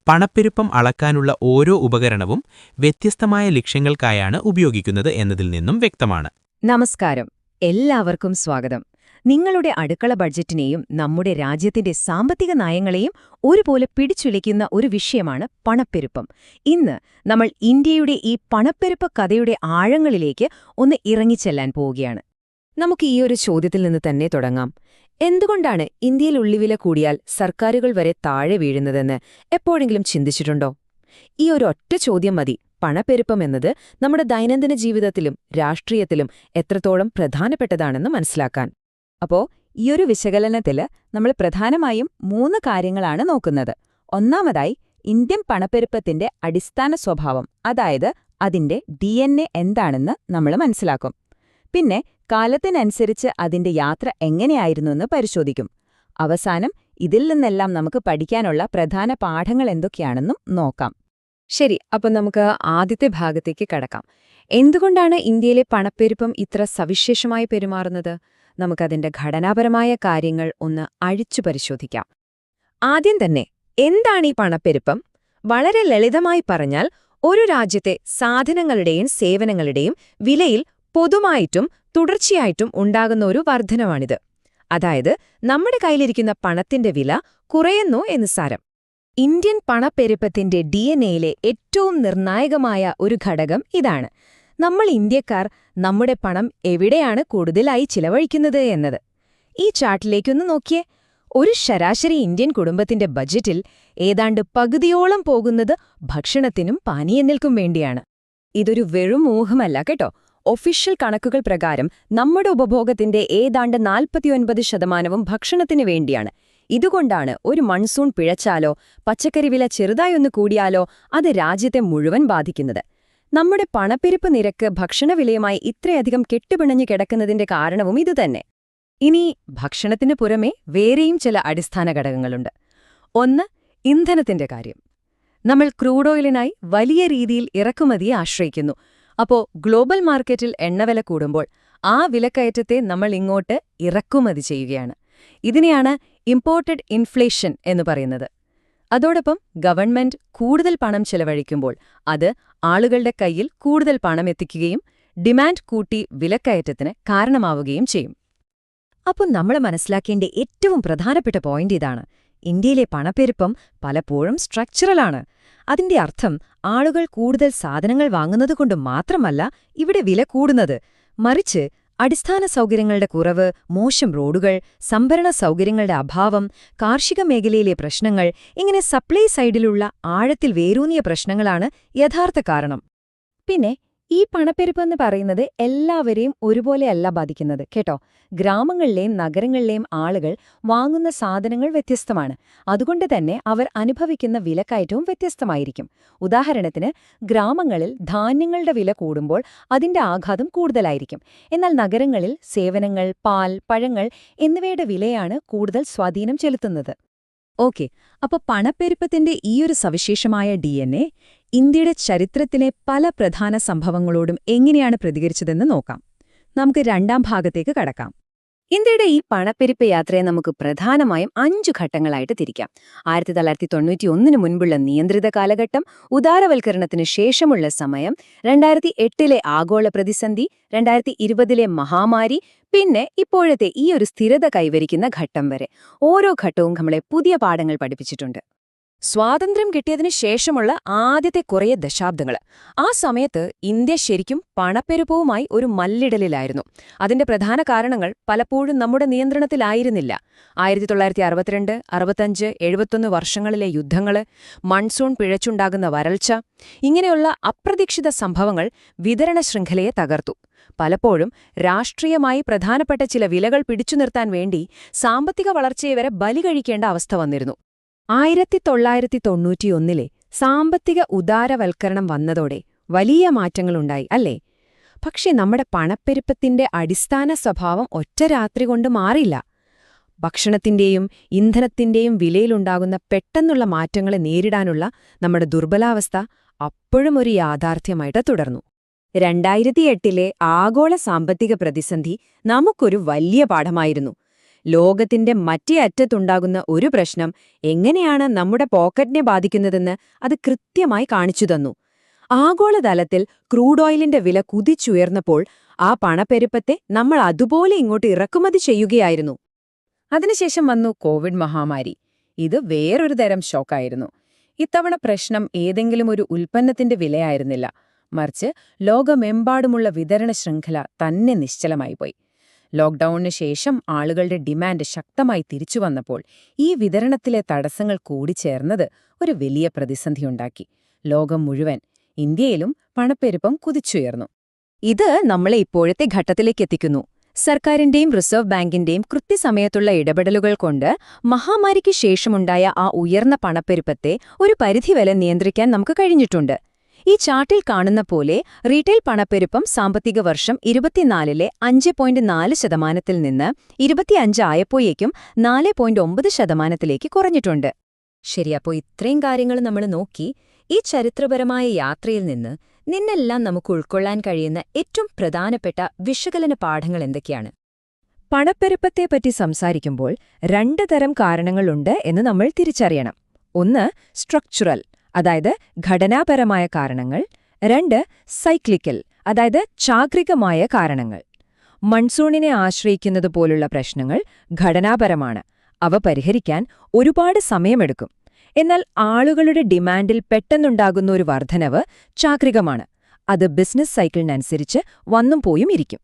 I: പണപ്പെരുപ്പം അളക്കാനുള്ള ഓരോ ഉപകരണവും വ്യത്യസ്തമായ ലക്ഷ്യങ്ങൾക്കായാണ് ഉപയോഗിക്കുന്നത് എന്നതിൽ നിന്നും വ്യക്തമാണ്.
E: നമസ്കാരം, എല്ലാവർക്കും സ്വാഗതം. നിങ്ങളുടെ അടുക്കള ബഡ്ജറ്റിനെയും നമ്മുടെ രാജ്യത്തിന്റെ സാമ്പത്തിക നയങ്ങളെയും ഒരുപോലെ പിടിച്ചുലയ്ക്കുന്ന ഒരു വിഷയമാണ് പണപ്പെരുപ്പം. ഇന്ന് നമ്മൾ ഇന്ത്യയുടെ ഈ പണപ്പെരുപ്പ കഥയുടെ ആഴങ്ങളിലേക്ക് ഒന്ന് ഇറങ്ങിച്ചെല്ലാൻ പോവുകയാണ്. നമുക്ക് ഈ ഒരു ചോദ്യത്തിൽ നിന്ന് തന്നെ തുടങ്ങാം. എന്തുകൊണ്ടാണ് ഇന്ത്യയിൽ ഉള്ളിവില കൂടിയാൽ സർക്കാരുകൾ വരെ താഴെ വീഴുന്നതെന്ന് എപ്പോഴെങ്കിലും ചിന്തിച്ചിട്ടുണ്ടോ? ഈ ഒരു ഒറ്റ ചോദ്യം മതി പണപ്പെരുപ്പം എന്നത് നമ്മുടെ ദൈനംദിന ജീവിതത്തിലും രാഷ്ട്രീയത്തിലും എത്രത്തോളം പ്രധാനപ്പെട്ടതാണെന്ന് മനസ്സിലാക്കാൻ. അപ്പോ ഈയൊരു വിശകലനത്തില് നമ്മൾ പ്രധാനമായും 3 കാര്യങ്ങളാണ് നോക്കുന്നത്. ഒന്നാമതായി ഇന്ത്യൻ പണപ്പെരുപ്പത്തിന്റെ അടിസ്ഥാന സ്വഭാവം, അതായത് അതിന്റെ DNA എന്താണെന്ന് നമ്മൾ മനസ്സിലാക്കും. പിന്നെ കാലത്തിനനുസരിച്ച് അതിന്റെ യാത്ര എങ്ങനെയായിരുന്നുവെന്ന് പരിശോധിക്കും. അവസാനം ഇതിൽ നിന്നെല്ലാം നമുക്ക് പഠിക്കാനുള്ള പ്രധാന പാഠങ്ങൾ എന്തൊക്കെയാണെന്നും നോക്കാം.
D: ശരി, അപ്പം നമുക്ക് ആദ്യത്തെ ഭാഗത്തേക്ക് കടക്കാം. എന്തുകൊണ്ടാണ് ഇന്ത്യയിലെ പണപ്പെരുപ്പം ഇത്ര സവിശേഷമായി പെരുമാറുന്നത്? നമുക്കതിന്റെ ഘടനാപരമായ കാര്യങ്ങൾ ഒന്ന് അഴിച്ചു പരിശോധിക്കാം. ആദ്യം തന്നെ എന്താണ് ഈ പണപ്പെരുപ്പം? വളരെ ലളിതമായി പറഞ്ഞാൽ ഒരു രാജ്യത്തെ സാധനങ്ങളുടെയും സേവനങ്ങളുടെയും വിലയിൽ പൊതുവായിട്ടും തുടർച്ചയായിട്ടും ഉണ്ടാകുന്ന ഒരു വർധനവാണിത്. അതായത് നമ്മുടെ കയ്യിലിരിക്കുന്ന പണത്തിന്റെ വില കുറയുന്നു എന്ന് സാരം. ഇന്ത്യൻ പണപ്പെരുപ്പത്തിന്റെ DNAയിലെ ഏറ്റവും നിർണായകമായ ഒരു ഘടകം ഇതാണ്. നമ്മൾ ഇന്ത്യക്കാർ
E: നമ്മുടെ പണം എവിടെയാണ് കൂടുതലായി ചിലവഴിക്കുന്നത് എന്നത്. ഈ ചാർട്ടിലേക്കൊന്ന് നോക്കിയേ. ഒരു ശരാശരി ഇന്ത്യൻ കുടുംബത്തിന്റെ ബജറ്റിൽ ഏതാണ്ട് പകുതിയോളം പോകുന്നത് ഭക്ഷണത്തിനും പാനീയങ്ങൾക്കും വേണ്ടിയാണ്. ഇതൊരു വെറും ഊഹമല്ല കേട്ടോ. ഒഫീഷ്യൽ കണക്കുകൾ പ്രകാരം നമ്മുടെ ഉപഭോഗത്തിന്റെ ഏതാണ്ട് 49% ഭക്ഷണത്തിന് വേണ്ടിയാണ്. ഇതുകൊണ്ടാണ് ഒരു മൺസൂൺ പിഴച്ചാലോ പച്ചക്കറി വില ചെറുതായൊന്ന് കൂടിയാലോ അത് രാജ്യത്തെ മുഴുവൻ ബാധിക്കുന്നത്. നമ്മുടെ പണപ്പെരുപ്പ് നിരക്ക് ഭക്ഷണവിലയുമായി ഇത്രയധികം കെട്ടുപിണഞ്ഞു കിടക്കുന്നതിന്റെ കാരണവും ഇതുതന്നെ. ഇനി ഭക്ഷണത്തിന് പുറമെ വേറെയും ചില അടിസ്ഥാന ഘടകങ്ങളുണ്ട്. ഒന്ന്, ഇന്ധനത്തിന്റെ കാര്യം. നമ്മൾ ക്രൂഡ് ഓയിലിനായി വലിയ രീതിയിൽ ഇറക്കുമതിയെ ആശ്രയിക്കുന്നു. അപ്പോ ഗ്ലോബൽ മാർക്കറ്റിൽ എണ്ണവില കൂടുമ്പോൾ ആ വിലക്കയറ്റത്തെ നമ്മൾ ഇങ്ങോട്ട് ഇറക്കുമതി ചെയ്യുകയാണ്. ഇതിനെയാണ് ഇമ്പോർട്ടഡ് ഇൻഫ്ലേഷൻ എന്ന് പറയുന്നത്. അതോടൊപ്പം ഗവൺമെന്റ് കൂടുതൽ പണം ചെലവഴിക്കുമ്പോൾ അത് ആളുകളുടെ കയ്യിൽ കൂടുതൽ പണം എത്തിക്കുകയും ഡിമാൻഡ് കൂട്ടി വിലക്കയറ്റത്തിന് കാരണമാവുകയും ചെയ്യും. അപ്പോൾ നമ്മൾ മനസ്സിലാക്കേണ്ട ഏറ്റവും പ്രധാനപ്പെട്ട പോയിന്റ് ഇതാണ്: ഇന്ത്യയിലെ പണപ്പെരുപ്പം പലപ്പോഴും സ്ട്രക്ചറലാണ്. അതിന്റെ അർത്ഥം ആളുകൾ കൂടുതൽ സാധനങ്ങൾ വാങ്ങുന്നതുകൊണ്ട് മാത്രമല്ല ഇവിടെ വില കൂടുന്നത്, മറിച്ച് അടിസ്ഥാന സൗകര്യങ്ങളുടെ കുറവ്, മോശം റോഡുകൾ, സംഭരണ സൗകര്യങ്ങളുടെ അഭാവം, കാർഷിക മേഖലയിലെ പ്രശ്നങ്ങൾ, ഇങ്ങനെ സപ്ലൈ സൈഡിലുള്ള ആഴത്തിൽ വേരൂന്നിയ പ്രശ്നങ്ങളാണ് യഥാർത്ഥ കാരണം. പിന്നെ ഈ പണപ്പെരുപ്പെന്ന് പറയുന്നത് എല്ലാവരെയും ഒരുപോലെയല്ല ബാധിക്കുന്നത് കേട്ടോ. ഗ്രാമങ്ങളിലെയും നഗരങ്ങളിലെയും ആളുകൾ വാങ്ങുന്ന സാധനങ്ങൾ വ്യത്യസ്തമാണ്. അതുകൊണ്ട് തന്നെ അവർ അനുഭവിക്കുന്ന വിലക്കയറ്റവും വ്യത്യസ്തമായിരിക്കും. ഉദാഹരണത്തിന്, ഗ്രാമങ്ങളിൽ ധാന്യങ്ങളുടെ വില കൂടുമ്പോൾ അതിന്റെ ആഘാതം കൂടുതലായിരിക്കും. എന്നാൽ നഗരങ്ങളിൽ സേവനങ്ങൾ, പാൽ, പഴങ്ങൾ എന്നിവയുടെ വിലയാണ് കൂടുതൽ സ്വാധീനം ചെലുത്തുന്നത്. ഓക്കെ, അപ്പോൾ പണപ്പെരുപ്പത്തിന്റെ ഈയൊരു സവിശേഷമായ DNA ഇന്ത്യയുടെ ചരിത്രത്തിലെ പല പ്രധാന സംഭവങ്ങളോടും എങ്ങനെയാണ് പ്രതികരിച്ചതെന്ന് നോക്കാം. നമുക്ക് രണ്ടാം ഭാഗത്തേക്ക് കടക്കാം. ഇന്ത്യയുടെ ഈ പണപ്പെരുപ്പ് യാത്രയെ നമുക്ക് പ്രധാനമായും 5 ഘട്ടങ്ങളായിട്ട് തിരിക്കാം. 1991 മുൻപുള്ള നിയന്ത്രിത കാലഘട്ടം, ഉദാരവൽക്കരണത്തിന് ശേഷമുള്ള സമയം, 2008 ആഗോള പ്രതിസന്ധി, 2020 മഹാമാരി, പിന്നെ ഇപ്പോഴത്തെ ഈ ഒരു സ്ഥിരത കൈവരിക്കുന്ന ഘട്ടം വരെ. ഓരോ ഘട്ടവും നമ്മളെ പുതിയ പാഠങ്ങൾ പഠിപ്പിച്ചിട്ടുണ്ട്. സ്വാതന്ത്ര്യം കിട്ടിയതിനു ശേഷമുള്ള ആദ്യത്തെ കുറേ ദശാബ്ദങ്ങൾ, ആ സമയത്ത് ഇന്ത്യ ശരിക്കും പണപ്പെരുപ്പവുമായി ഒരു മല്ലിടലിലായിരുന്നു. അതിന്റെ പ്രധാന കാരണങ്ങൾ പലപ്പോഴും നമ്മുടെ നിയന്ത്രണത്തിലായിരുന്നില്ല. 1962, 65, 71 വർഷങ്ങളിലെ യുദ്ധങ്ങൾ, മൺസൂൺ പിഴച്ചുണ്ടാകുന്ന വരൾച്ച, ഇങ്ങനെയുള്ള അപ്രതീക്ഷിത സംഭവങ്ങൾ വിതരണ ശൃംഖലയെ തകർത്തു. പലപ്പോഴും രാഷ്ട്രീയമായി പ്രധാനപ്പെട്ട ചില വിലകൾ പിടിച്ചുനിർത്താൻ വേണ്ടി സാമ്പത്തിക വളർച്ചയെ വരെ ബലി കഴിക്കേണ്ട അവസ്ഥ വന്നിരുന്നു. 1991 സാമ്പത്തിക ഉദാരവൽക്കരണം വന്നതോടെ വലിയ മാറ്റങ്ങളുണ്ടായി, അല്ലേ? പക്ഷെ നമ്മുടെ പണപ്പെരുപ്പത്തിന്റെ അടിസ്ഥാന സ്വഭാവം ഒറ്റ രാത്രി കൊണ്ട് മാറില്ല. ഭക്ഷണത്തിന്റെയും ഇന്ധനത്തിന്റെയും വിലയിലുണ്ടാകുന്ന പെട്ടെന്നുള്ള മാറ്റങ്ങളെ നേരിടാനുള്ള നമ്മുടെ ദുർബലാവസ്ഥ അപ്പോഴും ഒരു യാഥാർത്ഥ്യമായിട്ട് തുടർന്നു. 2008 ആഗോള സാമ്പത്തിക പ്രതിസന്ധി നമുക്കൊരു വലിയ പാഠമായിരുന്നു. ലോകത്തിന്റെ മറ്റേ അറ്റത്തുണ്ടാകുന്ന ഒരു പ്രശ്നം എങ്ങനെയാണ് നമ്മുടെ പോക്കറ്റിനെ ബാധിക്കുന്നതെന്ന് അത് കൃത്യമായി കാണിച്ചു തന്നു. ആഗോളതലത്തിൽ ക്രൂഡ് ഓയിലിന്റെ വില കുതിച്ചുയർന്നപ്പോൾ ആ പണപ്പെരുപ്പത്തെ നമ്മൾ അതുപോലെ ഇങ്ങോട്ട് ഇറക്കുമതി ചെയ്യുകയായിരുന്നു. അതിനുശേഷം വന്നു കോവിഡ് മഹാമാരി. ഇത് വേറൊരു തരം ഷോക്കായിരുന്നു. ഇത്തവണ പ്രശ്നം ഏതെങ്കിലും ഒരു ഉൽപ്പന്നത്തിന്റെ വിലയായിരുന്നില്ല, മറിച്ച് ലോകമെമ്പാടുമുള്ള വിതരണ ശൃംഖല തന്നെ നിശ്ചലമായിപ്പോയി. ലോക്ക്ഡൌണിന് ശേഷം ആളുകളുടെ ഡിമാൻഡ് ശക്തമായി തിരിച്ചുവന്നപ്പോൾ ഈ വിതരണത്തിലെ തടസ്സങ്ങൾ കൂടിച്ചേർന്നത് ഒരു വലിയ പ്രതിസന്ധിയുണ്ടാക്കി. ലോകം മുഴുവൻ, ഇന്ത്യയിലും പണപ്പെരുപ്പം കുതിച്ചുയർന്നു. ഇത് നമ്മളെ ഇപ്പോഴത്തെ ഘട്ടത്തിലേക്കെത്തിക്കുന്നു. സർക്കാരിന്റെയും റിസർവ് ബാങ്കിന്റെയും കൃത്യസമയത്തുള്ള ഇടപെടലുകൾ കൊണ്ട് മഹാമാരിക്ക് ശേഷമുണ്ടായ ആ ഉയർന്ന പണപ്പെരുപ്പത്തെ ഒരു പരിധിവരെ നിയന്ത്രിക്കാൻ നമുക്ക് കഴിഞ്ഞിട്ടുണ്ട്. ഈ ചാർട്ടിൽ കാണുന്ന പോലെ റീറ്റെയിൽ പണപ്പെരുപ്പം സാമ്പത്തിക വർഷം 24 5.4% നിന്ന് 25 ആയപ്പോഴേക്കും 4.9% കുറഞ്ഞിട്ടുണ്ട്. ശരിയപ്പോ ഇത്രയും കാര്യങ്ങൾ നമ്മൾ നോക്കി, ഈ ചരിത്രപരമായ യാത്രയിൽ നിന്ന് നിന്നെല്ലാം നമുക്ക് ഉൾക്കൊള്ളാൻ കഴിയുന്ന ഏറ്റവും പ്രധാനപ്പെട്ട വിശകലന പാഠങ്ങൾ എന്തൊക്കെയാണ്? പണപ്പെരുപ്പത്തെപ്പറ്റി സംസാരിക്കുമ്പോൾ 2 തരം കാരണങ്ങളുണ്ട് എന്ന് നമ്മൾ തിരിച്ചറിയണം. ഒന്ന് സ്ട്രക്ചറൽ, അതായത് ഘടനാപരമായ കാരണങ്ങൾ. 2 സൈക്ലിക്കൽ, അതായത് ചാക്രികമായ കാരണങ്ങൾ. മൺസൂണിനെ ആശ്രയിക്കുന്നതുപോലുള്ള പ്രശ്നങ്ങൾ ഘടനാപരമാണ്. അവ പരിഹരിക്കാൻ ഒരുപാട് സമയമെടുക്കും. എന്നാൽ ആളുകളുടെ ഡിമാൻഡിൽ പെട്ടെന്നുണ്ടാകുന്ന ഒരു വർധനവ് ചാക്രികമാണ്.
D: അത് ബിസിനസ് സൈക്കിളിനനുസരിച്ച് വന്നും പോയും ഇരിക്കും.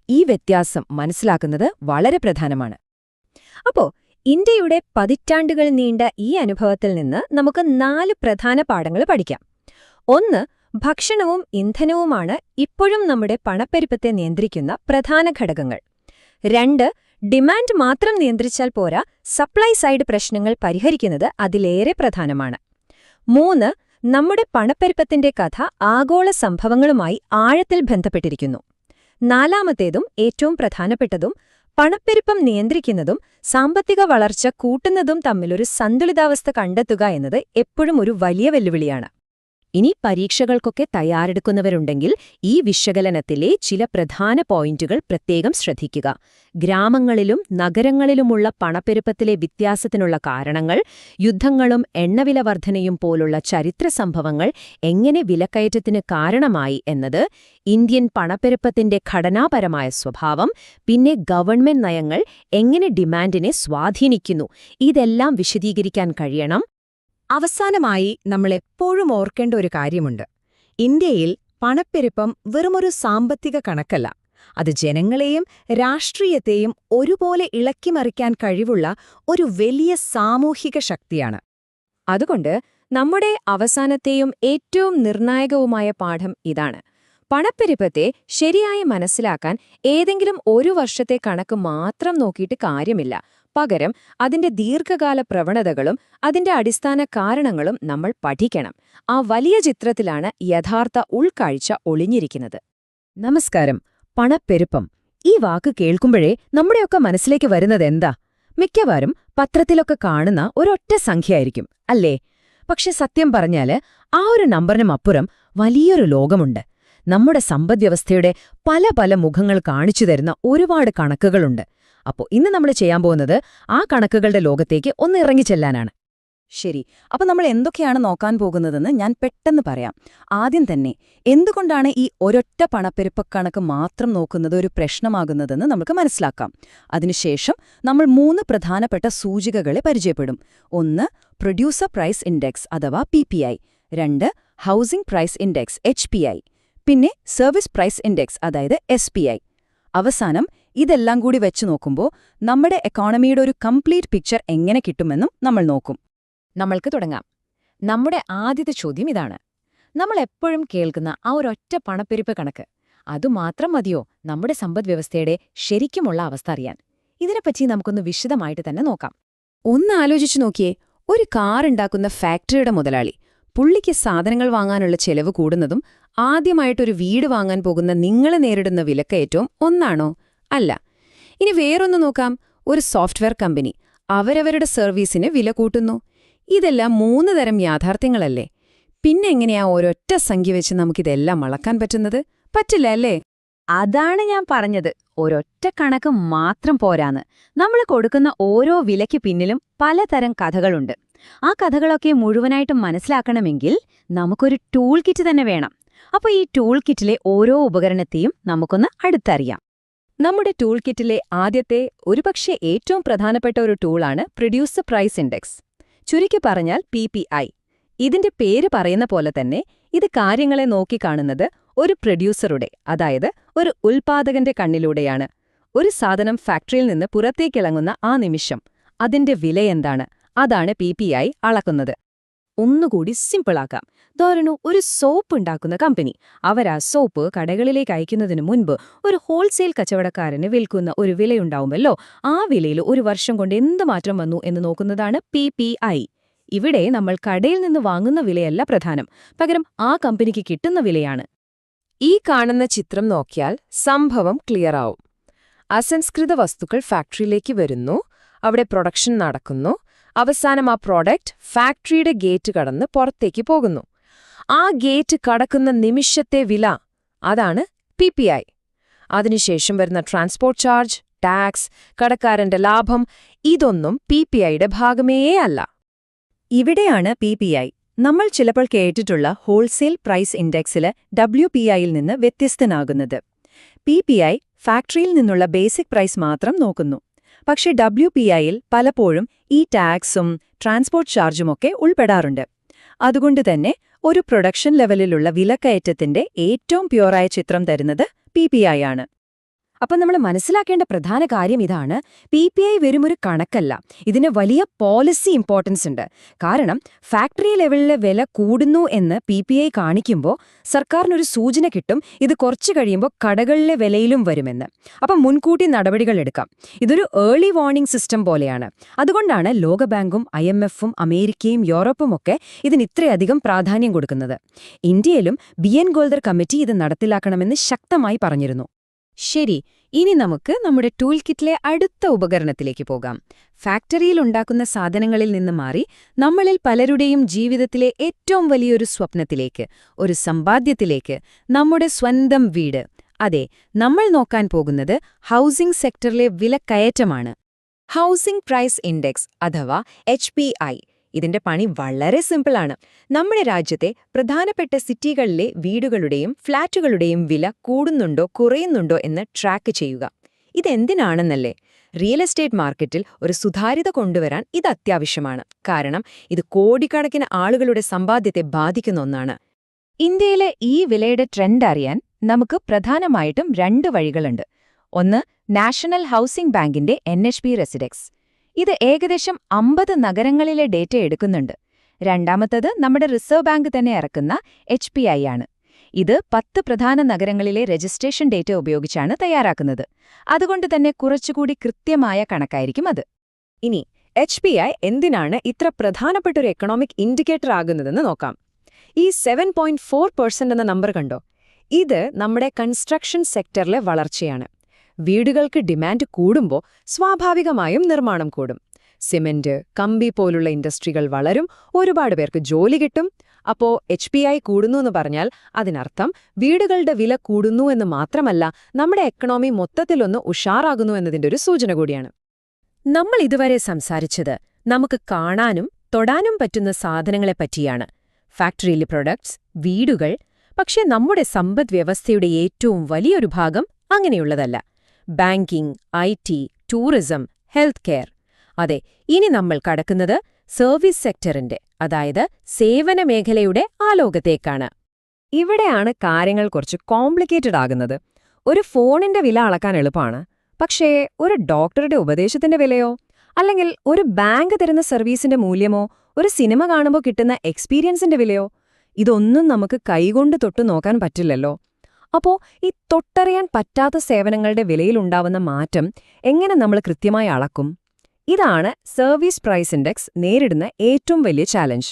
D: ഈ വ്യത്യാസം മനസ്സിലാക്കുന്നത് വളരെ പ്രധാനമാണ്. അപ്പോ ഇന്ത്യയുടെ പതിറ്റാണ്ടുകൾ നീണ്ട ഈ അനുഭവത്തിൽ നിന്ന് നമുക്ക് 4 പ്രധാന പാഠങ്ങൾ പഠിക്കാം. 1. ഭക്ഷണവും ഇന്ധനവുമാണ് ഇപ്പോഴും നമ്മുടെ പണപ്പെരുപ്പത്തെ നിയന്ത്രിക്കുന്ന പ്രധാന ഘടകങ്ങൾ. 2. ഡിമാൻഡ് മാത്രം നിയന്ത്രിച്ചാൽ പോരാ, സപ്ലൈ സൈഡ് പ്രശ്നങ്ങൾ പരിഹരിക്കുന്നത് അതിലേറെ പ്രധാനമാണ്. 3. നമ്മുടെ പണപ്പെരുപ്പത്തിന്റെ കഥ ആഗോള സംഭവങ്ങളുമായി ആഴത്തിൽ ബന്ധപ്പെട്ടിരിക്കുന്നു. 4ാമത്തേതും ഏറ്റവും പ്രധാനപ്പെട്ടതും, പണപ്പെരുപ്പം നിയന്ത്രിക്കുന്നതും സാമ്പത്തിക വളർച്ച കൂട്ടുന്നതും തമ്മിലൊരു സന്തുലിതാവസ്ഥ കണ്ടെത്തുക എന്നത് എപ്പോഴും ഒരു വലിയ വെല്ലുവിളിയാണ്. ഇനി പരീക്ഷകൾക്കൊക്കെ തയ്യാറെടുക്കുന്നവരുണ്ടെങ്കിൽ ഈ വിശകലനത്തിലെ ചില പ്രധാന പോയിന്റുകൾ പ്രത്യേകം ശ്രദ്ധിക്കുക. ഗ്രാമങ്ങളിലും നഗരങ്ങളിലുമുള്ള പണപ്പെരുപ്പത്തിലെ വ്യത്യാസത്തിനുള്ള കാരണങ്ങൾ, യുദ്ധങ്ങളും എണ്ണവില വർധനയും പോലുള്ള ചരിത്ര സംഭവങ്ങൾ എങ്ങനെ വിലക്കയറ്റത്തിന് കാരണമായി എന്നത്, ഇന്ത്യൻ പണപ്പെരുപ്പത്തിന്റെ ഘടനാപരമായ സ്വഭാവം, പിന്നെ ഗവൺമെന്റ് നയങ്ങൾ എങ്ങനെ ഡിമാൻഡിനെ സ്വാധീനിക്കുന്നു, ഇതെല്ലാം വിശദീകരിക്കാൻ കഴിയണം.
E: അവസാനമായി നമ്മളെപ്പോഴും ഓർക്കേണ്ട ഒരു കാര്യമുണ്ട്. ഇന്ത്യയിൽ പണപ്പെരുപ്പം വെറുമൊരു സാമ്പത്തിക കണക്കല്ല. അത് ജനങ്ങളെയും രാഷ്ട്രീയത്തെയും ഒരുപോലെ ഇളക്കിമറിക്കാൻ കഴിവുള്ള ഒരു വലിയ സാമൂഹിക ശക്തിയാണ്.
D: അതുകൊണ്ട് നമ്മുടെ അവസാനത്തെയും ഏറ്റവും നിർണായകവുമായ പാഠം ഇതാണ്: പണപ്പെരുപ്പത്തെ ശരിയായി മനസ്സിലാക്കാൻ ഏതെങ്കിലും ഒരു വർഷത്തെ കണക്ക് മാത്രം നോക്കിയിട്ട് കാര്യമില്ല. പകരം അതിന്റെ ദീർഘകാല പ്രവണതകളും അതിന്റെ അടിസ്ഥാന കാരണങ്ങളും നമ്മൾ പഠിക്കണം. ആ വലിയ ചിത്രത്തിലാണ് യഥാർത്ഥ ഉൾക്കാഴ്ച ഒളിഞ്ഞിരിക്കുന്നത്. നമസ്കാരം. പണപ്പെരുപ്പം ഈ വാക്ക് കേൾക്കുമ്പോഴേ നമ്മുടെയൊക്കെ മനസ്സിലേക്ക് വരുന്നതെന്താ? മിക്കവാറും പത്രത്തിലൊക്കെ കാണുന്ന ഒരൊറ്റ സംഖ്യയായിരിക്കും, അല്ലേ? പക്ഷെ സത്യം പറഞ്ഞാല് ആ ഒരു നമ്പറിനുമപ്പുറം വലിയൊരു ലോകമുണ്ട്. നമ്മുടെ സമ്പദ്വ്യവസ്ഥയുടെ പല പല മുഖങ്ങൾ കാണിച്ചു തരുന്ന ഒരുപാട് കണക്കുകളുണ്ട്. അപ്പോൾ ഇന്ന് നമ്മൾ ചെയ്യാൻ പോകുന്നത് ആ കണക്കുകളുടെ ലോകത്തേക്ക് ഒന്ന് ഇറങ്ങിച്ചെല്ലാനാണ്.
E: ശരി, അപ്പോൾ നമ്മൾ എന്തൊക്കെയാണ് നോക്കാൻ പോകുന്നതെന്ന് ഞാൻ പെട്ടെന്ന് പറയാം. ആദ്യം തന്നെ, എന്തുകൊണ്ടാണ് ഈ ഒരൊറ്റ പണപ്പെരുപ്പക്കണക്ക് മാത്രം നോക്കുന്നത് ഒരു പ്രശ്നമാകുന്നതെന്ന് നമുക്ക് മനസ്സിലാക്കാം. അതിനുശേഷം നമ്മൾ 3 പ്രധാനപ്പെട്ട സൂചികകളെ പരിചയപ്പെടും. 1. പ്രൊഡ്യൂസർ പ്രൈസ് ഇൻഡെക്സ് അഥവാ PPI. 2. Housing price index HPI. പിന്നെ സർവീസ് പ്രൈസ് ഇൻഡെക്സ് അതായത് SPI. അവസാനം ഇതെല്ലാം കൂടി വെച്ച് നോക്കുമ്പോൾ നമ്മുടെ എക്കോണമിയുടെ ഒരു കംപ്ലീറ്റ് പിക്ചർ എങ്ങനെ കിട്ടുമെന്നും നമ്മൾ നോക്കും.
D: നമ്മൾക്ക് തുടങ്ങാം. നമ്മുടെ ആദ്യത്തെ ചോദ്യം ഇതാണ്: നമ്മൾ എപ്പോഴും കേൾക്കുന്ന ആ ഒരൊറ്റ പണപ്പെരുപ്പ് കണക്ക്, അതുമാത്രം മതിയോ നമ്മുടെ സമ്പദ്വ്യവസ്ഥയുടെ ശരിക്കുമുള്ള അവസ്ഥ അറിയാൻ? ഇതിനെപ്പറ്റി നമുക്കൊന്ന് വിശദമായിട്ട് തന്നെ നോക്കാം. ഒന്ന് ആലോചിച്ചു നോക്കിയേ. ഒരു കാർ ഉണ്ടാക്കുന്ന ഫാക്ടറിയുടെ മുതലാളി, പുള്ളിക്ക് സാധനങ്ങൾ വാങ്ങാനുള്ള ചെലവ് കൂടുന്നതും ആദ്യമായിട്ടൊരു വീട് വാങ്ങാൻ പോകുന്ന നിങ്ങൾ നേരിടുന്ന വിലക്കയറ്റവും ഒന്നാണോ? അല്ല. ഇനി വേറൊന്ന് നോക്കാം. ഒരു സോഫ്റ്റ്വെയർ കമ്പനി അവരവരുടെ സർവീസിന് വില കൂട്ടുന്നു. ഇതെല്ലാം 3 തരം യാഥാർത്ഥ്യങ്ങളല്ലേ? പിന്നെ എങ്ങനെയാ ഒരൊറ്റ സംഖ്യ വെച്ച് നമുക്കിതെല്ലാം അളക്കാൻ പറ്റുന്നത്? പറ്റില്ല, അല്ലേ?
E: അതാണ് ഞാൻ പറഞ്ഞത്, ഒരൊറ്റ കണക്ക് മാത്രം പോരാന്ന്. നമ്മൾ കൊടുക്കുന്ന ഓരോ വിലയ്ക്ക് പിന്നിലും പലതരം കഥകളുണ്ട്. ആ കഥകളൊക്കെ മുഴുവനായിട്ടും മനസ്സിലാക്കണമെങ്കിൽ നമുക്കൊരു ടൂൾ കിറ്റ് തന്നെ വേണം. അപ്പോൾ ഈ ടൂൾ കിറ്റിലെ ഓരോ ഉപകരണത്തെയും നമുക്കൊന്ന് അടുത്തറിയാം.
D: നമ്മുടെ ടൂൾ കിറ്റിലെ ആദ്യത്തെ, ഒരുപക്ഷെ ഏറ്റവും പ്രധാനപ്പെട്ട ഒരു ടൂളാണ് പ്രൊഡ്യൂസർ പ്രൈസ് ഇൻഡെക്സ്. ചുരുക്കി പറഞ്ഞാൽ PPI. ഇതിന്റെ പേര് പറയുന്ന പോലെ തന്നെ ഇത് കാര്യങ്ങളെ നോക്കിക്കാണുന്നത് ഒരു പ്രൊഡ്യൂസറുടെ, അതായത് ഒരു ഉൽപാദകന്റെ കണ്ണിലൂടെയാണ്. ഒരു സാധനം ഫാക്ടറിയിൽ നിന്ന് പുറത്തേക്കിളങ്ങുന്ന ആ നിമിഷം അതിന്റെ വിലയെന്താണ്, അതാണ് PPI അളക്കുന്നത്. ഒന്നുകൂടി സിമ്പിളാക്കാം. ധാരണു, ഒരു സോപ്പ് ഉണ്ടാക്കുന്ന കമ്പനി. അവരാ സോപ്പ് കടകളിലേക്ക് അയക്കുന്നതിനു മുൻപ് ഒരു ഹോൾസെയിൽ കച്ചവടക്കാരന് വിൽക്കുന്ന ഒരു വിലയുണ്ടാവുമല്ലോ. ആ വിലയിൽ ഒരു വർഷം കൊണ്ട് എന്ത് മാറ്റം വന്നു എന്ന് നോക്കുന്നതാണ് PPI. ഇവിടെ നമ്മൾ കടയിൽ നിന്ന് വാങ്ങുന്ന വിലയല്ല പ്രധാനം, പകരം ആ കമ്പനിക്ക് കിട്ടുന്ന വിലയാണ്. ഈ കാണുന്ന ചിത്രം നോക്കിയാൽ സംഭവം ക്ലിയറാവും. അസംസ്കൃത വസ്തുക്കൾ ഫാക്ടറിയിലേക്ക് വരുന്നു, അവിടെ പ്രൊഡക്ഷൻ നടക്കുന്നു. അവസാനം ആ പ്രോഡക്റ്റ് ഫാക്ടറിയുടെ ഗേറ്റ് കടന്ന് പുറത്തേക്ക് പോകുന്നു. ആ ഗേറ്റ് കടക്കുന്ന നിമിഷത്തെ വില, അതാണ് PPI. അതിനുശേഷം വരുന്ന ട്രാൻസ്പോർട്ട് ചാർജ്, ടാക്സ്, കടക്കാരന്റെ ലാഭം, ഇതൊന്നും PPIയുടെ ഭാഗമേ അല്ല.
E: ഇവിടെയാണ് PPI നമ്മൾ ചിലപ്പോൾ കേട്ടിട്ടുള്ള ഹോൾസെയിൽ പ്രൈസ് ഇൻഡെക്സില് WPIയിൽ നിന്ന് വ്യത്യസ്തനാകുന്നത്. PPI ഫാക്ടറിയിൽ നിന്നുള്ള ബേസിക് പ്രൈസ് മാത്രം നോക്കുന്നു. പക്ഷേ WPIയിൽ പലപ്പോഴും ഈ ടാക്സും ട്രാൻസ്പോർട്ട് ചാർജുമൊക്കെ ഉൾപ്പെടാറുണ്ട്. അതുകൊണ്ട് തന്നെ ഒരു പ്രൊഡക്ഷൻ ലെവലിലുള്ള വിലക്കയറ്റത്തിന്റെ ഏറ്റവും പ്യുവറായ ചിത്രം തരുന്നത് PPI ആണ്.
D: അപ്പം നമ്മൾ മനസ്സിലാക്കേണ്ട പ്രധാന കാര്യം ഇതാണ്, PPI വെറുമൊരു കണക്കല്ല, ഇതിന് വലിയ പോളിസി ഇമ്പോർട്ടൻസ് ഉണ്ട്. കാരണം ഫാക്ടറി ലെവലിലെ വില കൂടുന്നു എന്ന് PPI കാണിക്കുമ്പോൾ സർക്കാരിനൊരു സൂചന കിട്ടും ഇത് കുറച്ചു കഴിയുമ്പോൾ കടകളിലെ വിലയിലും വരുമെന്ന്. അപ്പം മുൻകൂട്ടി നടപടികൾ എടുക്കാം. ഇതൊരു ഏർലി വാർണിംഗ് സിസ്റ്റം പോലെയാണ്. അതുകൊണ്ടാണ് ലോകബാങ്കും IMFഉം അമേരിക്കയും യൂറോപ്പും ഒക്കെ ഇതിന് ഇത്രയധികം പ്രാധാന്യം കൊടുക്കുന്നത്. ഇന്ത്യയിലും BN ഗോൾദർ കമ്മിറ്റി ഇത് നടപ്പിലാക്കണമെന്ന് ശക്തമായി പറഞ്ഞിരുന്നു.
E: ശരി, ഇനി നമുക്ക് നമ്മുടെ ടൂൾ കിറ്റിലെ അടുത്ത ഉപകരണത്തിലേക്ക് പോകാം. ഫാക്ടറിയിൽ ഉണ്ടാക്കുന്ന സാധനങ്ങളിൽ നിന്ന് മാറി നമ്മളിൽ പലരുടെയും ജീവിതത്തിലെ ഏറ്റവും വലിയൊരു സ്വപ്നത്തിലേക്ക്, ഒരു സമ്പാദ്യത്തിലേക്ക്, നമ്മുടെ സ്വന്തം വീട്. അതെ, നമ്മൾ നോക്കാൻ പോകുന്നത് ഹൗസിംഗ് സെക്ടറിലെ വിലക്കയറ്റമാണ്. ഹൗസിംഗ് പ്രൈസ് ഇൻഡെക്സ് അഥവാ HPI. ഇതിന്റെ പണി വളരെ സിമ്പിളാണ്. നമ്മുടെ രാജ്യത്തെ പ്രധാനപ്പെട്ട സിറ്റികളിലെ വീടുകളുടെയും ഫ്ളാറ്റുകളുടെയും വില കൂടുന്നുണ്ടോ കുറയുന്നുണ്ടോ എന്ന് ട്രാക്ക് ചെയ്യുക. ഇതെന്തിനാണെന്നല്ലേ? റിയൽ എസ്റ്റേറ്റ് മാർക്കറ്റിൽ ഒരു സുതാര്യത കൊണ്ടുവരാൻ ഇത് അത്യാവശ്യമാണ്. കാരണം ഇത് കോടിക്കണക്കിന് ആളുകളുടെ സമ്പാദ്യത്തെ ബാധിക്കുന്ന ഒന്നാണ്. ഇന്ത്യയിലെ ഈ വിലയുടെ ട്രെൻഡ് അറിയാൻ നമുക്ക് പ്രധാനമായിട്ടും 2 വഴികളുണ്ട്. ഒന്ന്, നാഷണൽ ഹൗസിംഗ് ബാങ്കിന്റെ NHB റെസിഡെക്സ്. ഇത് ഏകദേശം 50 നഗരങ്ങളിലെ ഡേറ്റ എടുക്കുന്നുണ്ട്. രണ്ടാമത്തത് നമ്മുടെ റിസർവ് ബാങ്ക് തന്നെ ഇറക്കുന്ന HPI ആണ്. ഇത് 10 പ്രധാന നഗരങ്ങളിലെ രജിസ്ട്രേഷൻ ഡേറ്റ ഉപയോഗിച്ചാണ് തയ്യാറാക്കുന്നത്. അതുകൊണ്ട് തന്നെ കുറച്ചുകൂടി കൃത്യമായ കണക്കായിരിക്കും അത്.
D: ഇനി HPI എന്തിനാണ് ഇത്ര പ്രധാനപ്പെട്ടൊരു എക്കണോമിക് ഇൻഡിക്കേറ്റർ ആകുന്നതെന്ന് നോക്കാം. ഈ 7.4% എന്ന നമ്പർ കണ്ടോ? ഇത് നമ്മുടെ കൺസ്ട്രക്ഷൻ സെക്ടറിലെ വളർച്ചയാണ്. വീടുകൾക്ക് ഡിമാൻഡ് കൂടുമ്പോൾ സ്വാഭാവികമായും നിർമ്മാണം കൂടും. സിമന്റ്, കമ്പി പോലുള്ള ഇൻഡസ്ട്രികൾ വളരും, ഒരുപാട് പേർക്ക് ജോലി കിട്ടും. അപ്പോ HPI കൂടുന്നു എന്ന് പറഞ്ഞാൽ അതിനർത്ഥം വീടുകളുടെ വില കൂടുന്നു എന്ന് മാത്രമല്ല, നമ്മുടെ എക്കണോമി മൊത്തത്തിലൊന്ന് ഉഷാറാകുന്നു എന്നതിന്റെ ഒരു സൂചന കൂടിയാണ്. നമ്മൾ ഇതുവരെ സംസാരിച്ചത് നമുക്ക് കാണാനും തൊടാനും പറ്റുന്ന സാധനങ്ങളെപ്പറ്റിയാണ്. ഫാക്ടറിയിലെ പ്രൊഡക്ട്സ്, വീടുകൾ. പക്ഷേ നമ്മുടെ സമ്പദ്വ്യവസ്ഥയുടെ ഏറ്റവും വലിയൊരു ഭാഗം അങ്ങനെയുള്ളതല്ല. Banking, IT, tourism, health care. അതെ, ഇനി നമ്മൾ കടക്കുന്നത് സർവീസ് സെക്ടറിന്റെ, അതായത് സേവന മേഖലയുടെ ആലോകത്തേക്കാണ്. ഇവിടെയാണ് കാര്യങ്ങൾ കുറച്ച് കോംപ്ലിക്കേറ്റഡ് ആകുന്നത്. ഒരു ഫോണിന്റെ വില അളക്കാൻ എളുപ്പമാണ്. പക്ഷേ ഒരു ഡോക്ടറുടെ ഉപദേശത്തിന്റെ വിലയോ, അല്ലെങ്കിൽ ഒരു ബാങ്ക് തരുന്ന സർവീസിന്റെ മൂല്യമോ, ഒരു സിനിമ കാണുമ്പോൾ കിട്ടുന്ന എക്സ്പീരിയൻസിന്റെ വിലയോ, ഇതൊന്നും നമുക്ക് കൈകൊണ്ട് തൊട്ടു നോക്കാൻ പറ്റില്ലല്ലോ. അപ്പോ ഈ തൊട്ടറിയാൻ പറ്റാത്ത സേവനങ്ങളുടെ വിലയിലുണ്ടാവുന്ന മാറ്റം എങ്ങനെ നമ്മൾ കൃത്യമായി അളക്കും? ഇതാണ് സർവീസ് പ്രൈസ് ഇൻഡെക്സ് നേരിടുന്ന ഏറ്റവും വലിയ ചാലഞ്ച്.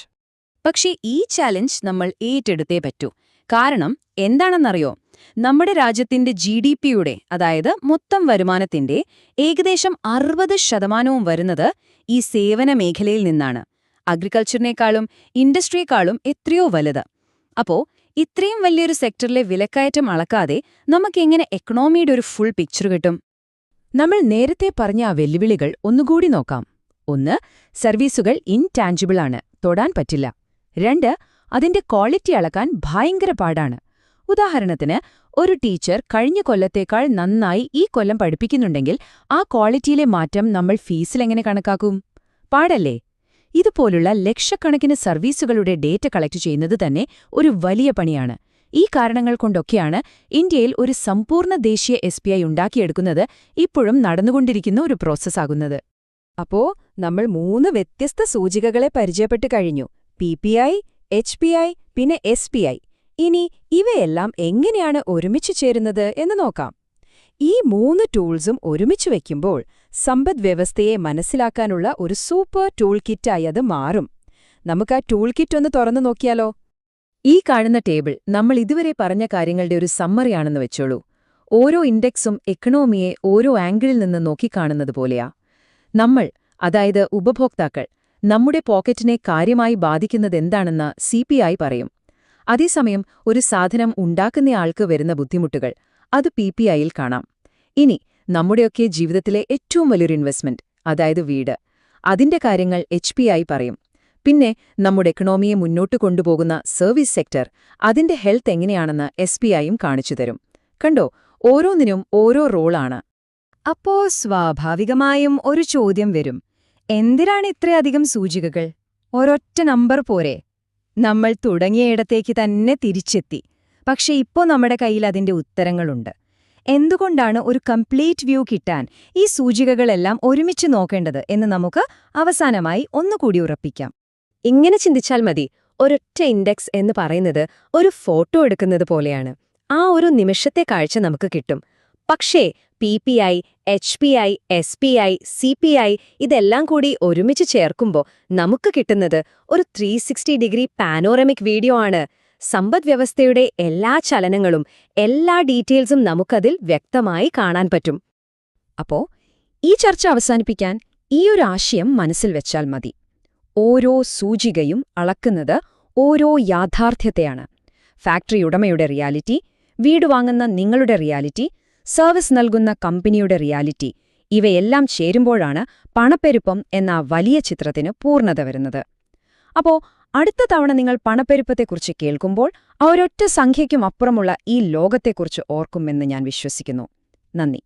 E: പക്ഷേ ഈ ചാലഞ്ച് നമ്മൾ ഏറ്റെടുത്തേ പറ്റൂ. കാരണം എന്താണെന്നറിയോ? നമ്മുടെ രാജ്യത്തിന്റെ GDPയുടെ, അതായത് മൊത്തം വരുമാനത്തിന്റെ ഏകദേശം 60% വരുന്നത് ഈ സേവന മേഖലയിൽ നിന്നാണ്. അഗ്രികൾച്ചറിനേക്കാളും ഇൻഡസ്ട്രിയേക്കാളും എത്രയോ വലുത്. അപ്പോ ഇത്രയും വലിയൊരു സെക്ടറിലെ വിലക്കയറ്റം അളക്കാതെ നമുക്കെങ്ങനെ എക്കണോമിയുടെ ഒരു ഫുൾ പിക്ചർ കിട്ടും? നമ്മൾ നേരത്തെ പറഞ്ഞ ആ വെല്ലുവിളികൾ ഒന്നുകൂടി നോക്കാം. 1, സർവീസുകൾ ഇൻടാഞ്ചിബിൾ ആണ്, തൊടാൻ പറ്റില്ല. 2, അതിന്റെ ക്വാളിറ്റി അളക്കാൻ ഭയങ്കര പാടാണ്. ഉദാഹരണത്തിന്, ഒരു ടീച്ചർ കഴിഞ്ഞ കൊല്ലത്തേക്കാൾ നന്നായി ഈ കൊല്ലം പഠിപ്പിക്കുന്നുണ്ടെങ്കിൽ ആ ക്വാളിറ്റിയിലെ മാറ്റം നമ്മൾ ഫീസിലെങ്ങനെ കണക്കാക്കും? പാടല്ലേ? ഇതുപോലുള്ള ലക്ഷക്കണക്കിന് സർവീസുകളുടെ ഡേറ്റ കളക്ട് ചെയ്യുന്നത് തന്നെ ഒരു വലിയ പണിയാണ്. ഈ കാരണങ്ങൾ കൊണ്ടൊക്കെയാണ് ഇന്ത്യയിൽ ഒരു സമ്പൂർണ്ണ ദേശീയ SPI ഉണ്ടാക്കിയെടുക്കുന്നത് ഇപ്പോഴും നടന്നുകൊണ്ടിരിക്കുന്ന ഒരു പ്രോസസ്സാകുന്നത്.
D: അപ്പോ നമ്മൾ 3 വ്യത്യസ്ത സൂചികകളെ പരിചയപ്പെട്ടു കഴിഞ്ഞു: PPI, HPI, പിന്നെ SPI. ഇനി ഇവയെല്ലാം എങ്ങനെയാണ് ഒരുമിച്ച് ചേരുന്നത് എന്ന് നോക്കാം. ഈ 3 ടൂൾസും ഒരുമിച്ച് വയ്ക്കുമ്പോൾ സമ്പദ്വ്യവസ്ഥയെ മനസ്സിലാക്കാനുള്ള ഒരു സൂപ്പർ ടൂൾ കിറ്റായി അത് മാറും. നമുക്ക് ആ ടൂൾ കിറ്റ് ഒന്ന് തുറന്നു നോക്കിയാലോ? ഈ കാണുന്ന ടേബിൾ നമ്മൾ ഇതുവരെ പറഞ്ഞ കാര്യങ്ങളുടെ ഒരു സമ്മറിയാണെന്ന് വെച്ചോളൂ. ഓരോ ഇൻഡെക്സും എക്കണോമിയെ ഓരോ ആംഗിളിൽ നിന്ന് നോക്കിക്കാണുന്നത് പോലെയാ. നമ്മൾ, അതായത് ഉപഭോക്താക്കൾ, നമ്മുടെ പോക്കറ്റിനെ കാര്യമായി ബാധിക്കുന്നതെന്താണെന്ന് CPI പറയും. അതേസമയം ഒരു സാധനം ഉണ്ടാക്കുന്നയാൾക്ക് വരുന്ന ബുദ്ധിമുട്ടുകൾ, അത് PPIയിൽ കാണാം. ഇനി നമ്മുടെയൊക്കെ ജീവിതത്തിലെ ഏറ്റവും വലിയൊരു ഇൻവെസ്റ്റ്മെന്റ്, അതായത് വീട്, അതിന്റെ കാര്യങ്ങൾ HPI പറയും. പിന്നെ നമ്മുടെ എക്കണോമിയെ മുന്നോട്ട് കൊണ്ടുപോകുന്ന സർവീസ് സെക്ടർ, അതിന്റെ ഹെൽത്ത് എങ്ങനെയാണെന്ന് SPIയും കാണിച്ചു തരും. കണ്ടോ, ഓരോന്നിനും ഓരോ റോളാണ്.
E: അപ്പോ സ്വാഭാവികമായും ഒരു ചോദ്യം വരും: എന്തിനാണ് ഇത്രയധികം സൂചികകൾ? ഒരൊറ്റ നമ്പർ പോരെ? നമ്മൾ തുടങ്ങിയയിടത്തേക്ക് തന്നെ തിരിച്ചെത്തി. പക്ഷെ ഇപ്പോൾ നമ്മുടെ കയ്യിൽ അതിന്റെ ഉത്തരങ്ങളുണ്ട്. എന്തുകൊണ്ടാണ് ഒരു കംപ്ലീറ്റ് വ്യൂ കിട്ടാൻ ഈ സൂചികകളെല്ലാം ഒരുമിച്ച് നോക്കേണ്ടത് എന്ന് നമുക്ക് അവസാനമായി ഒന്നുകൂടി ഉറപ്പിക്കാം.
D: ഇങ്ങനെ ചിന്തിച്ചാൽ മതി, ഒരൊറ്റ ഇൻഡെക്സ് എന്ന് പറയുന്നത് ഒരു ഫോട്ടോ എടുക്കുന്നത് പോലെയാണ്. ആ ഒരു നിമിഷത്തെ കാഴ്ച നമുക്ക് കിട്ടും. പക്ഷേ PPI, HPI, SPI, CPI ഇതെല്ലാം കൂടി ഒരുമിച്ച് ചേർക്കുമ്പോൾ നമുക്ക് കിട്ടുന്നത് ഒരു 360 പാനോറമിക് വീഡിയോ ആണ്. സമ്പദ്വ്യവസ്ഥയുടെ എല്ലാ ചലനങ്ങളും എല്ലാ ഡീറ്റെയിൽസും നമുക്കതിൽ വ്യക്തമായി കാണാൻ പറ്റും. അപ്പോ ഈ ചർച്ച അവസാനിപ്പിക്കാൻ ഈ ഒരു ആശയം മനസ്സിൽ വെച്ചാൽ മതി. ഓരോ സൂചികയും അളക്കുന്നത് ഓരോ യാഥാർത്ഥ്യത്തെയാണ്. ഫാക്ടറി ഉടമയുടെ റിയാലിറ്റി, വീട് വാങ്ങുന്ന നിങ്ങളുടെ റിയാലിറ്റി, സർവീസ് നൽകുന്ന കമ്പനിയുടെ റിയാലിറ്റി, ഇവയെല്ലാം ചേരുമ്പോഴാണ് പണപ്പെരുപ്പം എന്ന വലിയ ചിത്രത്തിന് പൂർണ്ണത വരുന്നത്. അപ്പോ അടുത്ത തവണ നിങ്ങൾ പണപ്പെരുപ്പത്തെക്കുറിച്ച് കേൾക്കുമ്പോൾ ഒരൊറ്റ സംഖ്യയ്ക്കും അപ്പുറമുള്ള ഈ ലോകത്തെക്കുറിച്ച് ഓർക്കുമെന്ന് ഞാൻ വിശ്വസിക്കുന്നു. നന്ദി.